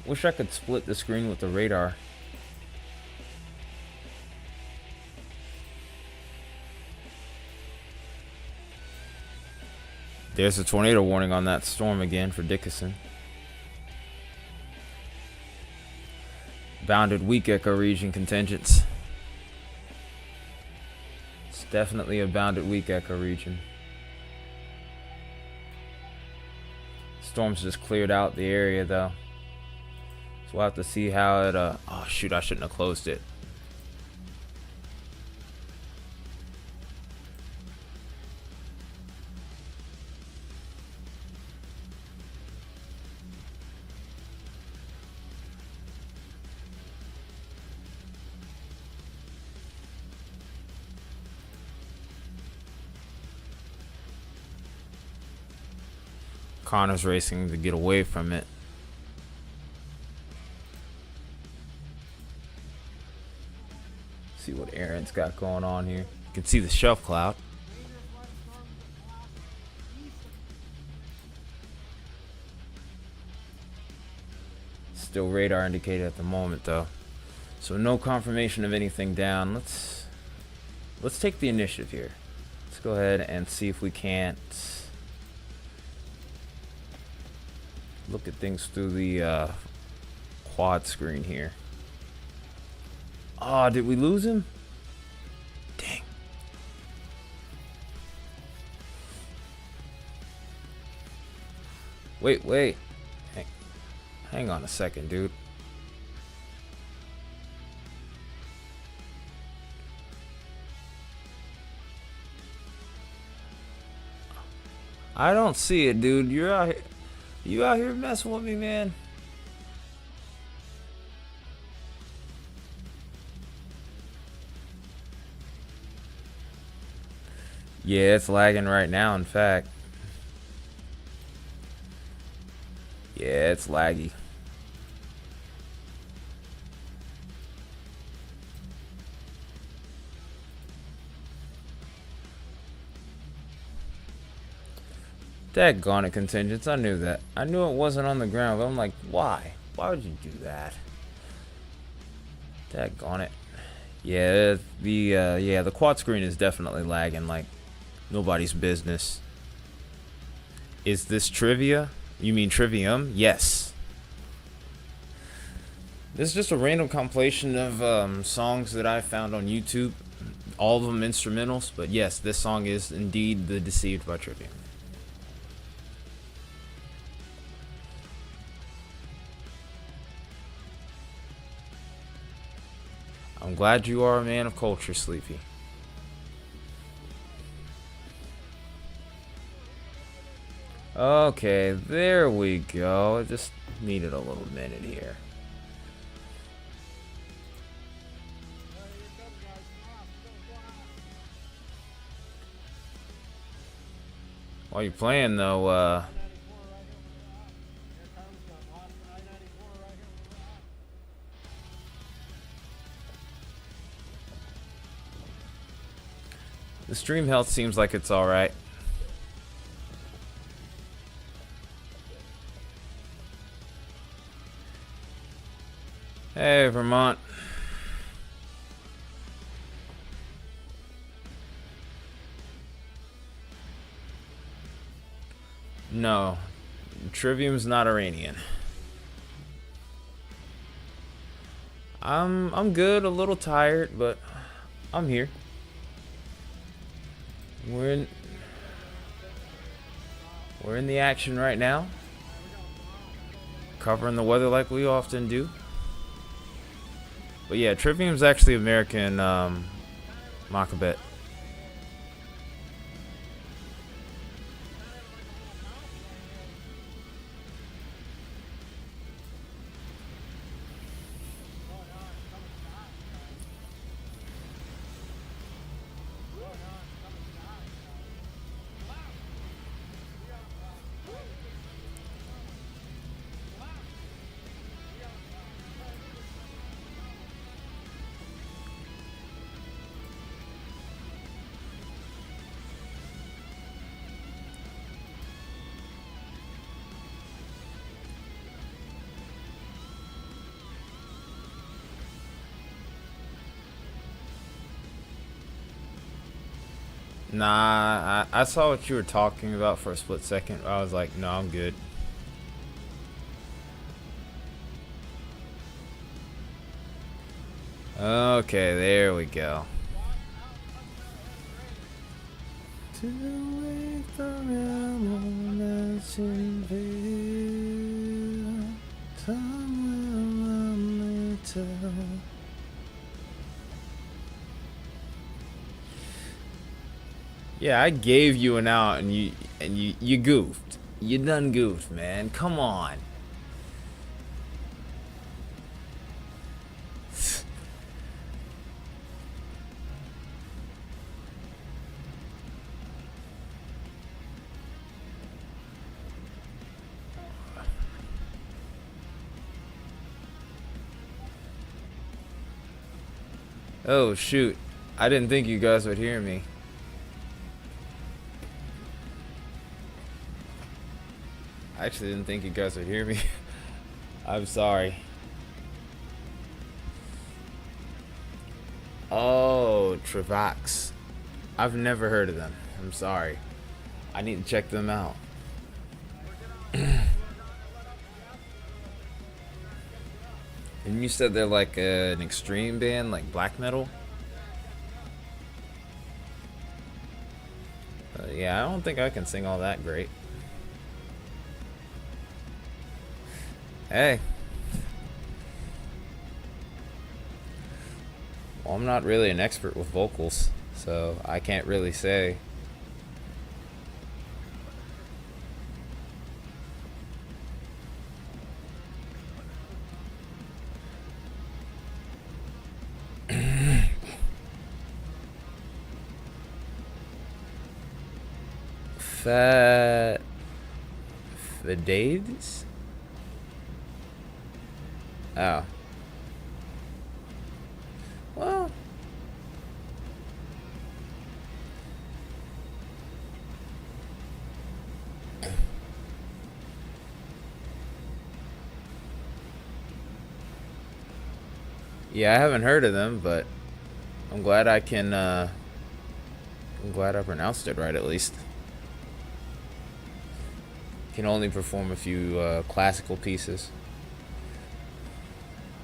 Wish I could split the screen with the radar. There's a tornado warning on that storm again for Dickinson. Bounded weak echo region contingents. It's definitely a bounded weak echo region. Storm's just cleared out the area though. So we'll have to see how it oh shoot, I shouldn't have closed it. Connor's racing to get away from it. See what Aaron's got going on here. You can see the shelf cloud. Still radar indicated at the moment though. So no confirmation of anything down. Let's take the initiative here. Let's go ahead and see if we can't look at things through the quad screen here. Oh, did we lose him? Dang. Wait. Hang on a second, dude. I don't see it, dude. You're out here. You out here messing with me, man? Yeah, it's lagging right now, in fact. Yeah, it's laggy. Daggone it, contingents. I knew that. I knew it wasn't on the ground, but I'm like, why? Why would you do that? Daggone it. Yeah, the quad screen is definitely lagging like nobody's business. Is this trivia? You mean trivium? Yes. This is just a random compilation of songs that I found on YouTube. All of them instrumentals, but yes, this song is indeed the Deceived by Trivium. I'm glad you are a man of culture, Sleepy. Okay, there we go. I just needed a little minute here. While you're playing, though, the stream health seems like it's alright. Hey, Vermont. No, Trivium's not Iranian. I'm good, a little tired, but I'm here. We're in the action right now, covering the weather like we often do. But yeah, Trivium's actually American Macabeth. Nah, I saw what you were talking about for a split second. I was like, no, I'm good. Okay, there we go. Yeah, I gave you an out and you goofed. You done goofed, man. Come on. Oh shoot. I didn't think you guys would hear me. I actually didn't think you guys would hear me. I'm sorry. Oh, Travax. I've never heard of them. I'm sorry. I need to check them out. And you said they're like an extreme band, like black metal? Yeah, I don't think I can sing all that great. Hey. Well, I'm not really an expert with vocals, so I can't really say. Fadades? Oh. Well. Yeah, I haven't heard of them, but I'm glad I pronounced it right at least. Can only perform a few classical pieces.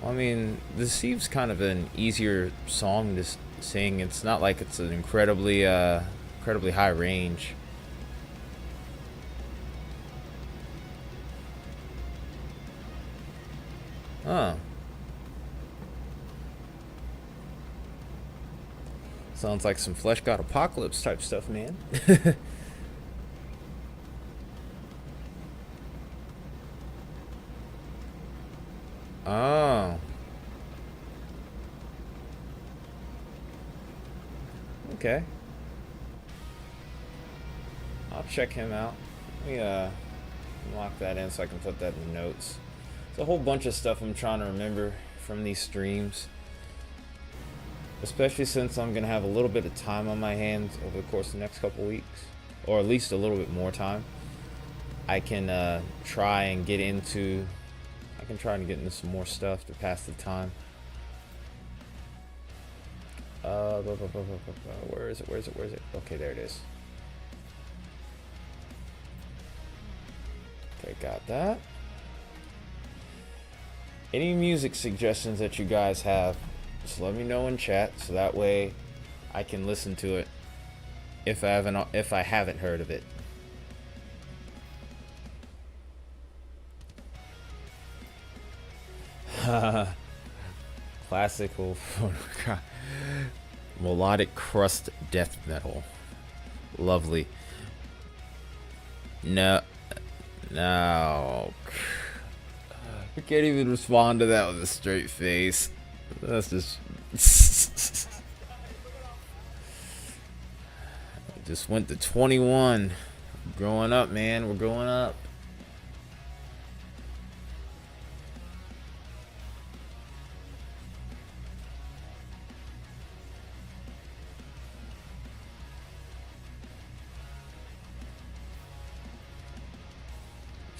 Well, I mean, the Seeve's kind of an easier song to sing. It's not like it's an incredibly high range. Oh. Sounds like some Flesh God Apocalypse type stuff, man. Oh. Okay. I'll check him out. Let me lock that in so I can put that in the notes. There's a whole bunch of stuff I'm trying to remember from these streams. Especially since I'm going to have a little bit of time on my hands over the course of the next couple weeks. Or at least a little bit more time. I can try and get into some more stuff to pass the time. Where is it? Okay, there it is. Okay, got that. Any music suggestions that you guys have, just let me know in chat so that way I can listen to it if I haven't heard of it. Classical melodic crust death metal. Lovely. No. I can't even respond to that with a straight face. That's just just went to 21. Growing up, man. We're growing up.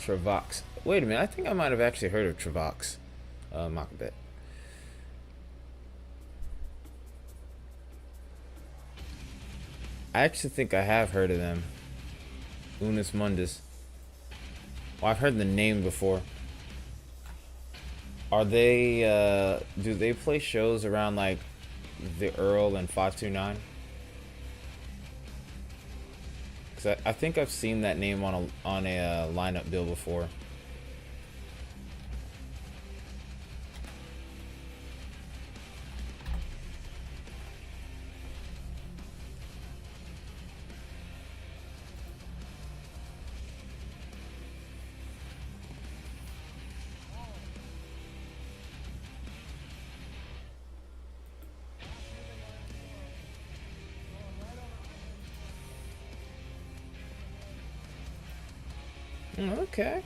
Travax. Wait a minute, I think I might have actually heard of Travax. Macbeth. I actually think I have heard of them. Unus Mundus. Well, I've heard the name before. Are they, do they play shows around like the Earl and 529? Because I think I've seen that name on a lineup bill before. Okay.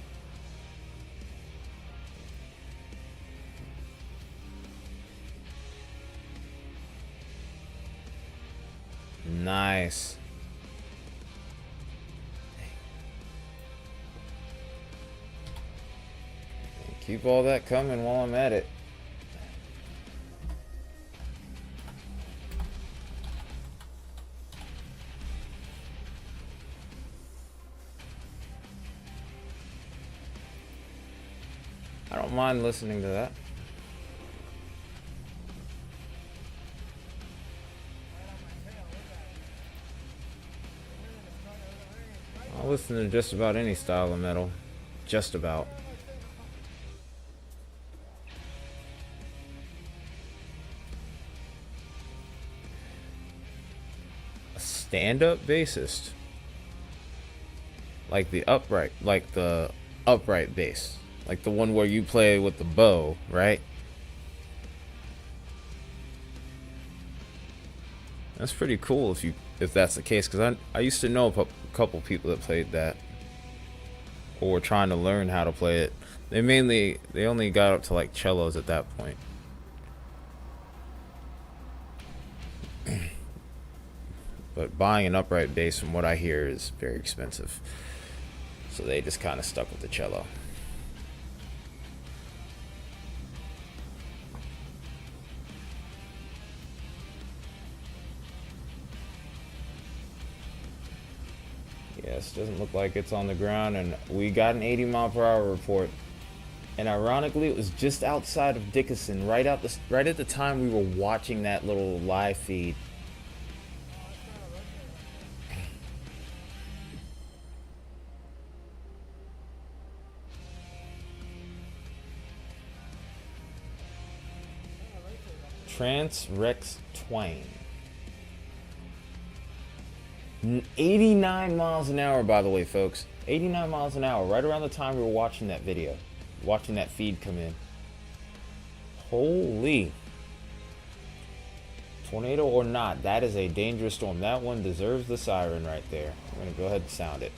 Nice. Keep all that coming while I'm at it. I don't mind listening to that. I'll listen to just about any style of metal. Just about. A stand-up bassist. Like the upright bass. Like the one where you play with the bow, right? That's pretty cool if you if that's the case, because I used to know a couple people that played that or were trying to learn how to play it. They only got up to like cellos at that point. But buying an upright bass, from what I hear, is very expensive. So they just kind of stuck with the cello. Yes, doesn't look like it's on the ground, and we got an 80-mile-per-hour report. And ironically, it was just outside of Dickinson, right at the time we were watching that little live feed. Trans Rex Twain. 89 miles an hour, by the way, folks. 89 miles an hour, right around the time we were watching that video. Watching that feed come in. Holy. Tornado or not, that is a dangerous storm. That one deserves the siren right there. I'm going to go ahead and sound it.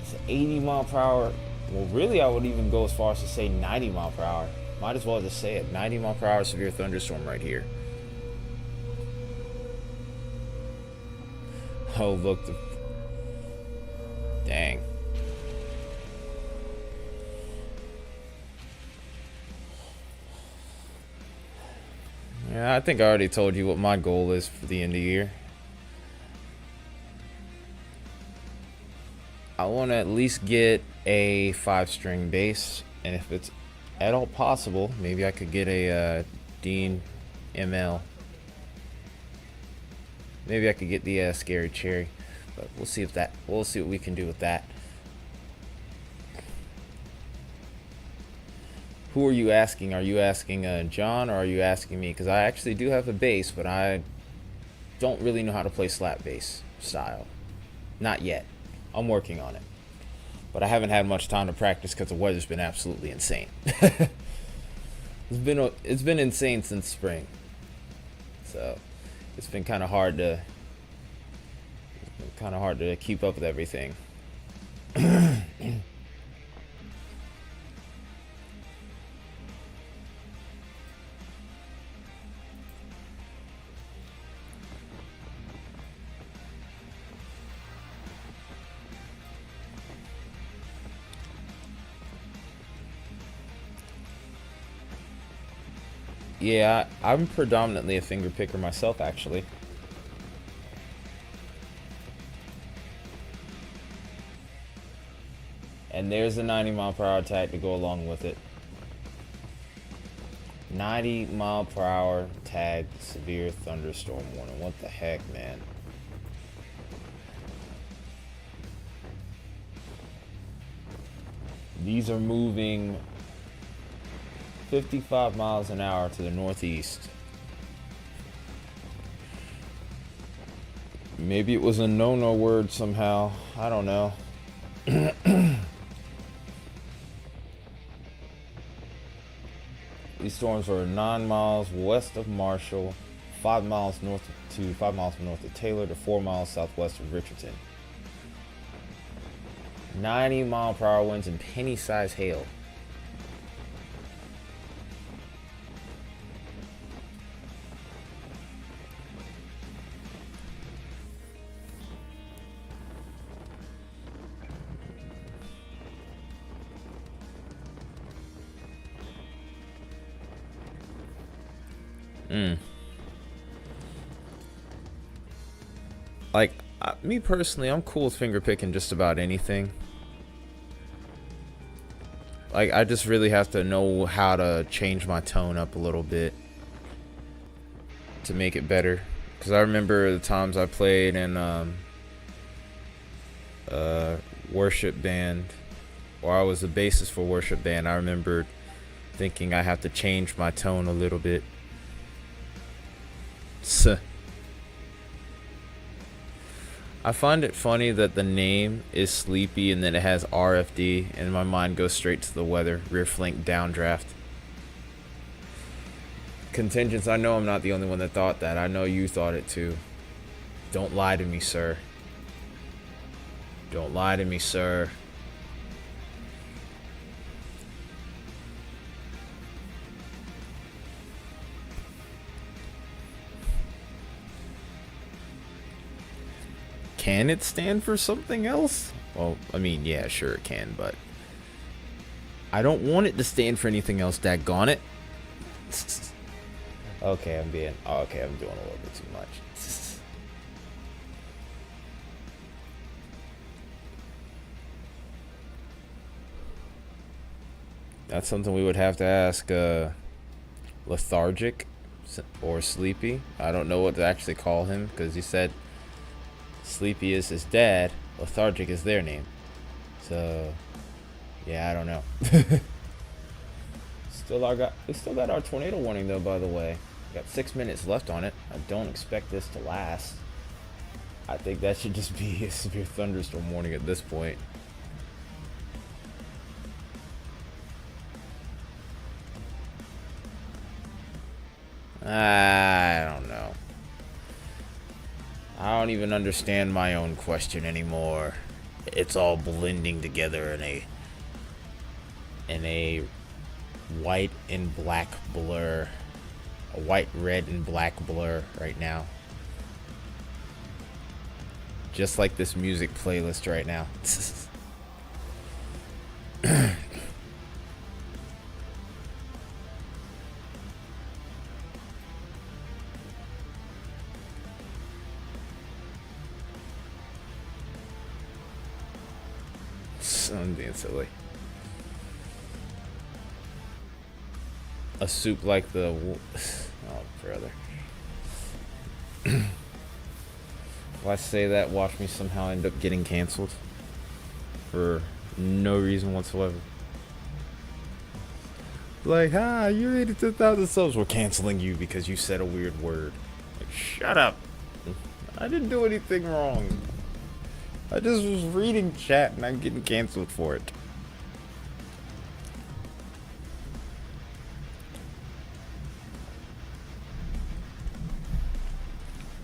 It's an 80 mile per hour. Well, really, I would even go as far as to say 90 mile per hour. Might as well just say it. 90 mile per hour severe thunderstorm right here. Oh, look. Dang. Yeah, I think I already told you what my goal is for the end of the year. I want to at least get a 5-string bass, and if it's at all possible, maybe I could get a Dean ML. Maybe I could get the Scary Cherry, but we'll see what we can do with that. Who are you asking? Are you asking John, or are you asking me? Because I actually do have a bass, but I don't really know how to play slap bass style. Not yet. I'm working on it. But I haven't had much time to practice because the weather's been absolutely insane. It's been insane since spring. So it's been kind of hard to keep up with everything. Yeah, I'm predominantly a finger picker myself, actually. And there's the 90 mile per hour tag to go along with it. 90 mile per hour tag, severe thunderstorm warning. What the heck, man? These are moving 55 miles an hour to the northeast. Maybe it was a no-no word somehow. I don't know. These storms are 9 miles west of Marshall, 5 miles north of Taylor to 4 miles southwest of Richardson. 90 mile per hour winds and penny-sized hail. Like, me personally, I'm cool with finger picking just about anything. Like, I just really have to know how to change my tone up a little bit to make it better. Because I remember the times I played in worship band, or I was the bassist for worship band. I remember thinking I have to change my tone a little bit. I find it funny that the name is Sleepy and then it has RFD, and my mind goes straight to the weather. Rear flank downdraft. Contingents, I know I'm not the only one that thought that. I know you thought it too. Don't lie to me, sir. Don't lie to me, sir. Can it stand for something else? Well, I mean, yeah, sure it can, but I don't want it to stand for anything else, daggone it. Okay, I'm doing a little bit too much. That's something we would have to ask lethargic or sleepy. I don't know what to actually call him because he said Sleepy is his dad, lethargic is their name. So, yeah, I don't know. We still got our tornado warning though, by the way. Got 6 minutes left on it. I don't expect this to last. I think that should just be a severe thunderstorm warning at this point. I don't know. I don't even understand my own question anymore. It's all blending together in a white and black blur. A white, red, and black blur right now. Just like this music playlist right now. I'm being silly. A soup like the... Oh, brother. If I say that, watch me somehow end up getting canceled. For no reason whatsoever. Like, hi, you're 82,000 subs. We're canceling you because you said a weird word. Like, shut up. I didn't do anything wrong. I just was reading chat and I'm getting canceled for it.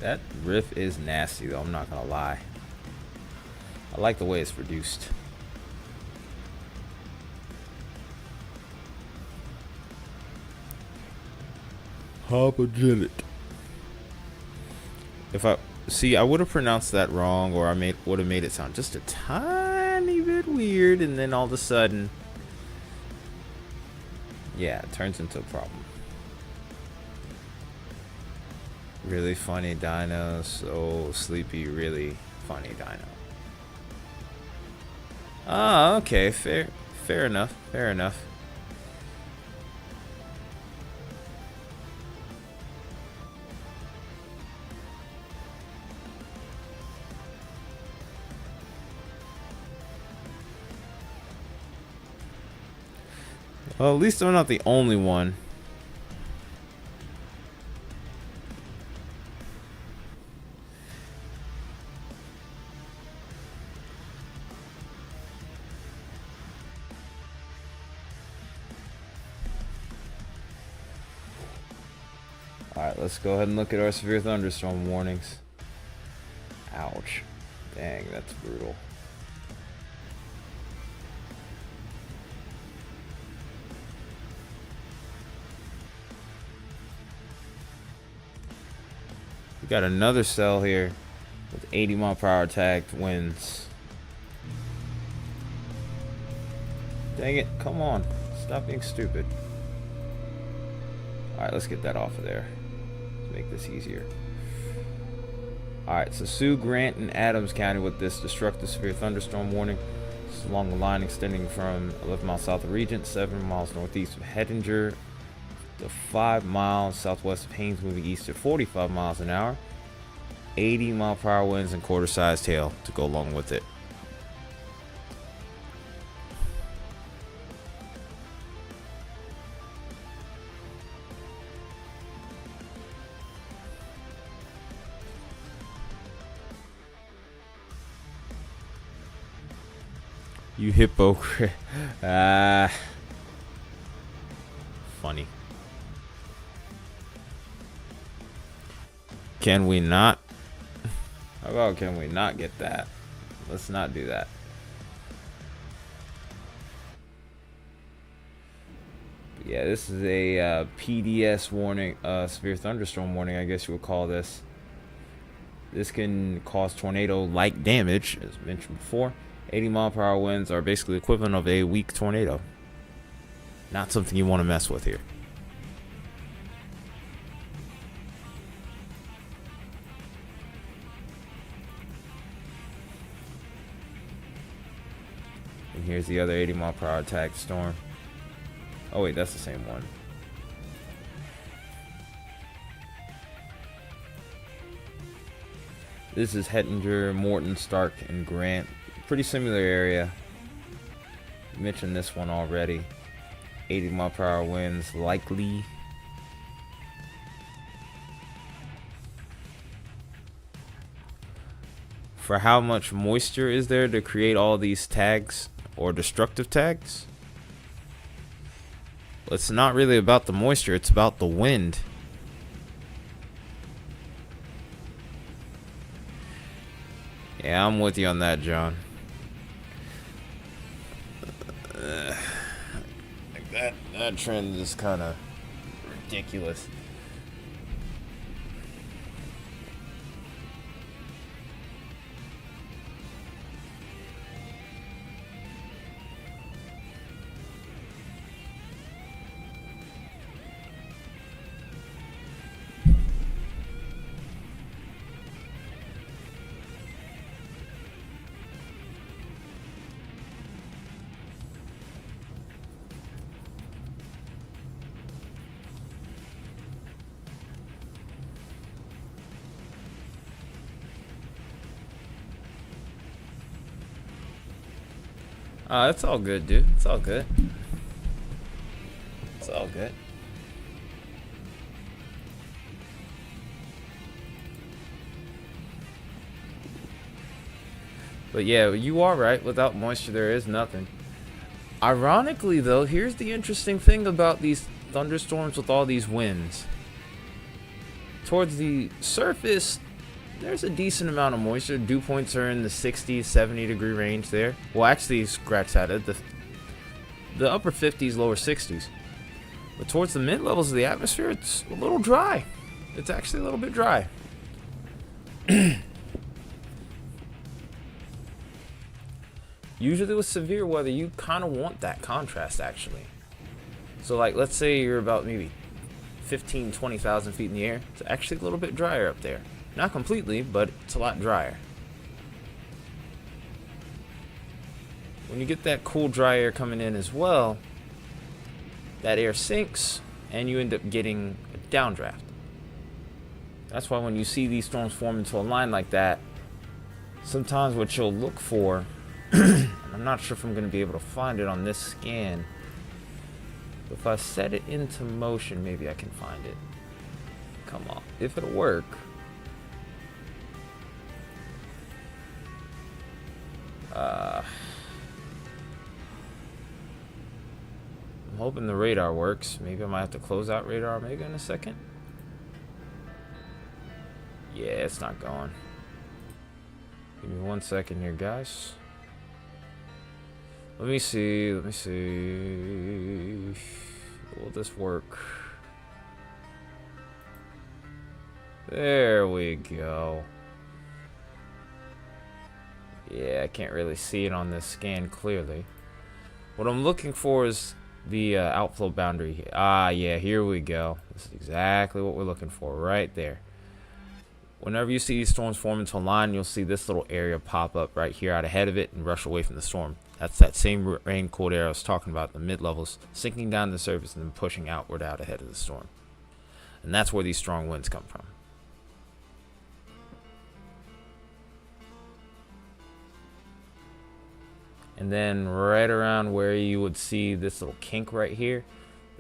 That riff is nasty though, I'm not gonna lie. I like the way it's produced. Hopogenic. If I see, I would have pronounced that wrong, or I would have made it sound just a tiny bit weird, and then all of a sudden, yeah, it turns into a problem. Really funny dino, so sleepy, really funny dino. Ah, okay, fair enough, fair enough. Well, at least I'm not the only one. Alright, let's go ahead and look at our severe thunderstorm warnings. Ouch. Dang, that's brutal. We got another cell here with 80-mile-per-hour tagged winds. Dang it, come on. Stop being stupid. Alright, let's get that off of there. Let's make this easier. Alright, so Sioux, Grant, and Adams County with this destructive severe thunderstorm warning. This is along the line extending from 11 miles south of Regent, 7 miles northeast of Hettinger, to 5 miles southwest of Haynes, moving east at 45 miles an hour. 80-mile-per-hour winds and quarter-sized hail to go along with it. You hypocrite. Funny. Can we not? How about can we not get that? Let's not do that. But yeah, this is a PDS warning, severe thunderstorm warning, I guess you would call this. This can cause tornado-like damage, as mentioned before. 80-mile-per-hour winds are basically equivalent of a weak tornado. Not something you want to mess with here. And here's the other 80-mile-per-hour tag storm. Oh wait, that's the same one. This is Hettinger, Morton, Stark, and Grant. Pretty similar area. Mentioned this one already. 80-mile-per-hour winds likely. For how much moisture is there to create all these tags or destructive tags? Well, it's not really about the moisture, it's about the wind. Yeah, I'm with you on that, John. Like that trend is kind of ridiculous. It's all good, dude. It's all good. It's all good. But yeah, you are right. Without moisture, there is nothing. Ironically, though, here's the interesting thing about these thunderstorms with all these winds. Towards the surface, there's a decent amount of moisture. Dew points are in the 60, 70 degree range there. Well, actually, scratch that. The upper 50s, lower 60s. But towards the mid levels of the atmosphere, it's a little dry. It's actually a little bit dry. Usually with severe weather, you kind of want that contrast, actually. So, like, let's say you're about maybe 15, 20,000 feet in the air. It's actually a little bit drier up there. Not completely, but it's a lot drier. When you get that cool, dry air coming in as well, that air sinks, and you end up getting a downdraft. That's why when you see these storms form into a line like that, sometimes what you'll look for, and I'm not sure if I'm going to be able to find it on this scan, but if I set it into motion, maybe I can find it. Come on, if it'll work. I'm hoping the radar works. Maybe I might have to close out radar Omega in a second. Yeah, it's not going. Give me 1 second here, guys. Let me see. Let me see. Will this work? There we go. Yeah, I can't really see it on this scan clearly. What I'm looking for is the outflow boundary. Yeah, here we go. This is exactly what we're looking for right there. Whenever you see these storms form into a line, you'll see this little area pop up right here out ahead of it and rush away from the storm. That's that same rain cold air I was talking about, the mid-levels, sinking down to the surface and then pushing outward out ahead of the storm. And that's where these strong winds come from. And then right around where you would see this little kink right here,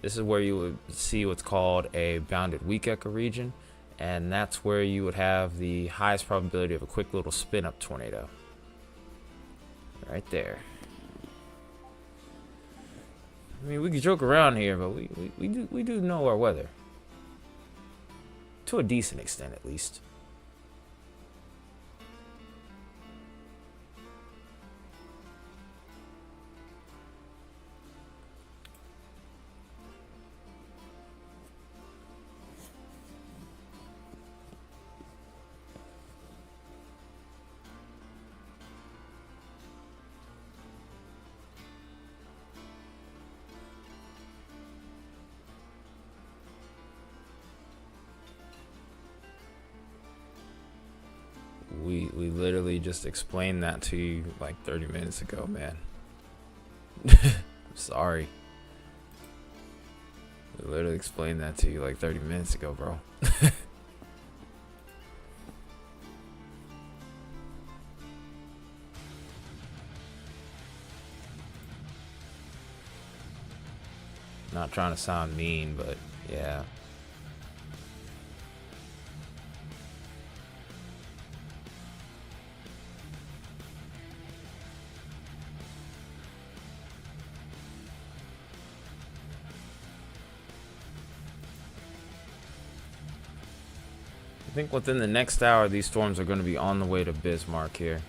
this is where you would see what's called a bounded weak echo region. And that's where you would have the highest probability of a quick little spin-up tornado. Right there. I mean, we could joke around here, but we do know our weather. To a decent extent, at least. literally just explained that to you like 30 minutes ago, man. Sorry. I literally explained that to you like 30 minutes ago, bro. Not trying to sound mean, but yeah. I think within the next hour, these storms are going to be on the way to Bismarck here.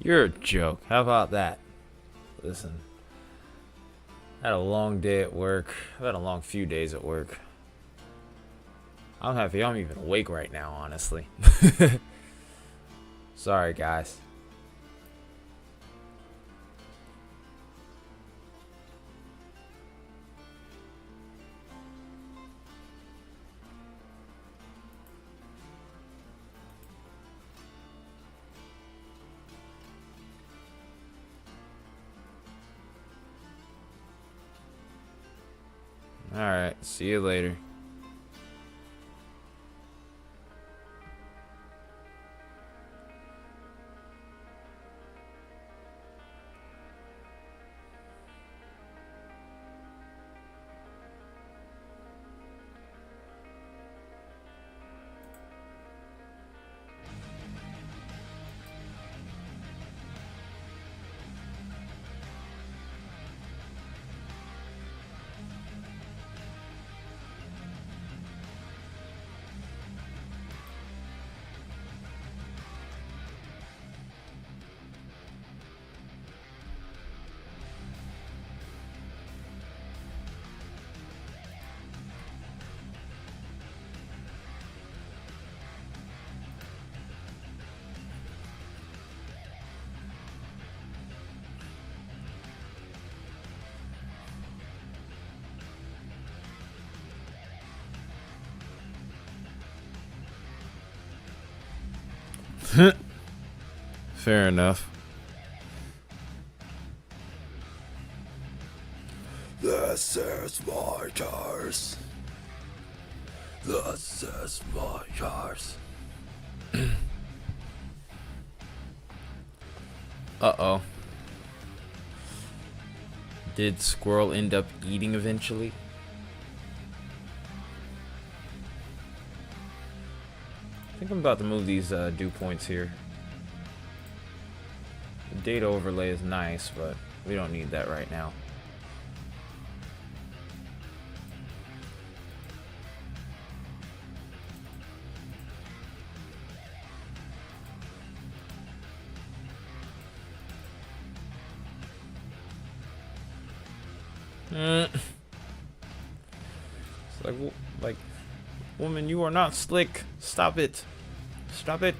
You're a joke. How about that? Listen, I had a long day at work. I've had a long few days at work. I'm happy I'm even awake right now, honestly. Sorry, guys. Alright, see you later. Fair enough. This is my yours. This is my yours. Uh-oh. Did Squirrel end up eating eventually? I think I'm about to move these dew points here. The data overlay is nice, but we don't need that right now. It's like, woman, you are not slick. Stop it. Stop it.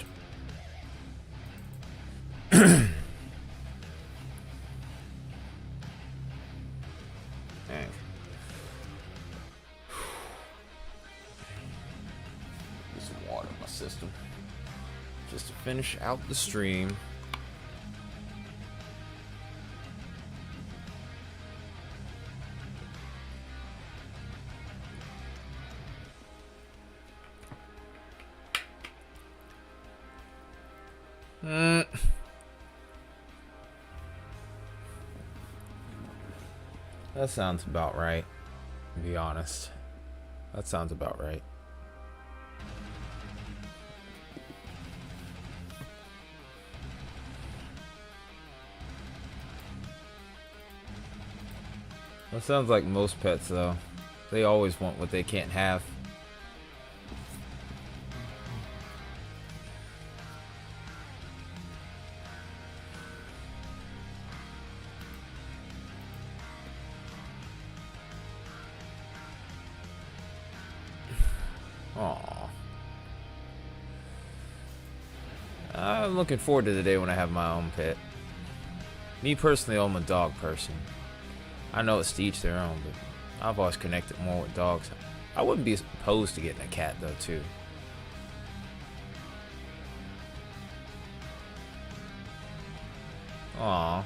system. Just to finish out the stream. That sounds about right, to be honest. That sounds about right. That sounds like most pets, though. They always want what they can't have. Aww. I'm looking forward to the day when I have my own pet. Me personally, I'm a dog person. I know it's to each their own, but I've always connected more with dogs. I wouldn't be opposed to getting a cat, though, too. Aww.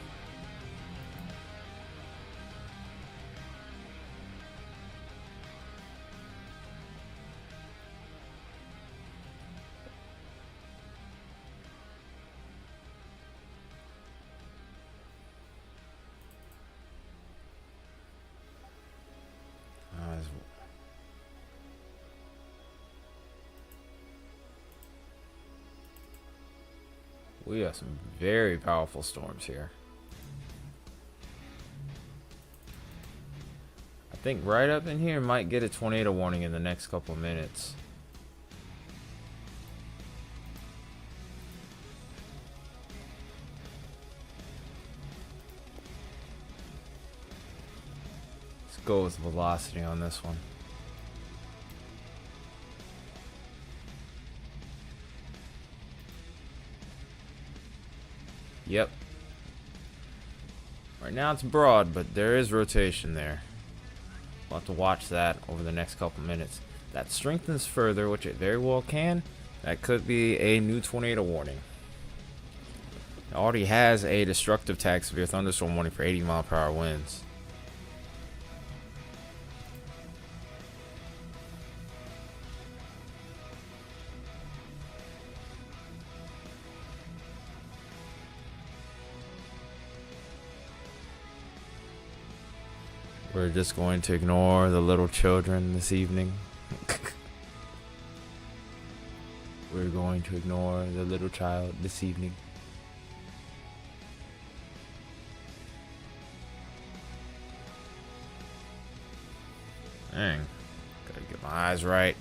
We have some very powerful storms here. I think right up in here might get a tornado warning in the next couple of minutes. Let's go with velocity on this one. Yep. Right now it's broad, but there is rotation there. We'll have to watch that over the next couple minutes. That strengthens further, which it very well can. That could be a new tornado warning. It already has a destructive tag severe thunderstorm warning for 80-mile-per-hour winds. We're just going to ignore the little children this evening. We're going to ignore the little child this evening. Dang. Gotta get my eyes right.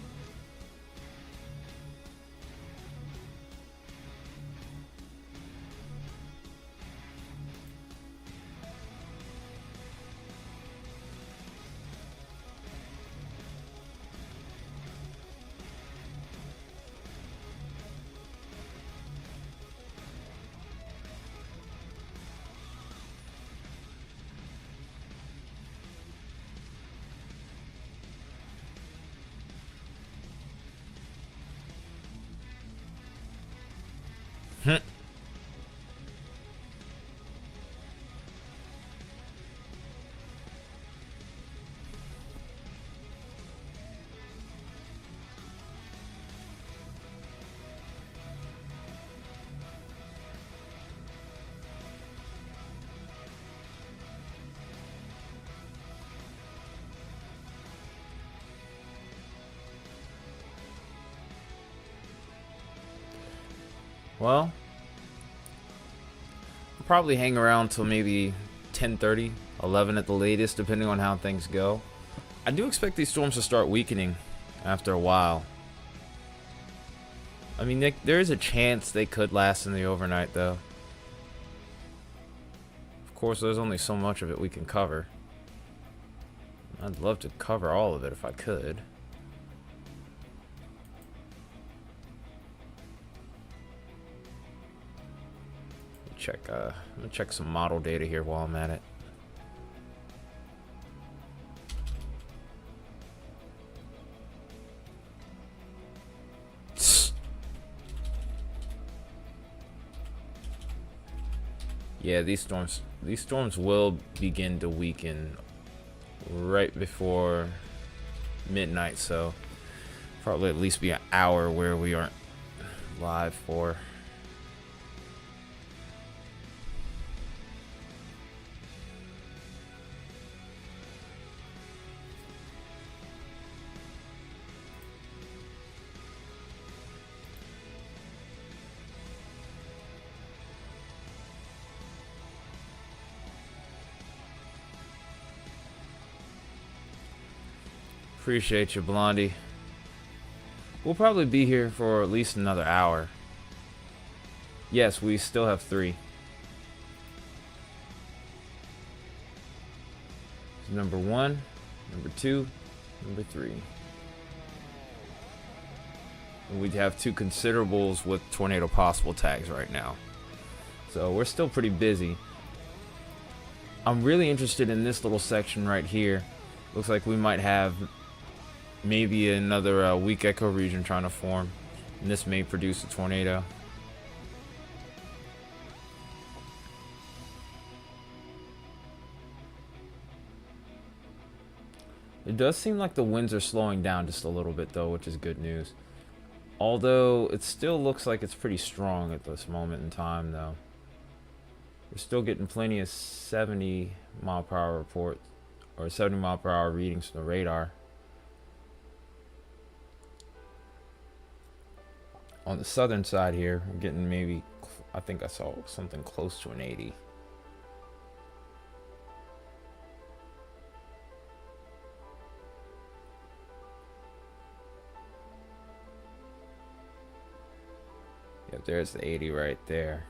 Well, I'll probably hang around till maybe 10:30, 11 at the latest, depending on how things go. I do expect these storms to start weakening after a while. I mean, there is a chance they could last in the overnight, though. Of course, there's only so much of it we can cover. I'd love to cover all of it if I could. I'm gonna check some model data here while I'm at it. Yeah, these storms will begin to weaken right before midnight, so probably at least be an hour where we aren't live for. Appreciate you, Blondie. We'll probably be here for at least another hour. Yes, we still have 3. Number 1, number 2, number 3. And we have 2 considerables with tornado possible tags right now. So we're still pretty busy. I'm really interested in this little section right here. Looks like we might have maybe another weak echo region trying to form. And this may produce a tornado. It does seem like the winds are slowing down just a little bit though, which is good news. Although it still looks like it's pretty strong at this moment in time though. We're still getting plenty of 70 mile per hour reports or 70 mile per hour readings from the radar. On the southern side here, we're getting maybe, I think I saw something close to an 80. Yep, there's the 80 right there.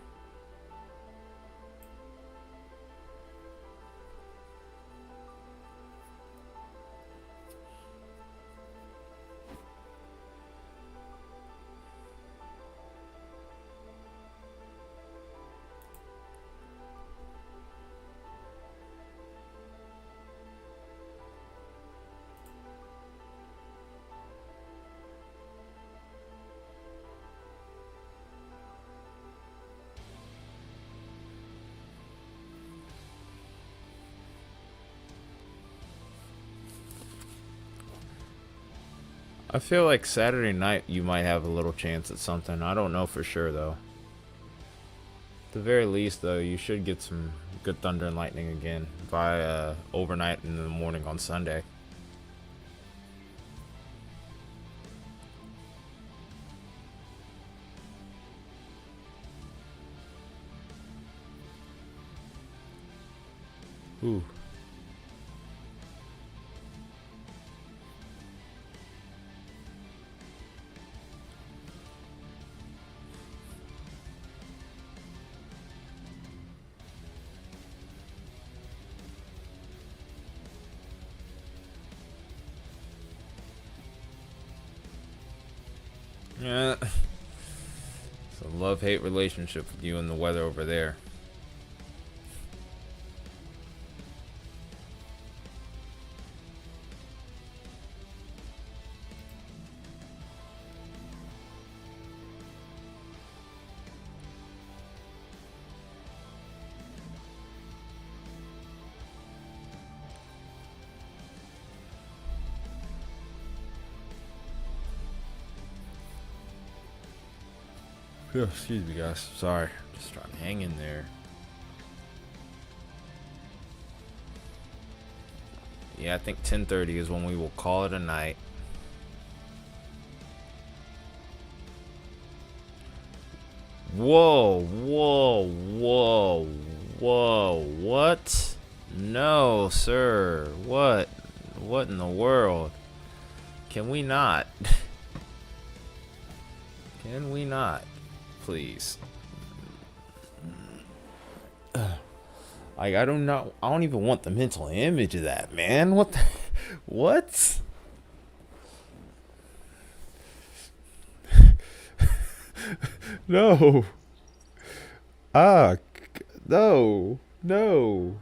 I feel like Saturday night you might have a little chance at something. I don't know for sure though. At the very least though, you should get some good thunder and lightning again by overnight and in the morning on Sunday. Ooh. Yeah. It's a love-hate relationship with you and the weather over there. Oh, excuse me, guys. Sorry. Just trying to hang in there. Yeah, I think 10:30 is when we will call it a night. Whoa, whoa, whoa, whoa. What? No, sir. What? What in the world? Can we not? Can we not? Please. Like, I don't even want the mental image of that, man. What the, what? No. Ah, no. No.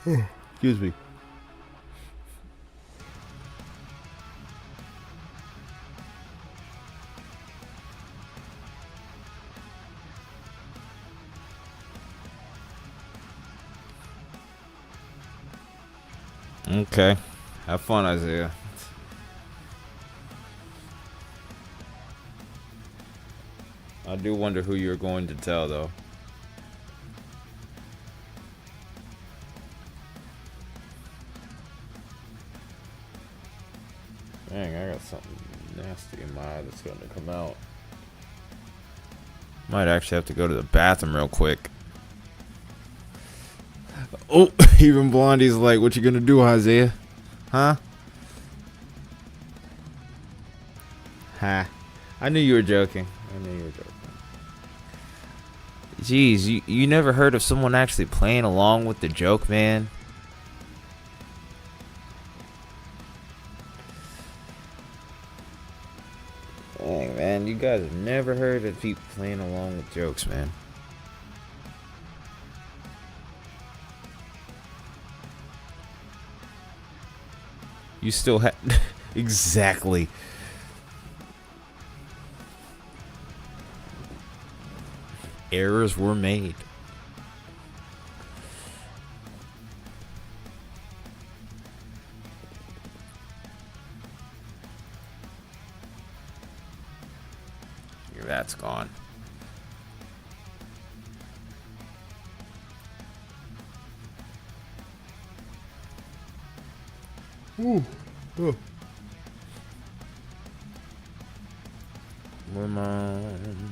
Excuse me. Okay. Have fun, Isaiah. I do wonder who you're going to tell, though. Dang, I got something nasty in my eye that's going to come out. Might actually have to go to the bathroom real quick. Oh, even Blondie's like, what you gonna do, Isaiah? Huh? Ha. I knew you were joking. Jeez, you never heard of someone actually playing along with the joke, man? Dang, man, you guys have never heard of people playing along with jokes, man. You still have... Exactly. Errors were made. Here, that's gone. Ooh. Oh. Lemon.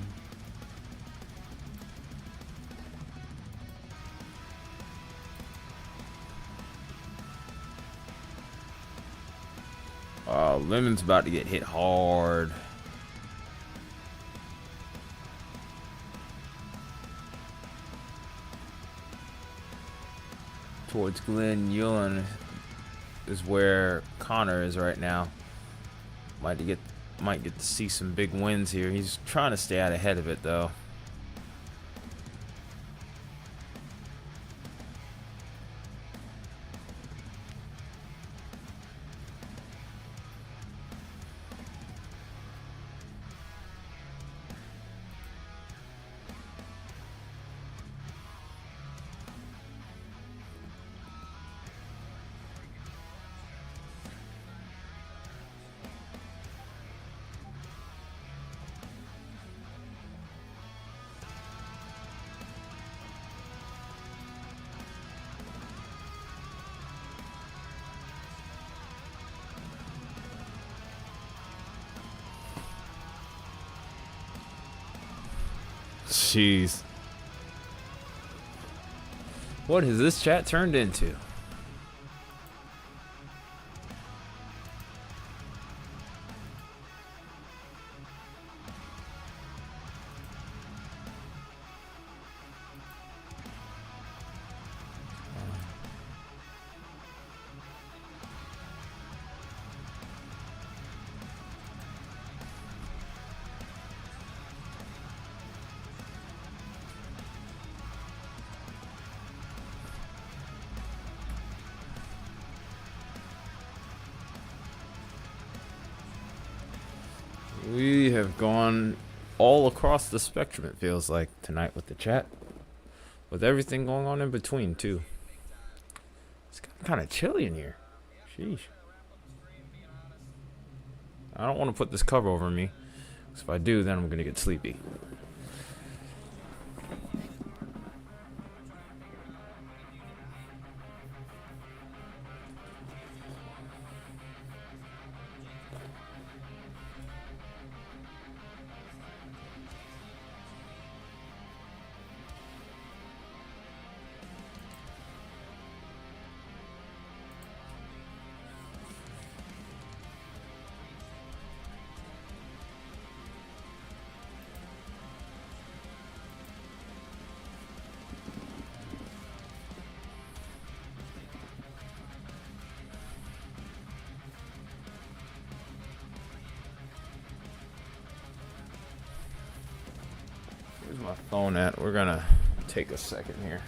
Lemon's about to get hit hard. Towards Glen Ewan is where Connor is right now. Might get to see some big wins here. He's trying to stay out ahead of it though. Jeez. What has this chat turned into? We have gone all across the spectrum, it feels like, tonight with the chat. With everything going on in between, too. It's kind of chilly in here. Sheesh. I don't want to put this cover over me. Because if I do, then I'm going to get sleepy. Where's my phone at? We're gonna take a second here.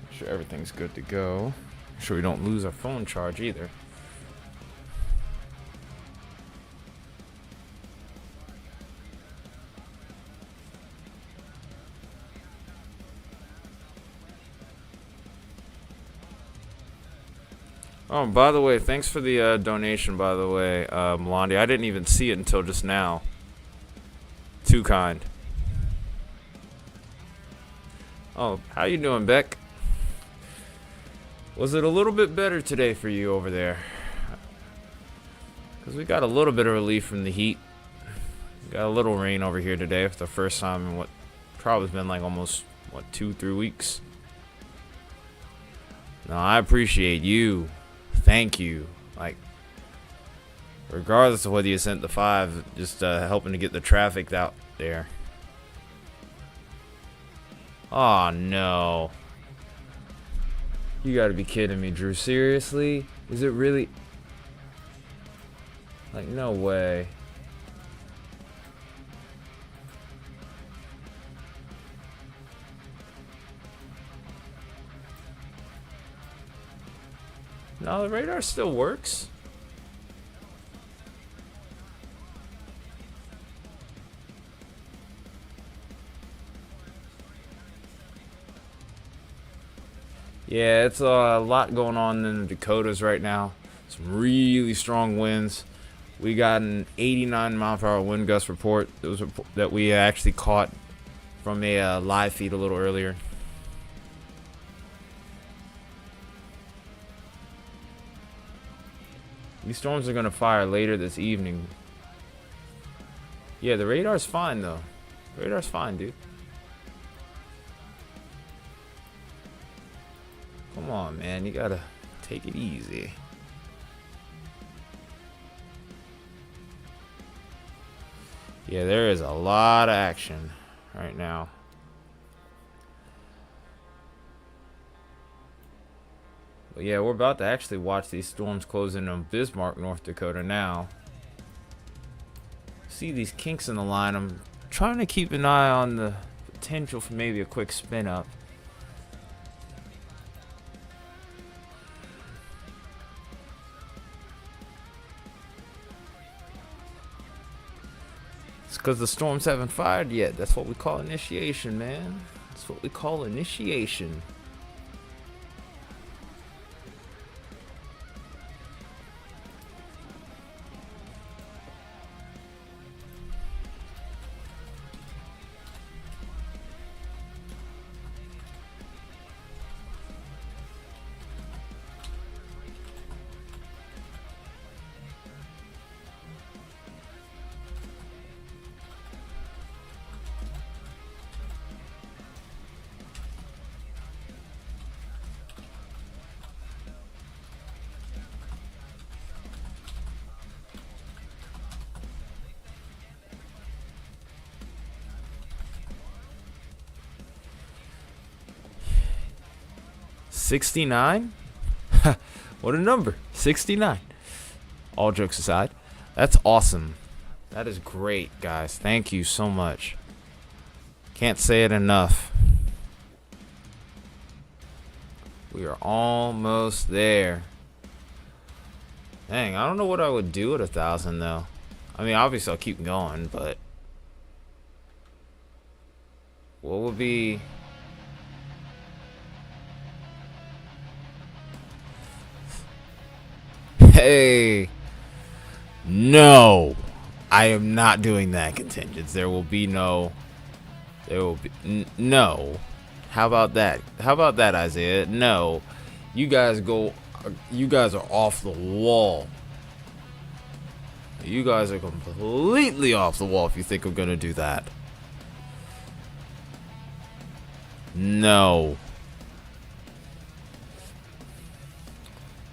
Make sure everything's good to go. Make sure we don't lose our phone charge either. Oh, by the way, thanks for the donation, by the way, Melandi. I didn't even see it until just now. Too kind. Oh, how you doing, Beck? Was it a little bit better today for you over there? Because we got a little bit of relief from the heat. Got a little rain over here today for the first time in what probably has been like almost, what, 2-3 weeks. No, I appreciate you. Thank you. Like, regardless of whether you sent the 5, just helping to get the traffic out there. Oh no. You gotta be kidding me, Drew. Seriously? Is it really? Like, no way. No, the radar still works. Yeah, it's a lot going on in the Dakotas right now. Some really strong winds. We got an 89-mile-per-hour wind gust report that we actually caught from a live feed a little earlier. These storms are going to fire later this evening. Yeah, the radar's fine, though. The radar's fine, dude. Come on, man. You gotta take it easy. Yeah, there is a lot of action right now. But yeah, we're about to actually watch these storms close in on Bismarck, North Dakota now. See these kinks in the line. I'm trying to keep an eye on the potential for maybe a quick spin up. It's because the storms haven't fired yet. That's what we call initiation, man. That's what we call initiation. $69? What a number. 69. All jokes aside, that's awesome. That is great, guys. Thank you so much. Can't say it enough. We are almost there. Dang, I don't know what I would do at 1,000 though. I mean, obviously I'll keep going, but what would be... Hey, no, I am not doing that, contingents. There will be no, no. How about that? How about that, Isaiah? No, you guys are off the wall. You guys are completely off the wall if you think I'm gonna do that. No.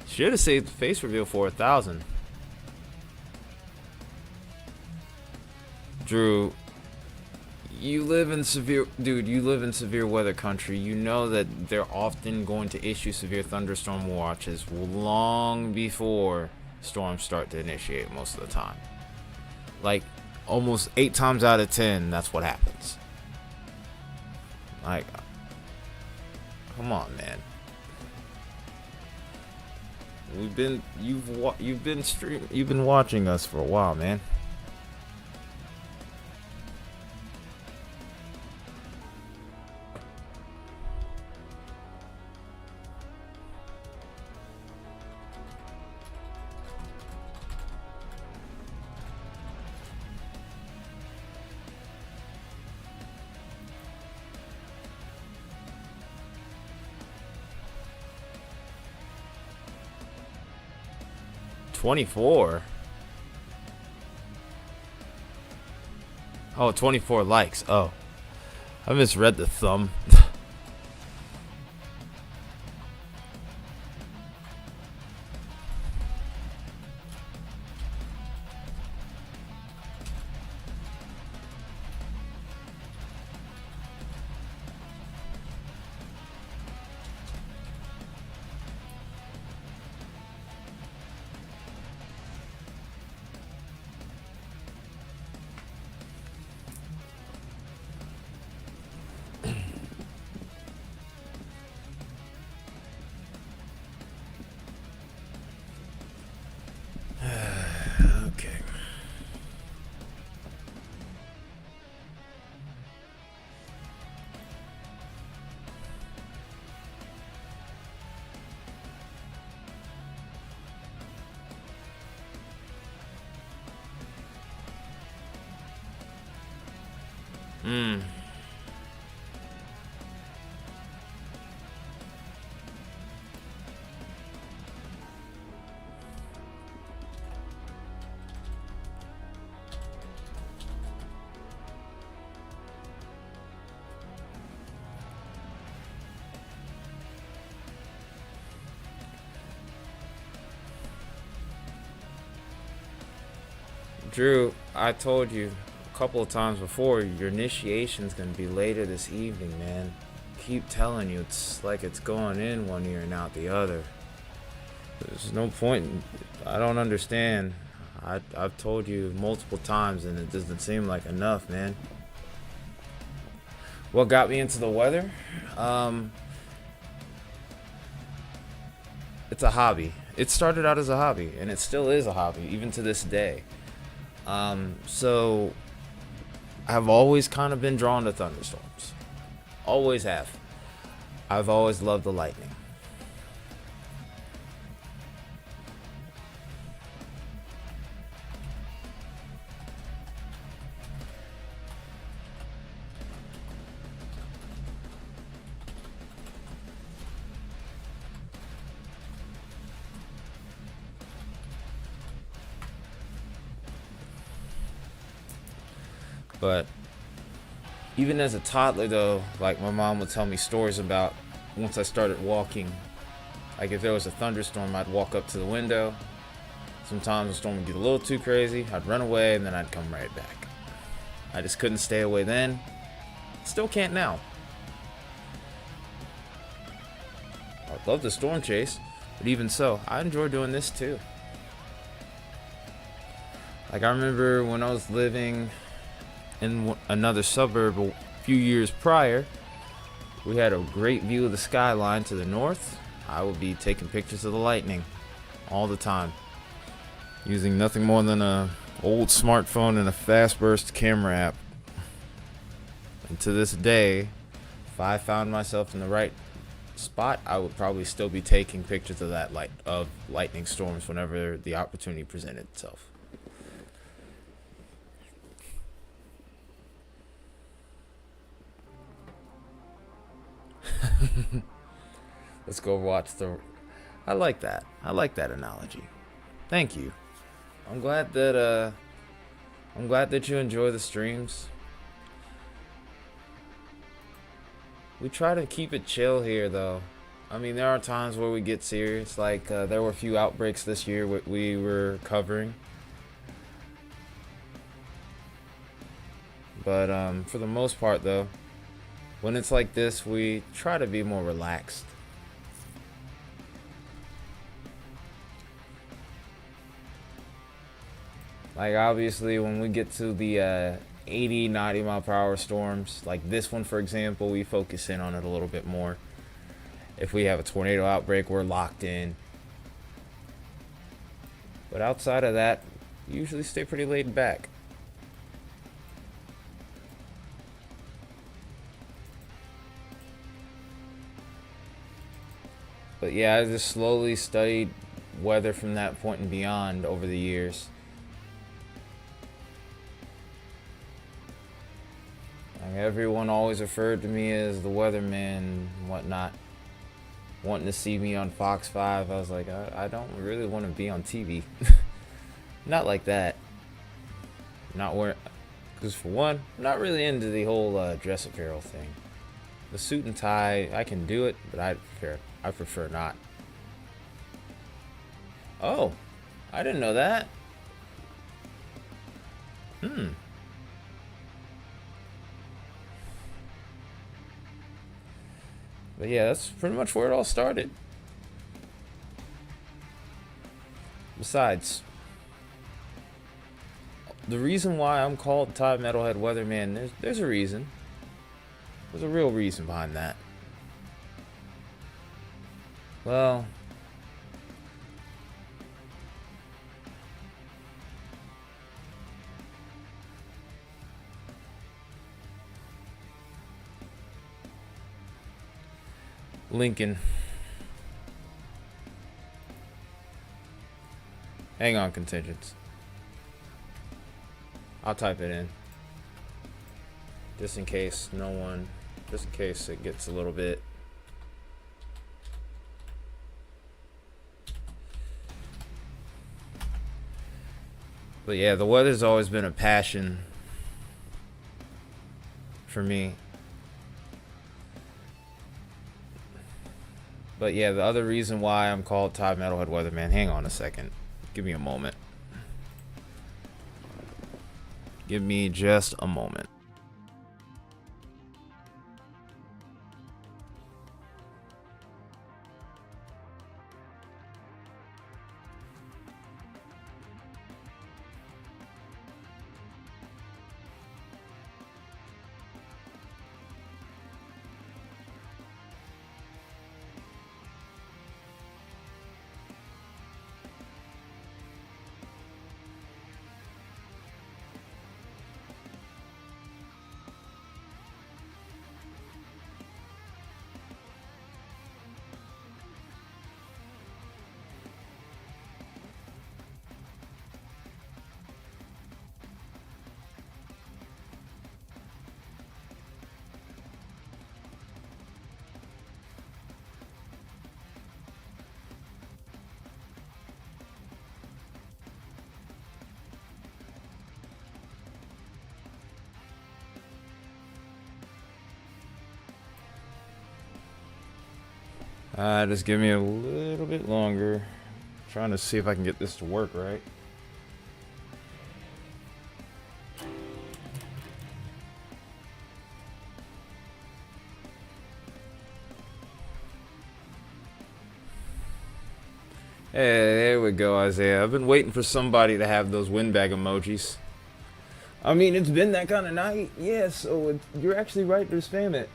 Should have saved the face reveal for 1,000. Drew, you live in severe weather country. You know that they're often going to issue severe thunderstorm watches long before storms start to initiate most of the time. Like almost 8 times out of 10, that's what happens. Like, come on, man. You've been watching us for a while, man. $24. Oh, 24 likes. Oh, I misread the thumb. Okay. Drew, I told you a couple of times before, your initiation's gonna be later this evening, man. Keep telling you, it's like it's going in one ear and out the other. There's no point. I don't understand. I've told you multiple times, and it doesn't seem like enough, man. What got me into the weather? It's a hobby. It started out as a hobby, and it still is a hobby, even to this day. So I've always kind of been drawn to thunderstorms. Always have. I've always loved the lightning. But even as a toddler, though, like my mom would tell me stories about once I started walking. Like if there was a thunderstorm, I'd walk up to the window. Sometimes the storm would get a little too crazy. I'd run away and then I'd come right back. I just couldn't stay away then. Still can't now. I love the storm chase, but even so, I enjoy doing this too. Like I remember when I was living in another suburb a few years prior, we had a great view of the skyline to the north. I would be taking pictures of the lightning all the time, using nothing more than a old smartphone and a fast burst camera app. And to this day, if I found myself in the right spot, I would probably still be taking pictures of lightning storms whenever the opportunity presented itself. Let's go watch the. I like that. I like that analogy. Thank you. I'm glad that you enjoy the streams. We try to keep it chill here, though. I mean, there are times where we get serious. Like there were a few outbreaks this year we were covering. But for the most part, though, when it's like this, we try to be more relaxed. Like obviously when we get to the 80, 90 mile per hour storms, like this one for example, we focus in on it a little bit more. If we have a tornado outbreak, we're locked in. But outside of that, usually stay pretty laid back. But yeah, I just slowly studied weather from that point and beyond over the years. Like everyone always referred to me as the weatherman and whatnot. Wanting to see me on Fox 5, I was like, I don't really want to be on TV. Not like that. Not where, because for one, I'm not really into the whole dress apparel thing. The suit and tie, I can do it, but I prefer not. Oh, I didn't know that. But yeah, that's pretty much where it all started. Besides, the reason why I'm called Top Metalhead Weatherman, there's a reason. There's a real reason behind that. Well, Lincoln. Hang on, contingents. I'll type it in. Just in case just in case it gets a little bit. But yeah, the weather's always been a passion for me. But yeah, the other reason why I'm called Top Metalhead Weatherman, hang on a second. Give me a moment. Give me just a moment. Just give me a little bit longer. Trying to see if I can get this to work right. Hey, there we go, Isaiah. I've been waiting for somebody to have those windbag emojis. I mean, it's been that kind of night. Yeah, so you're actually right to spam it.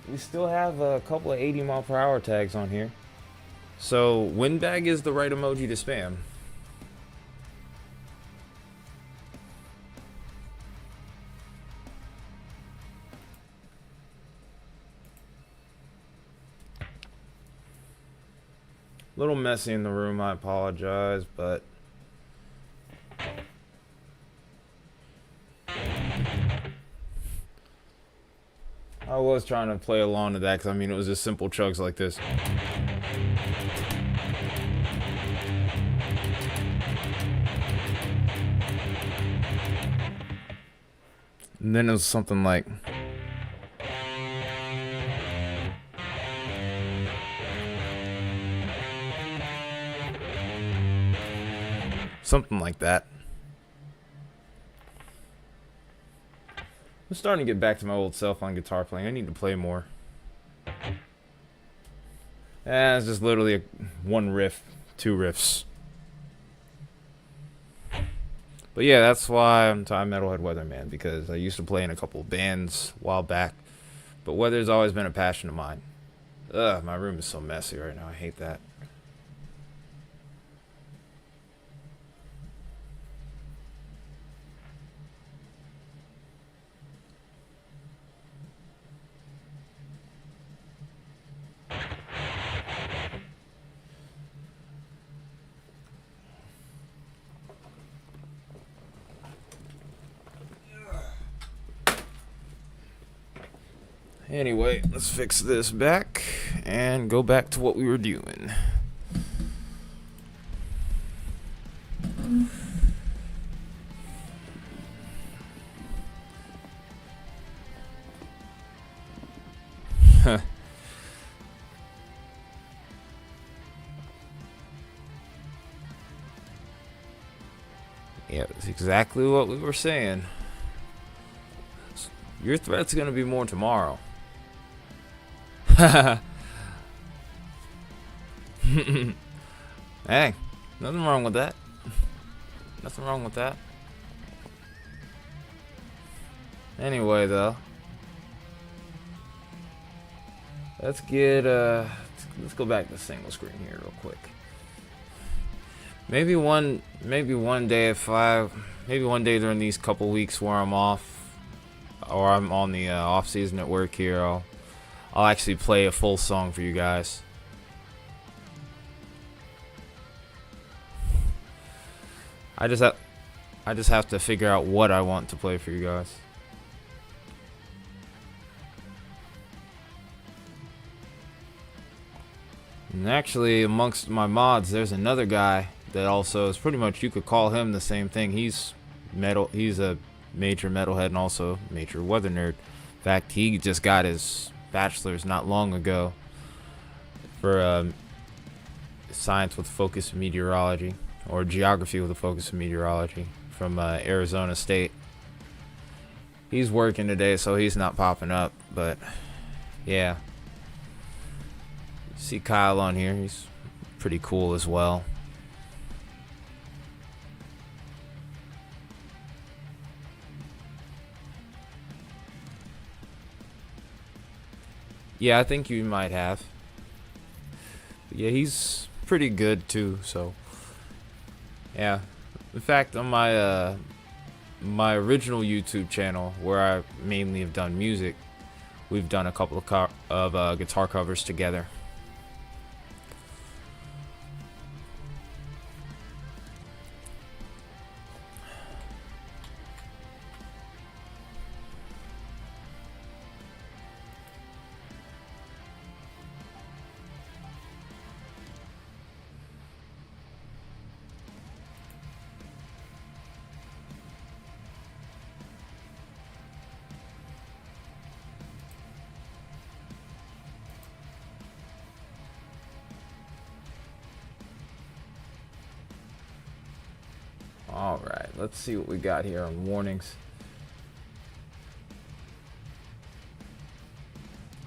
We still have a couple of 80-mile-per-hour tags on here. So, windbag is the right emoji to spam. A little messy in the room, I apologize, but I was trying to play along to that because, I mean, it was just simple chugs like this. And then it was something like... something like that. I'm starting to get back to my old self on guitar playing. I need to play more. It's just literally one riff, two riffs. But yeah, that's why I'm Time Metalhead Weatherman, because I used to play in a couple of bands a while back. But weather's always been a passion of mine. Ugh, my room is so messy right now. I hate that. Anyway, let's fix this back and go back to what we were doing. Yeah, that's exactly what we were saying. Your threat's gonna be more tomorrow. Hey, nothing wrong with that. Nothing wrong with that. Anyway, though, let's go back to single screen here real quick. Maybe one day maybe one day during these couple weeks where I'm off, or I'm on the off season at work here, I'll actually play a full song for you guys. I just have to figure out what I want to play for you guys. And actually, amongst my mods, there's another guy that also is pretty much, you could call him the same thing. He's a major metalhead and also major weather nerd. In fact, he just got his bachelor's not long ago for science with focus in meteorology, or geography with a focus in meteorology, from Arizona State. He's working today, so he's not popping up, but yeah. See Kyle on here, he's pretty cool as well. Yeah, I think you might have. But yeah, he's pretty good too, so yeah. In fact, on my original YouTube channel, where I mainly have done music, we've done a couple of guitar covers together. Alright, let's see what we got here on warnings.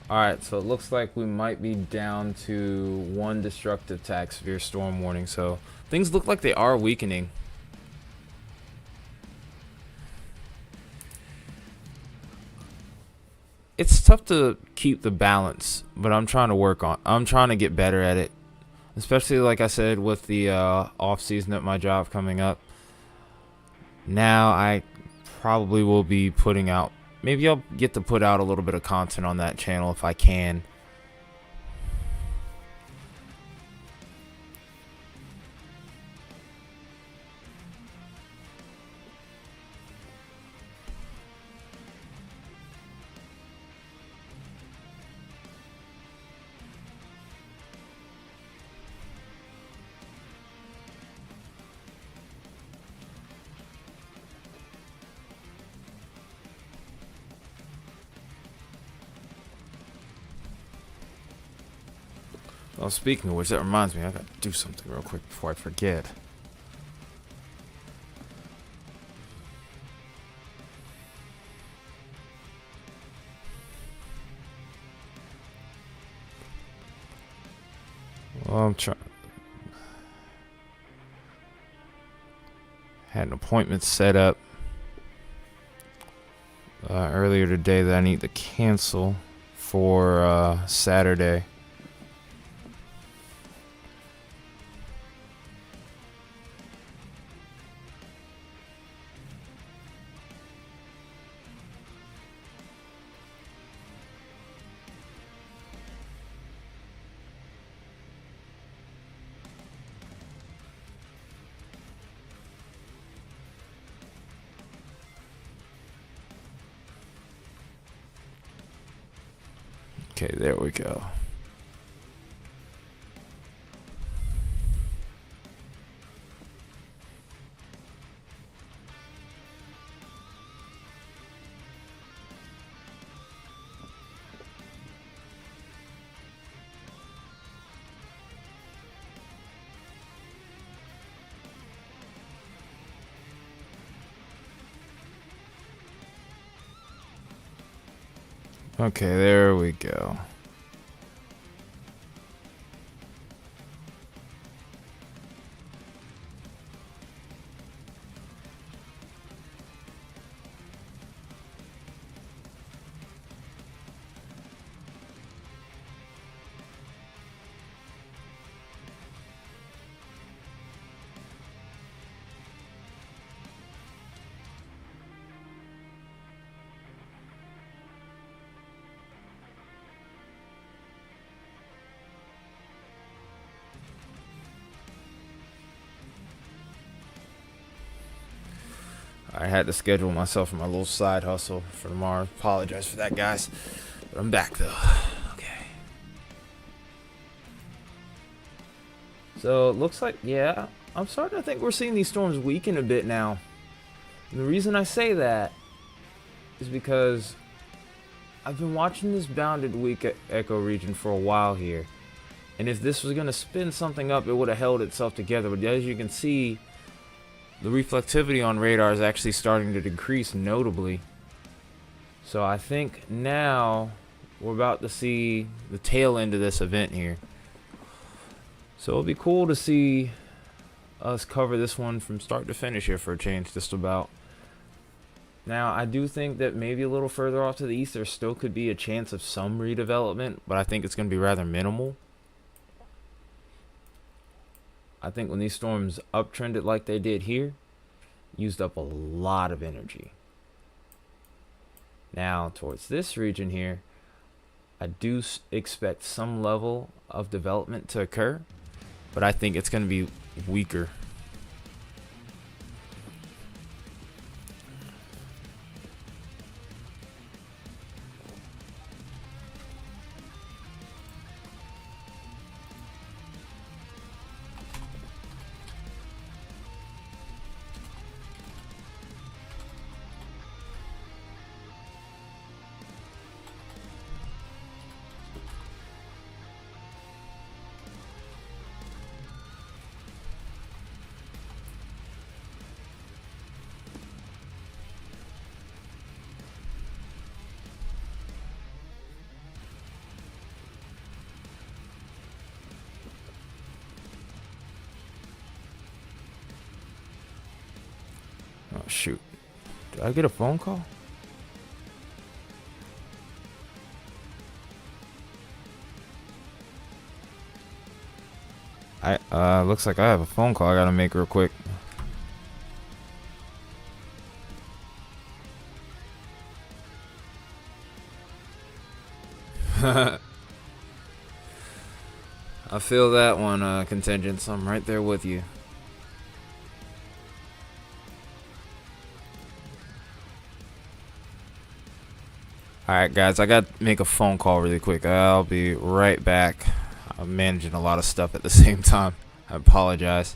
Alright, so it looks like we might be down to 1 destructive attack, severe storm warning, so things look like they are weakening. It's tough to keep the balance, but I'm trying to get better at it. Especially, like I said, with the off season at my job coming up. Now I probably will be putting out, maybe I'll get to put out a little bit of content on that channel if I can. Well, speaking of which, that reminds me, I gotta do something real quick before I forget. Well, I'm trying. Had an appointment set up earlier today that I need to cancel for Saturday. Okay, there we go. Okay, there we go. I had to schedule myself for my little side hustle for tomorrow. Apologize for that, guys. But I'm back, though. Okay. So, it looks like, yeah, I'm starting to think we're seeing these storms weaken a bit now. And the reason I say that is because I've been watching this bounded weak echo region for a while here. And if this was going to spin something up, it would have held itself together. But as you can see, the reflectivity on radar is actually starting to decrease notably. So I think now we're about to see the tail end of this event here. So it'll be cool to see us cover this one from start to finish here for a change, just about. Now, I do think that maybe a little further off to the east there still could be a chance of some redevelopment, but I think it's going to be rather minimal. I think when these storms uptrended like they did here, used up a lot of energy. Now, towards this region here, I do expect some level of development to occur, but I think it's going to be weaker. Oh, shoot. Did I get a phone call? Looks like I have a phone call I gotta make real quick. I feel that one, Contingents. I'm right there with you. Alright, guys, I gotta make a phone call really quick. I'll be right back. I'm managing a lot of stuff at the same time. I apologize.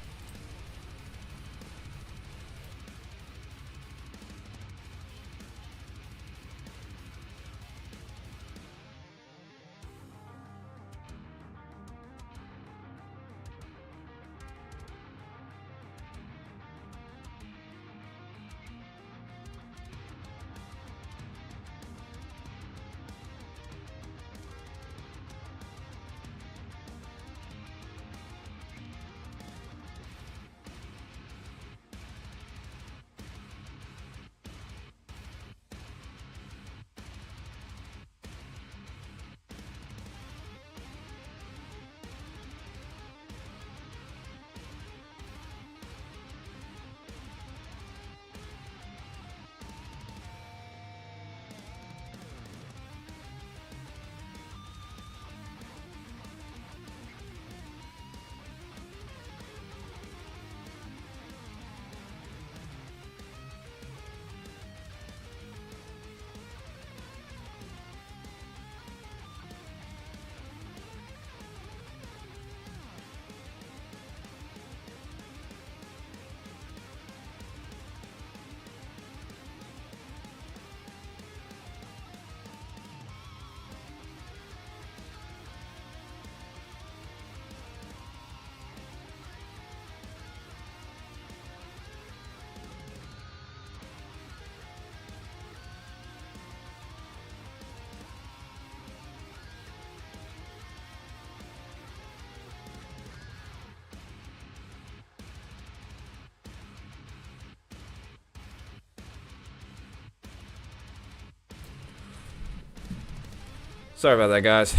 Sorry about that, guys.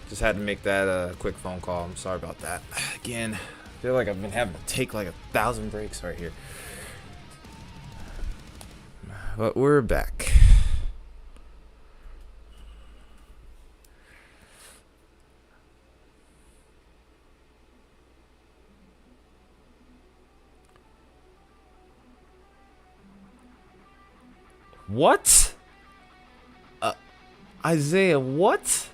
Just had to make that quick phone call. I'm sorry about that. Again, I feel like I've been having to take like 1,000 breaks right here. But we're back. What? Isaiah, what?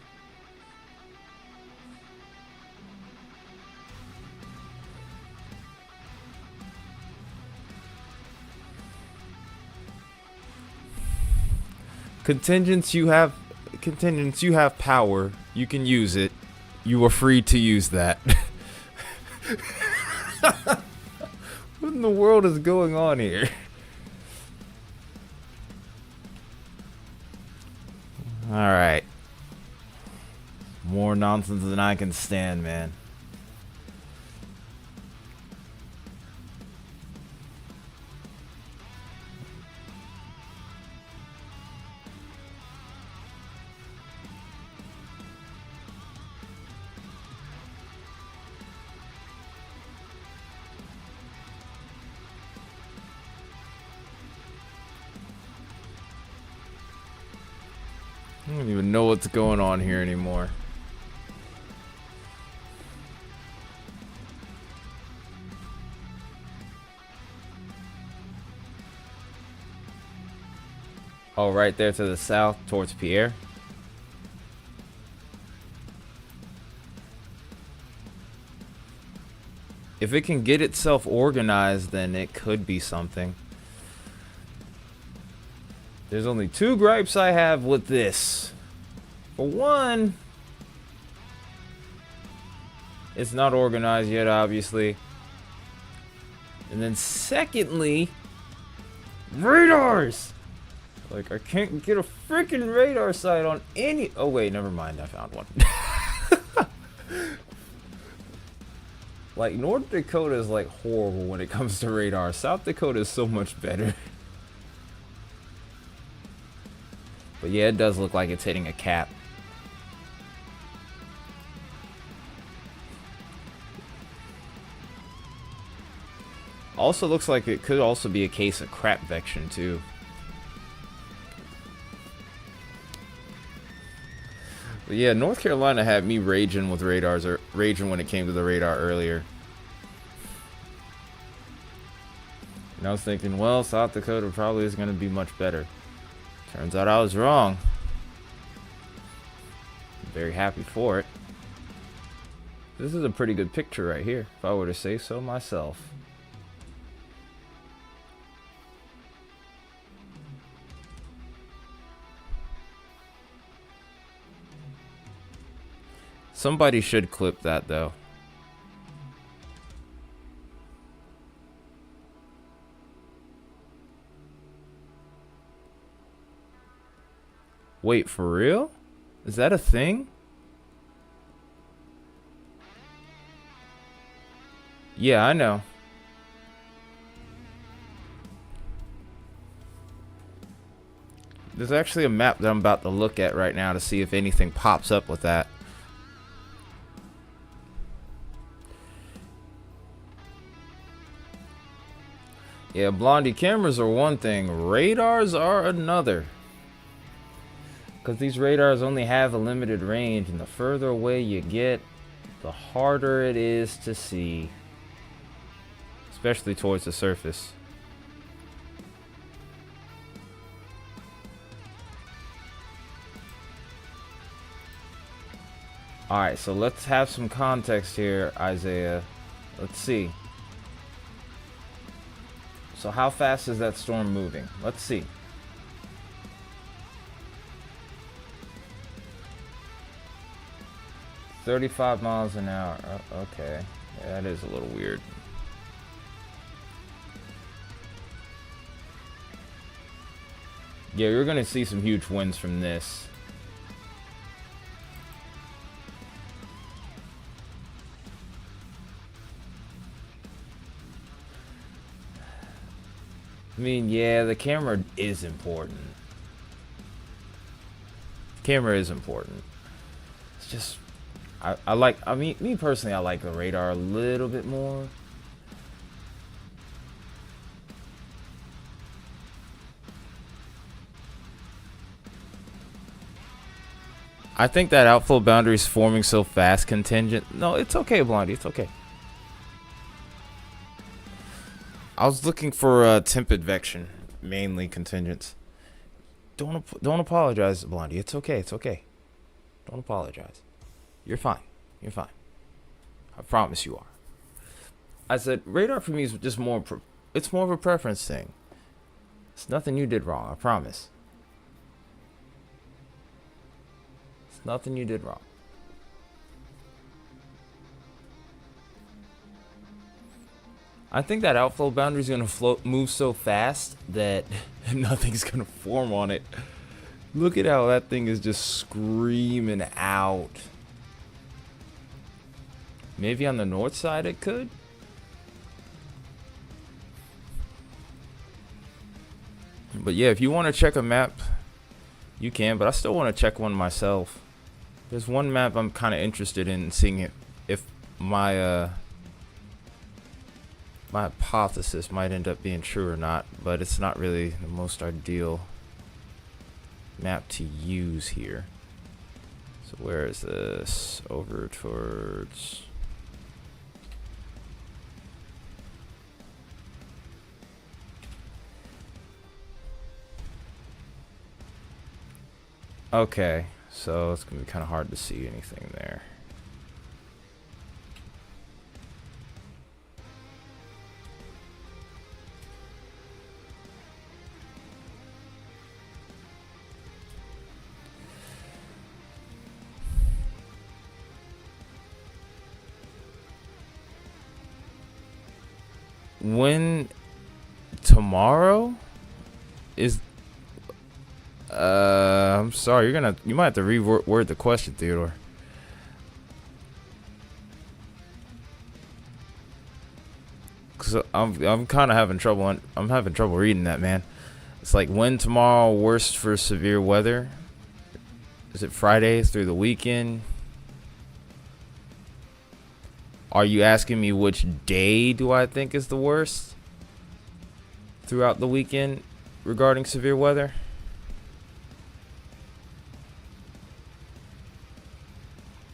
Contingents, you have power. You can use it. You are free to use that. What in the world is going on here? Alright. More nonsense than I can stand, man. I don't even know what's going on here anymore. Oh, right there to the south towards Pierre. If it can get itself organized, then it could be something. There's only 2 gripes I have with this. For one, it's not organized yet, obviously. And then secondly, radars! Like, I can't get a freaking radar sight on any... Oh, wait, never mind. I found one. Like, North Dakota is, like, horrible when it comes to radar. South Dakota is so much better. But yeah, it does look like it's hitting a cap. Also looks like it could also be a case of crap vection too. But yeah, North Carolina had me raging with radars, or raging when it came to the radar earlier. And I was thinking, well, South Dakota probably is going to be much better. Turns out I was wrong. I'm very happy for it. This is a pretty good picture right here, if I were to say so myself. Somebody should clip that though. Wait, for real? Is that a thing? Yeah, I know. There's actually a map that I'm about to look at right now to see if anything pops up with that. Yeah, Blondie, cameras are one thing, radars are another. Because these radars only have a limited range, and the further away you get, the harder it is to see. Especially towards the surface. Alright, so let's have some context here, Isaiah. Let's see. So how fast is that storm moving? Let's see. $35 miles an hour. Oh, okay. Yeah, that is a little weird. Yeah, you're gonna see some huge winds from this. I mean, yeah, the camera is important. Camera is important. It's just I like, I mean, me personally, I like the radar a little bit more. I think that outflow boundary is forming so fast contingent. No, it's okay, Blondie. It's okay. I was looking for temp advection, mainly contingents. Don't apologize, Blondie. It's okay. It's okay. Don't apologize. You're fine. You're fine. I promise you are. I said radar for me is just more. It's more of a preference thing. It's nothing you did wrong. I promise. It's nothing you did wrong. I think that outflow boundary is gonna move so fast that nothing's gonna form on it. Look at how that thing is just screaming out. Maybe on the north side it could. But yeah, if you want to check a map, you can. But I still want to check one myself. There's one map I'm kind of interested in seeing if my my hypothesis might end up being true or not, but it's not really the most ideal map to use here. So where is this? Over towards... Okay, so it's gonna be kind of hard to see anything there. When tomorrow is I'm sorry, you might have to reword the question, Theodore. Cause I'm kind of having trouble. I'm having trouble reading that, man. It's like, when tomorrow worst for severe weather? Is it Friday through the weekend? Are you asking me which day do I think is the worst throughout the weekend regarding severe weather?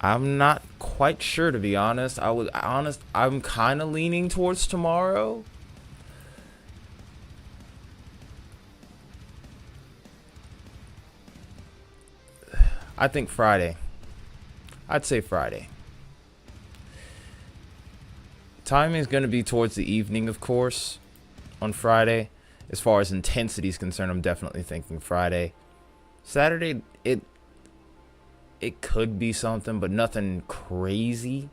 I'm not quite sure, to be honest. I'm kind of leaning towards tomorrow. I think Friday. I'd say Friday. Timing is going to be towards the evening, of course, on Friday. As far as intensity is concerned, I'm definitely thinking Friday. Saturday, it could be something, but nothing crazy.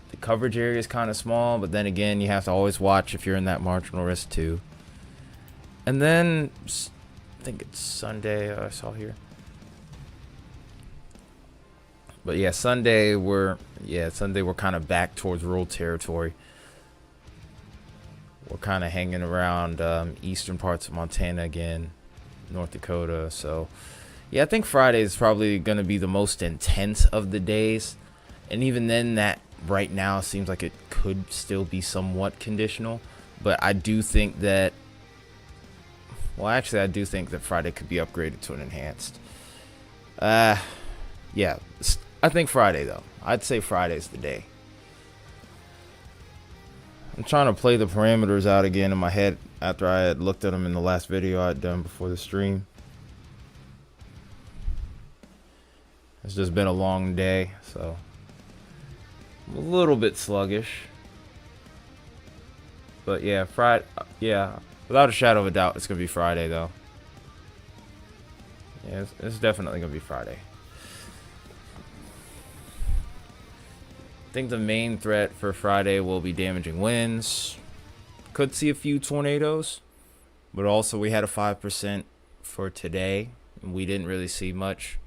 The coverage area is kind of small, but then again, you have to always watch if you're in that marginal risk too. And then, I think it's Sunday, I saw here. But yeah, Sunday we're kind of back towards rural territory. We're kind of hanging around eastern parts of Montana again, North Dakota. So yeah, I think Friday is probably going to be the most intense of the days. And even then, that right now seems like it could still be somewhat conditional. But I do think that, well, actually, I do think that Friday could be upgraded to an enhanced. Yeah, I think Friday, though. I'd say Friday's the day. I'm trying to play the parameters out again in my head after I had looked at them in the last video I had done before the stream. It's just been a long day, so I'm a little bit sluggish. But yeah, yeah, without a shadow of a doubt, it's going to be Friday, though. Yeah, it's definitely going to be Friday. I think the main threat for Friday will be damaging winds. Could see a few tornadoes, but also we had a 5% for today, and we didn't really see much.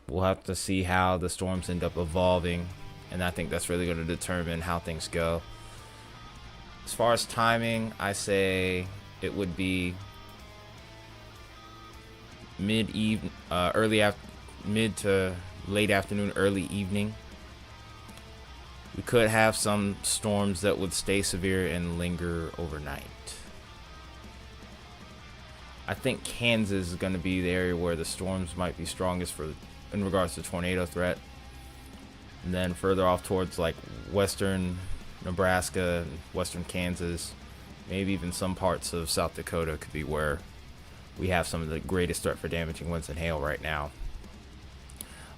We'll have to see how the storms end up evolving, and I think that's really going to determine how things go. As far as timing, I say it would be mid-evening, early after, mid to late afternoon, early evening. We could have some storms that would stay severe and linger overnight. I think Kansas is going to be the area where the storms might be strongest in regards to tornado threat. And then further off towards like western Nebraska and western Kansas, maybe even some parts of South Dakota could be where we have some of the greatest threat for damaging winds and hail right now.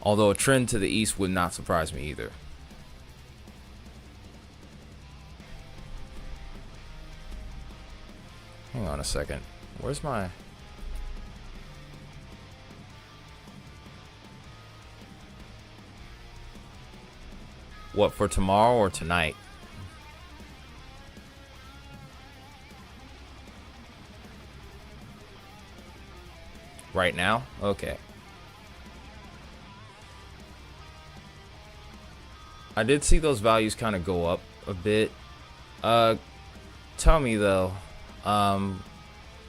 Although a trend to the east would not surprise me either. Hang on a second. Where's my... What, for tomorrow or tonight? Right now? Okay. I did see those values kind of go up a bit. Tell me though,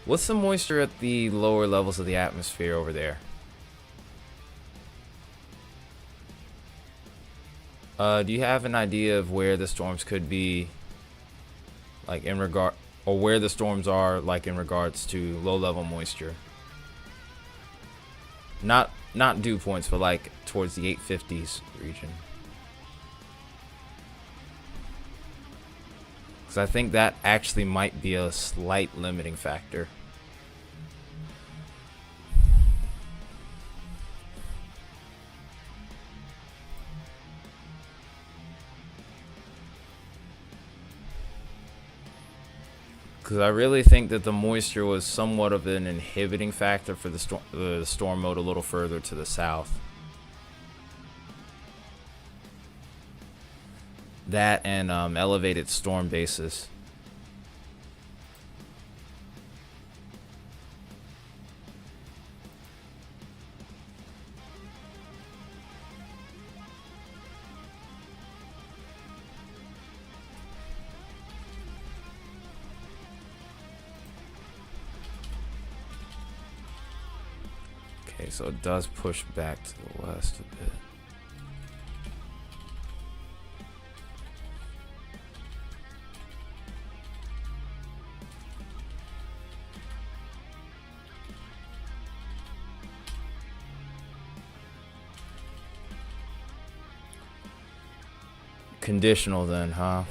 what's the moisture at the lower levels of the atmosphere over there? Do you have an idea of where the storms could be, like in regard, or where the storms are, like in regards to low-level moisture? Not dew points, but like towards the 850s region. Because I think that actually might be a slight limiting factor. Because I really think that the moisture was somewhat of an inhibiting factor for the storm mode a little further to the south. That and elevated storm basis. Okay, so it does push back to the west a bit. Conditional then, huh?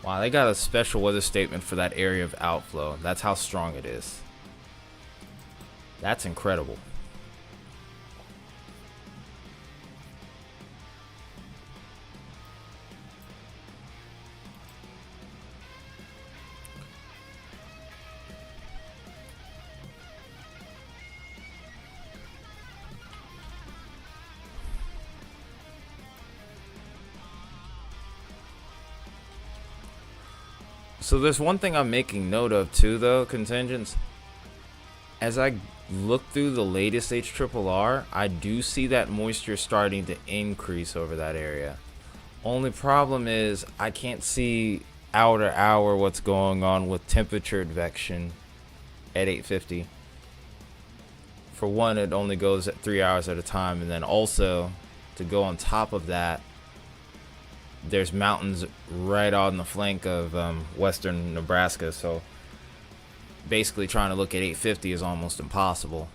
Wow, they got a special weather statement for that area of outflow. That's how strong it is. That's incredible. So there's one thing I'm making note of too, though, contingents. As I look through the latest HRRR, I do see that moisture starting to increase over that area. Only problem is I can't see hour to hour what's going on with temperature advection at 850. For one, it only goes at 3 hours at a time, and then also to go on top of that, there's mountains right on the flank of western Nebraska, so basically trying to look at 850 is almost impossible.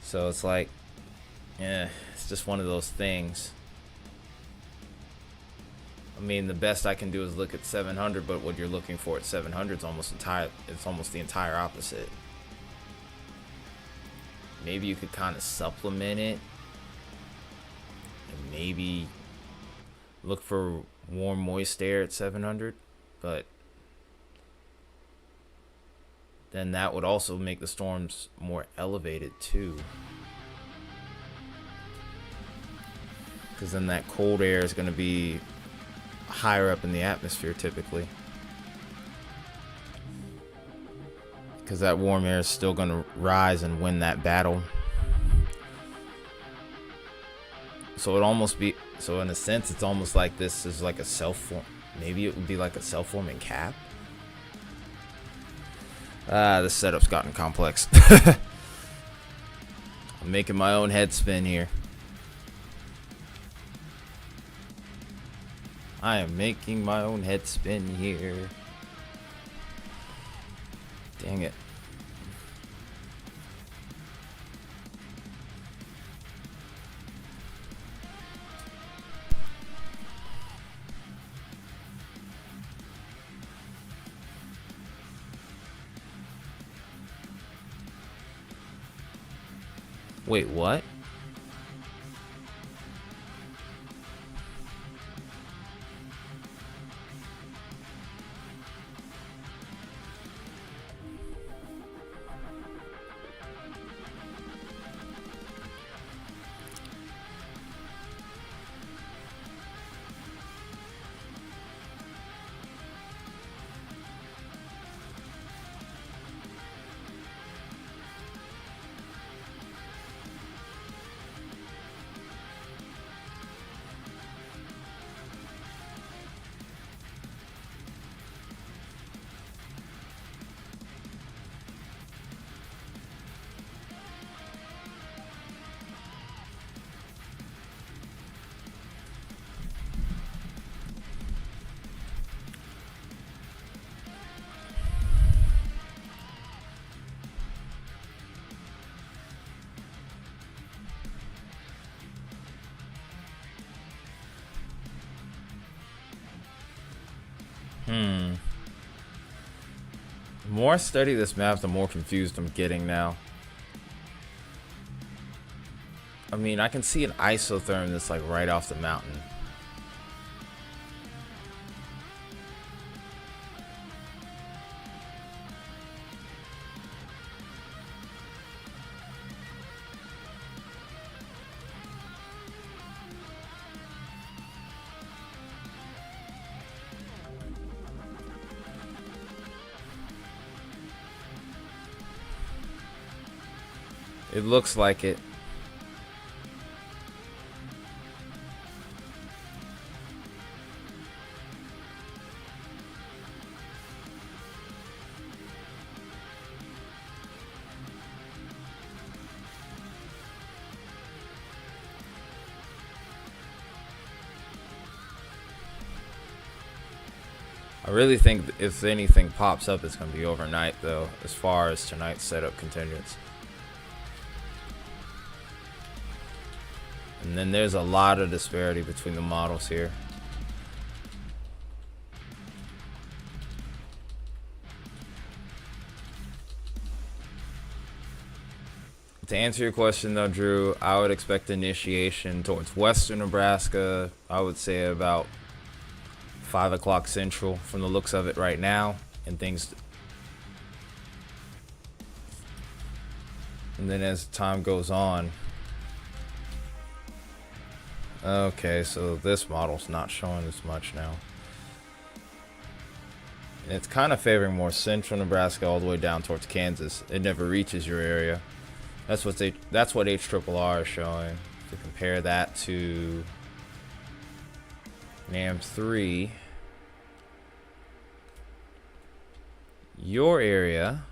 So it's like, it's just one of those things. I mean, the best I can do is look at 700, but what you're looking for at 700 is almost the entire opposite. Maybe you could kind of supplement it and maybe look for warm, moist air at 700, but then that would also make the storms more elevated too. Because then that cold air is going to be higher up in the atmosphere typically, because that warm air is still going to rise and win that battle. So it almost be, so in a sense it's almost like this is like a self-form, maybe it would be like a self-forming cap. This setup's gotten complex. I'm making my own head spin here. I am making my own head spin here. Dang it. Wait, what? The more I study this map, the more confused I'm getting now. I mean, I can see an isotherm that's like right off the mountain. It looks like it. I really think if anything pops up, it's going to be overnight, though, as far as tonight's setup continues. And then there's a lot of disparity between the models here. To answer your question though, Drew, I would expect initiation towards western Nebraska. I would say about 5 o'clock central from the looks of it right now, and things. And then as time goes on. Okay, so this model's not showing as much now. And it's kind of favoring more central Nebraska all the way down towards Kansas. It never reaches your area. That's what HRRR is showing. To compare that to NAM 3, your area.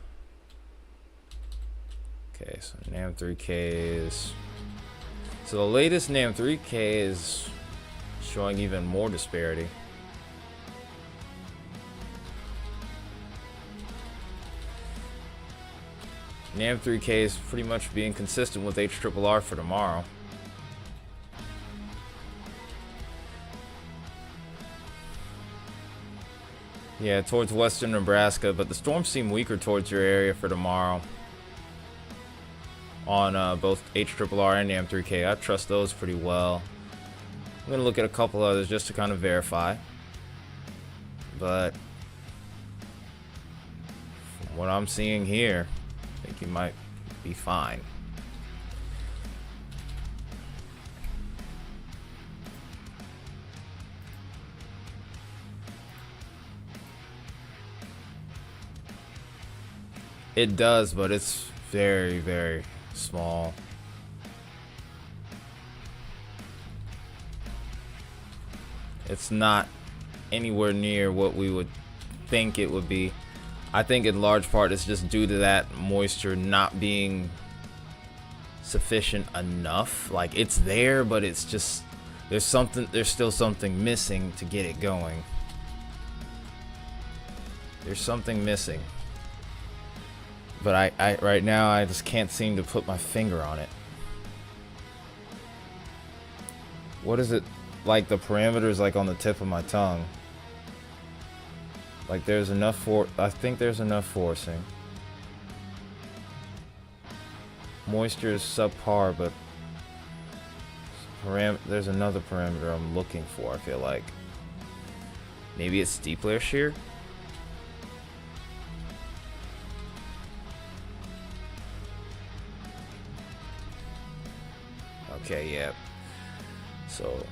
Okay, so NAM 3K is. So the latest NAM 3K is showing even more disparity. NAM 3K is pretty much being consistent with HRRR for tomorrow. Yeah, towards western Nebraska, but the storms seem weaker towards your area for tomorrow. On both HRRR and NAM 3K. I trust those pretty well. I'm going to look at a couple others just to kind of verify. But from what I'm seeing here, I think you might be fine. It does, but it's very, very small. It's not anywhere near what we would think it would be. I think in large part it's just due to that moisture not being sufficient enough. Like, it's there, but it's just there's still something missing to get it going. There's something missing. But I right now I just can't seem to put my finger on it. What is it? Like, the parameters like on the tip of my tongue. Like, there's enough I think there's enough forcing. Moisture is subpar, but there's another parameter I'm looking for, I feel like. Maybe it's steep layer shear? Okay, yeah. So,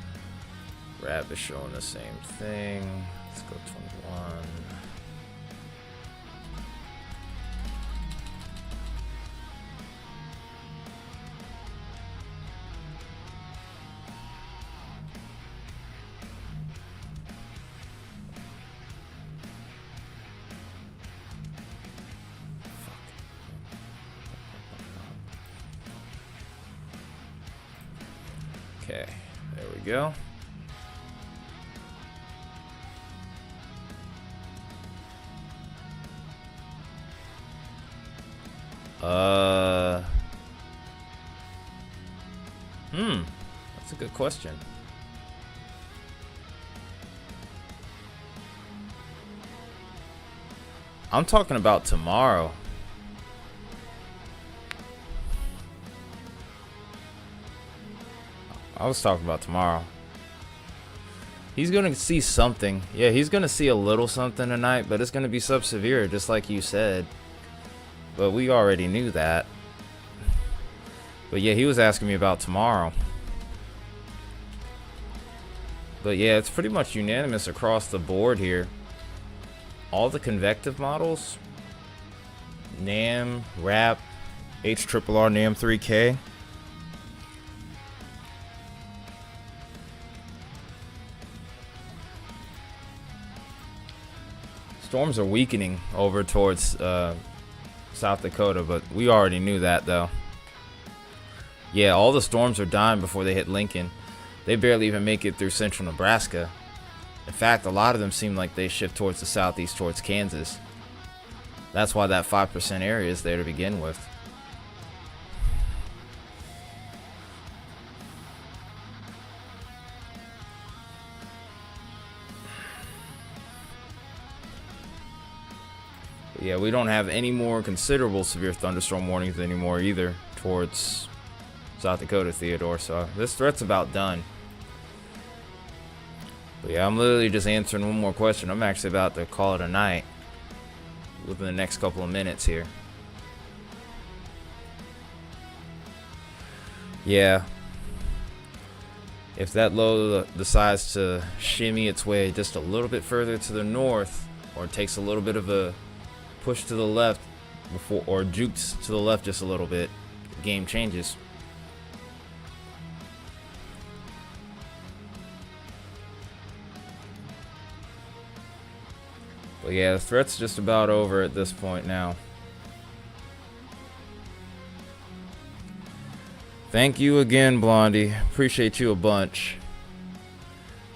Rap is showing the same thing. Let's go 21. Okay, there we go. That's a good question. I'm talking about tomorrow. I was talking about tomorrow. He's gonna see something. Yeah, he's gonna see a little something tonight, but it's gonna be sub-severe, just like you said. But we already knew that. But yeah, he was asking me about tomorrow. But yeah, it's pretty much unanimous across the board here. All the convective models, NAM, RAP, HRRR, NAM 3K. Storms are weakening over towards South Dakota, but we already knew that though. Yeah, all the storms are dying before they hit Lincoln. They barely even make it through central Nebraska. In fact, a lot of them seem like they shift towards the southeast, towards Kansas. That's why that 5% area is there to begin with. But yeah, we don't have any more considerable severe thunderstorm warnings anymore either towards South Dakota, Theodore. So this threat's about done. But yeah, I'm literally just answering one more question. I'm actually about to call it a night within the next couple of minutes here. Yeah. If that low decides to shimmy its way just a little bit further to the north, or takes a little bit of a push to the left before, or jukes to the left just a little bit, the game changes. But yeah, the threat's just about over at this point now. Thank you again, Blondie. Appreciate you a bunch.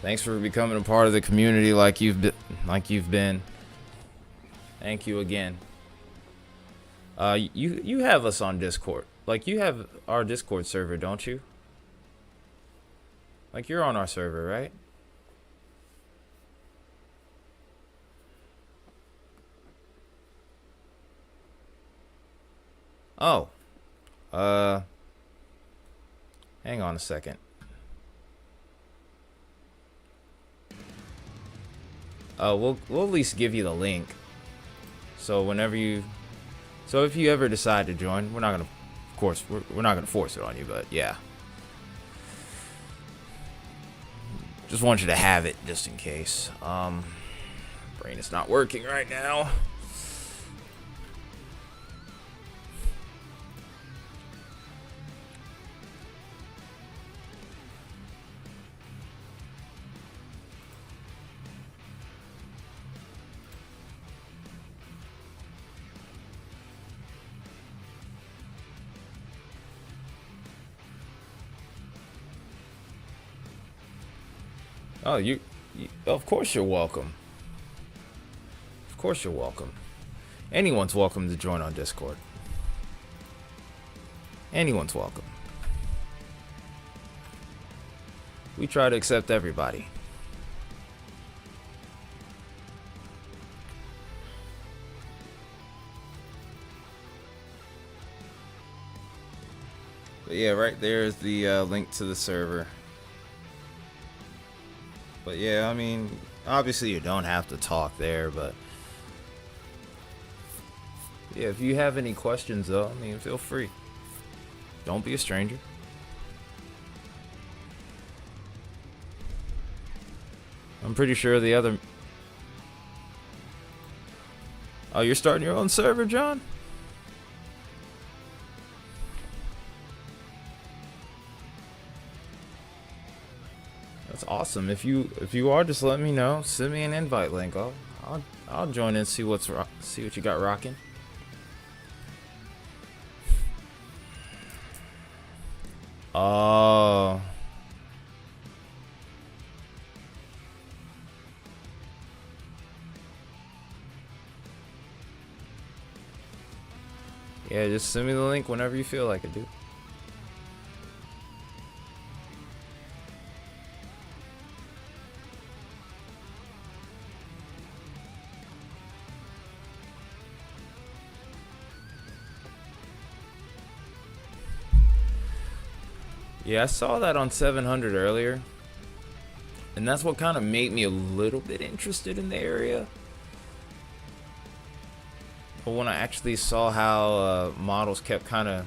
Thanks for becoming a part of the community like you've been. Thank you again. You have us on Discord. Like, you have our Discord server, don't you? Like, you're on our server, right? Oh. Hang on a second. We'll at least give you the link. So if you ever decide to join, we're not gonna, of course, we're not gonna force it on you, but yeah. Just want you to have it just in case. Brain is not working right now. Oh, you of course you're welcome. Of course you're welcome. Anyone's welcome to join on Discord. Anyone's welcome. We try to accept everybody. But yeah, right there is the link to the server. But yeah, I mean, obviously you don't have to talk there, but yeah, if you have any questions though, I mean, feel free. Don't be a stranger. I'm pretty sure the other... Oh, you're starting your own server, John? That's awesome. If you are, just let me know. Send me an invite link. I'll join in, see what you got rocking. Oh. Yeah, just send me the link whenever you feel like it, dude. Yeah, I saw that on 700 earlier. And that's what kind of made me a little bit interested in the area. But when I actually saw how models kept kind of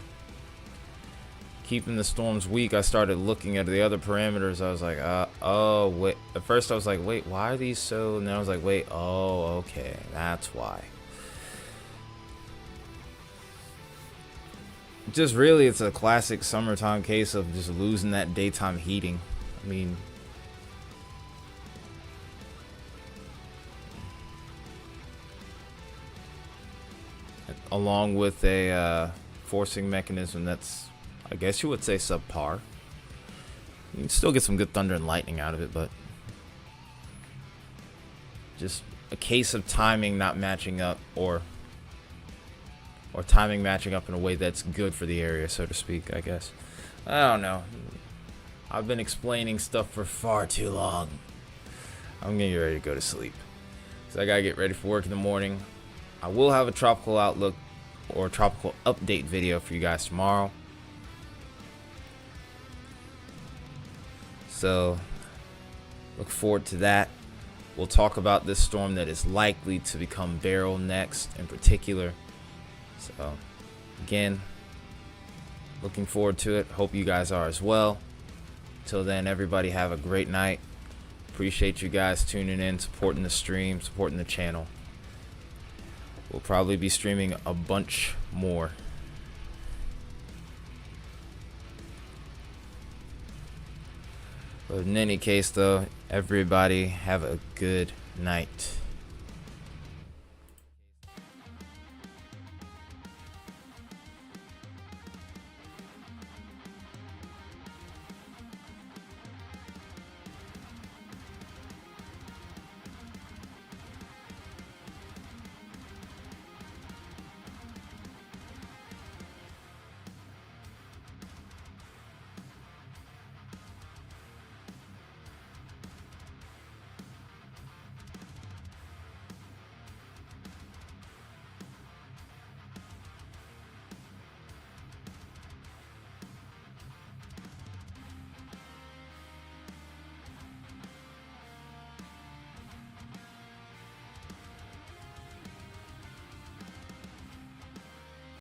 keeping the storms weak, I started looking at the other parameters. I was like, oh, wait. At first I was like, wait, why are these so... And then I was like, wait, oh, okay. That's why. Just really, it's a classic summertime case of just losing that daytime heating. I mean... along with a forcing mechanism that's, I guess you would say, subpar. You can still get some good thunder and lightning out of it, but just a case of timing not matching up, or timing matching up in a way that's good for the area, so to speak, I guess. I don't know. I've been explaining stuff for far too long. I'm getting ready to go to sleep, so I gotta get ready for work in the morning. I will have a tropical outlook or tropical update video for you guys tomorrow. So look forward to that. We'll talk about this storm that is likely to become Beryl next in particular. So again, looking forward to it. Hope you guys are as well. Till then, everybody have a great night. Appreciate you guys tuning in, supporting the stream, supporting the channel. We'll probably be streaming a bunch more. But in any case, though, everybody have a good night.